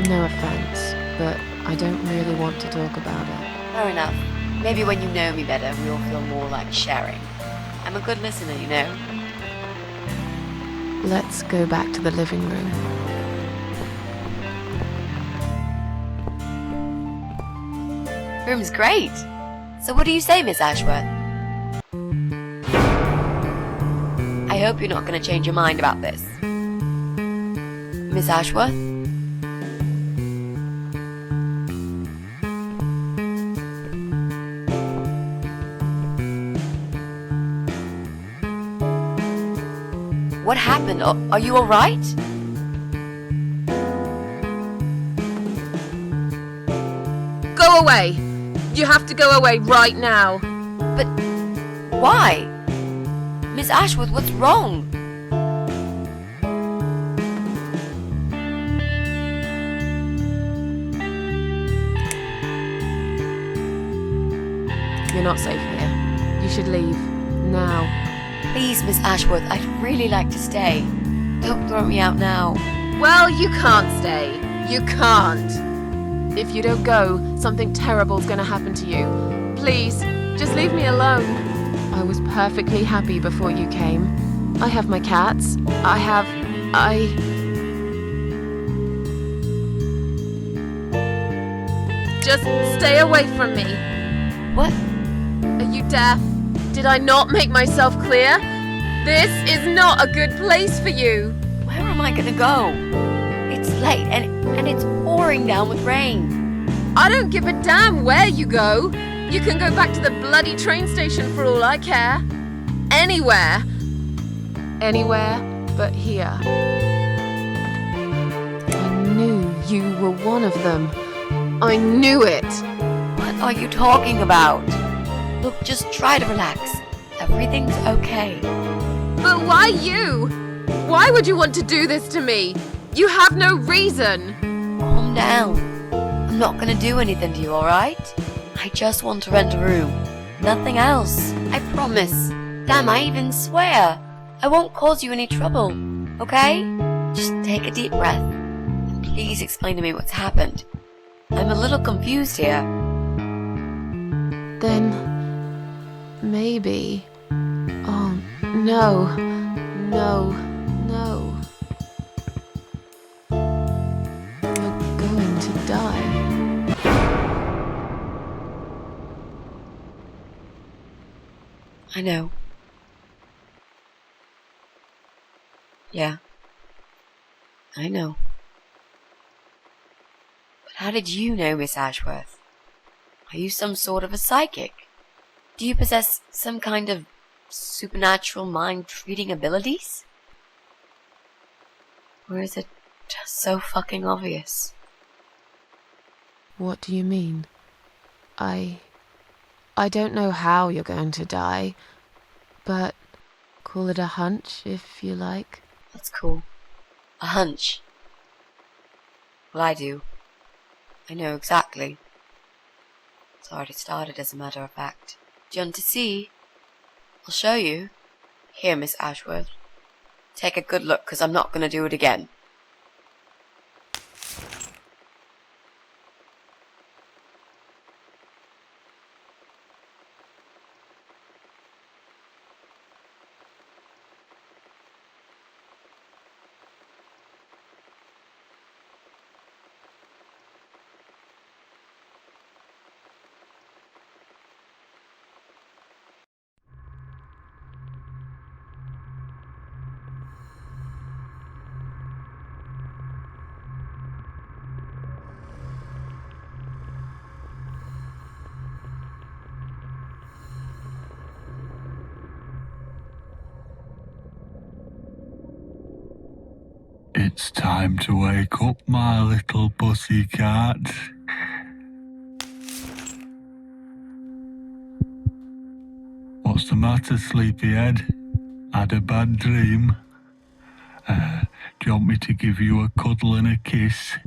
No offense, but I don't really want to talk about it. Fair enough. Maybe when you know me better, we'll feel more like sharing. I'm a good listener, you know. Let's go back to the living room. Room's great. So what do you say, Miss Ashworth? I hope you're not going to change your mind about this. Miss Ashworth? What happened? Are you alright? Go away! You have to go away right now. But why? Miss Ashworth, what's wrong? You're not safe here. You should leave. Now. Please, Miss Ashworth, I'd really like to stay. Don't throw me out now. Well, you can't stay. You can't. If you don't go, something terrible's gonna happen to you. Please, just leave me alone. I was perfectly happy before you came. I have my cats. Just stay away from me. What? Are you deaf? Did I not make myself clear? This is not a good place for you. Where am I gonna go? It's late and it's pouring down with rain. I don't give a damn where you go. You can go back to the bloody train station for all I care. Anywhere. Anywhere but here. I knew you were one of them. I knew it. What are you talking about? Look, just try to relax. Everything's okay. But why you? Why would you want to do this to me? You have no reason. Calm down. I'm not gonna do anything to you, alright? I just want to rent a room. Nothing else. I promise. Damn, I even swear. I won't cause you any trouble. Okay? Just take a deep breath. And please explain to me what's happened. I'm a little confused here. Then maybe. Oh, no. No. No. You're going to die. I know. Yeah. I know. But how did you know, Miss Ashworth? Are you some sort of a psychic? Do you possess some kind of supernatural mind-reading abilities? Or is it just so fucking obvious? What do you mean? I don't know how you're going to die, but call it a hunch if you like. That's cool. A hunch. Well, I do. I know exactly. It's already started, as a matter of fact. Do you want to see? I'll show you. Here, Miss Ashworth. Take a good look, 'cause I'm not going to do it again. It's time to wake up, my little pussycat. What's the matter, sleepyhead? Had a bad dream? Do you want me to give you a cuddle and a kiss?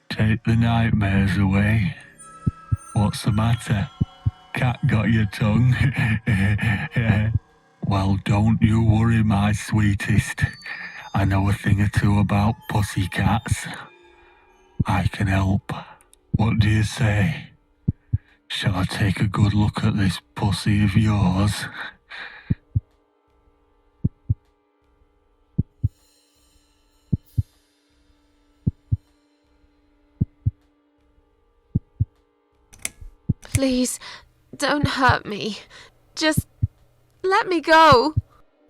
Take the nightmares away? What's the matter? Cat got your tongue? Well, don't you worry, my sweetest. I know a thing or two about pussycats. I can help. What do you say? Shall I take a good look at this pussy of yours? Please, don't hurt me. Just let me go.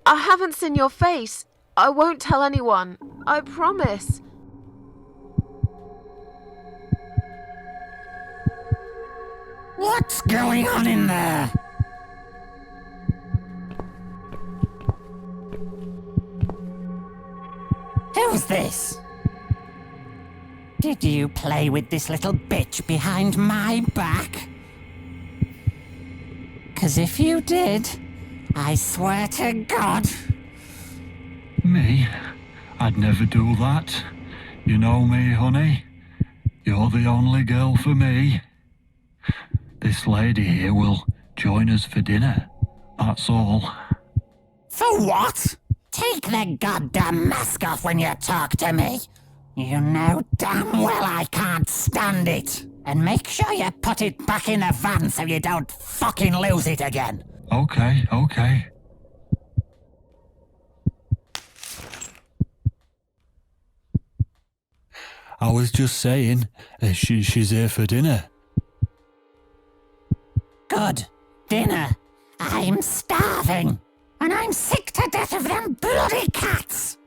I haven't seen your face. I won't tell anyone. I promise. What's going on in there? Who's this? Did you play with this little bitch behind my back? 'Cause if you did, I swear to God... Me? I'd never do that. You know me, honey. You're the only girl for me. This lady here will join us for dinner. That's all. For what? Take the goddamn mask off when you talk to me. You know damn well I can't stand it. And make sure you put it back in the van so you don't fucking lose it again. Okay. I was just saying, she's here for dinner. Good. Dinner. I'm starving, and I'm sick to death of them bloody cats.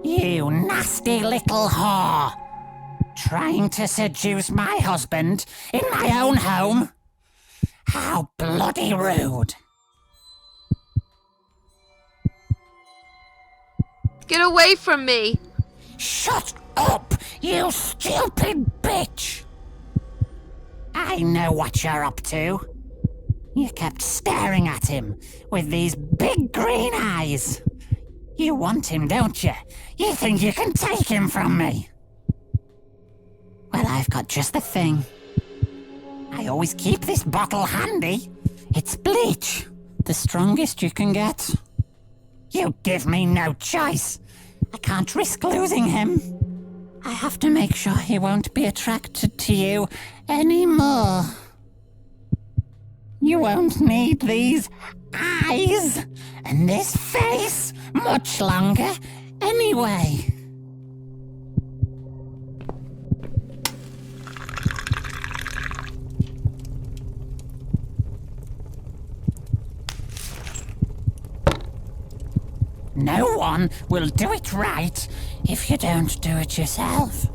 You nasty little whore. Trying to seduce my husband in my own home? How bloody rude. Get away from me! Shut up, you stupid bitch! I know what you're up to. You kept staring at him with these big green eyes. You want him, don't you? You think you can take him from me? Well, I've got just the thing. I always keep this bottle handy. It's bleach, the strongest you can get. You give me no choice. I can't risk losing him. I have to make sure he won't be attracted to you anymore. You won't need these eyes and this face much longer anyway. No one will do it right if you don't do it yourself.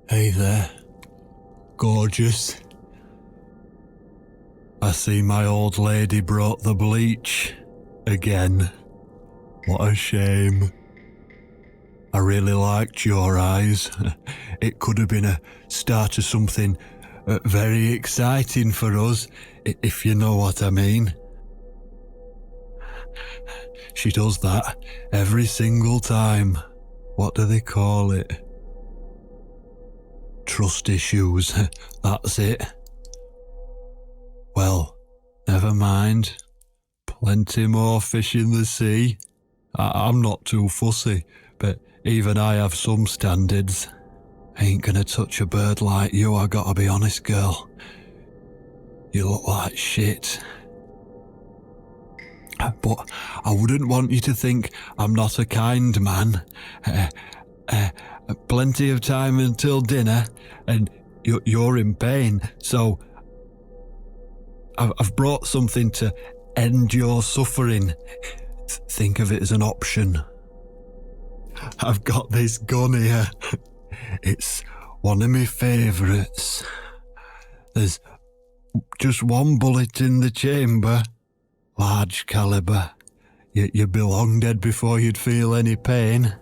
Hey there, gorgeous. I see my old lady brought the bleach again. What a shame. I really liked your eyes. It could have been a start of something very exciting for us, if you know what I mean. She does that every single time. What do they call it? Trust issues, that's it. Well, never mind. Plenty more fish in the sea. I'm not too fussy, but even I have some standards. Ain't gonna touch a bird like you, I gotta be honest, girl. You look like shit. But I wouldn't want you to think I'm not a kind man. Plenty of time until dinner, and you're in pain, so I've brought something to end your suffering. Think of it as an option. I've got this gun here. It's one of my favourites. There's just one bullet in the chamber. Large caliber. You'd be long dead before you'd feel any pain.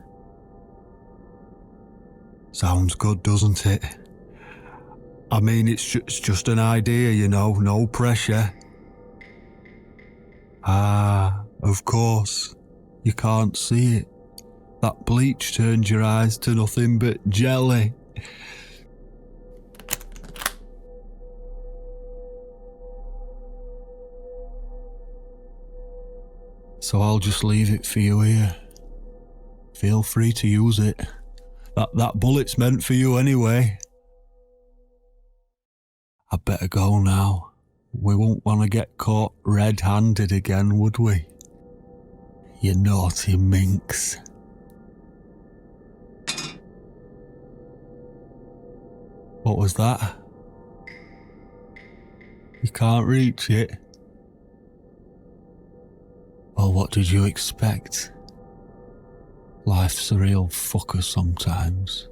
Sounds good, doesn't it? I mean, it's just an idea, you know, no pressure. Ah, of course. You can't see it. That bleach turns your eyes to nothing but jelly. So I'll just leave it for you here. Feel free to use it. That bullet's meant for you anyway. I better go now. We won't want to get caught red-handed again, would we? You naughty minx. What was that? You can't reach it? Well, what did you expect? Life's a real fucker sometimes.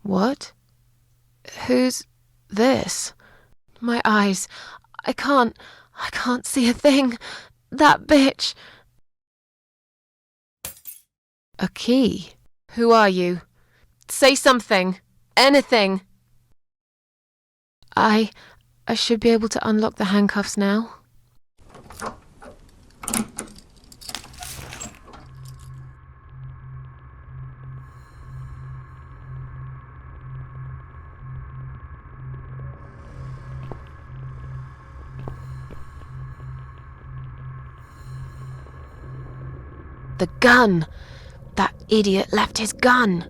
What? Who's this? My eyes. I can't see a thing. That bitch. A key? Who are you? Say something. Anything. I should be able to unlock the handcuffs now. The gun! That idiot left his gun!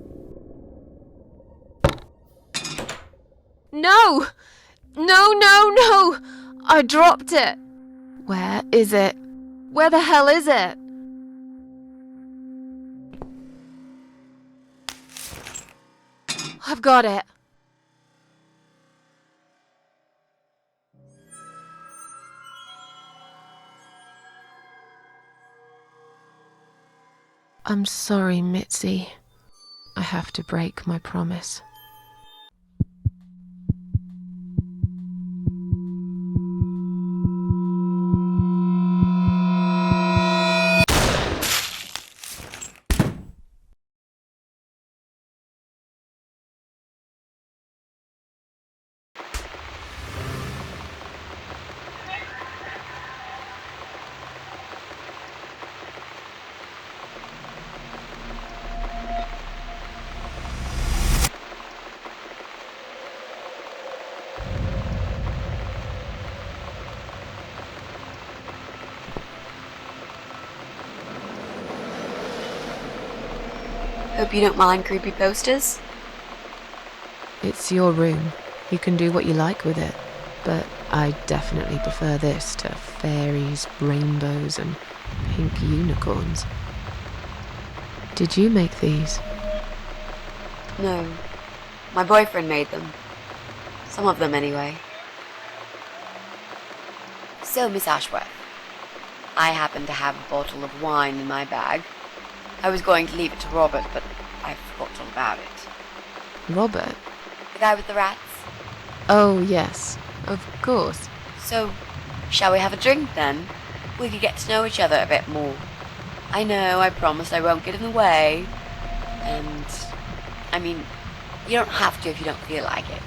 No! No! I dropped it! Where is it? Where the hell is it? I've got it. I'm sorry, Mitzi. I have to break my promise. Hope you don't mind creepy posters. It's your room. You can do what you like with it. But I definitely prefer this to fairies, rainbows, and pink unicorns. Did you make these? No. My boyfriend made them. Some of them, anyway. So, Miss Ashworth, I happen to have a bottle of wine in my bag. I was going to leave it to Robert, but I forgot all about it. Robert? The guy with the rats? Oh, yes. Of course. So, shall we have a drink, then? We could get to know each other a bit more. I know, I promised I won't get in the way. And, I mean, you don't have to if you don't feel like it.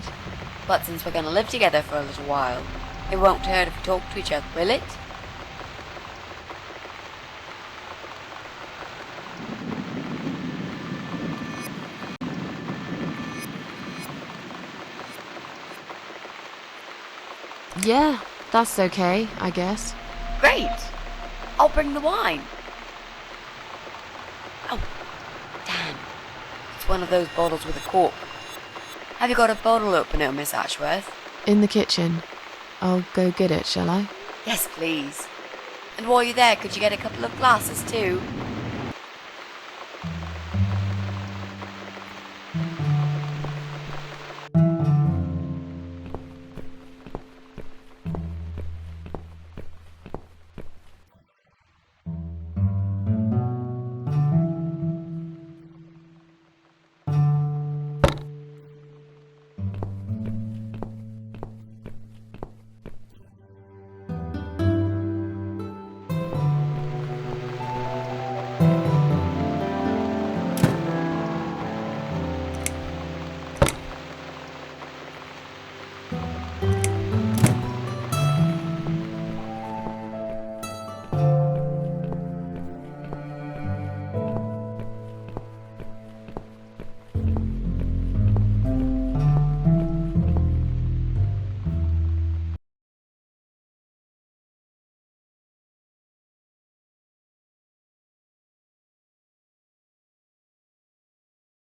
But since we're going to live together for a little while, it won't hurt if we talk to each other, will it? Yeah, that's okay, I guess. Great. I'll bring the wine. Oh, damn. It's one of those bottles with a cork. Have you got a bottle opener, Miss Ashworth? In the kitchen. I'll go get it, shall I? Yes, please. And while you're there, could you get a couple of glasses too?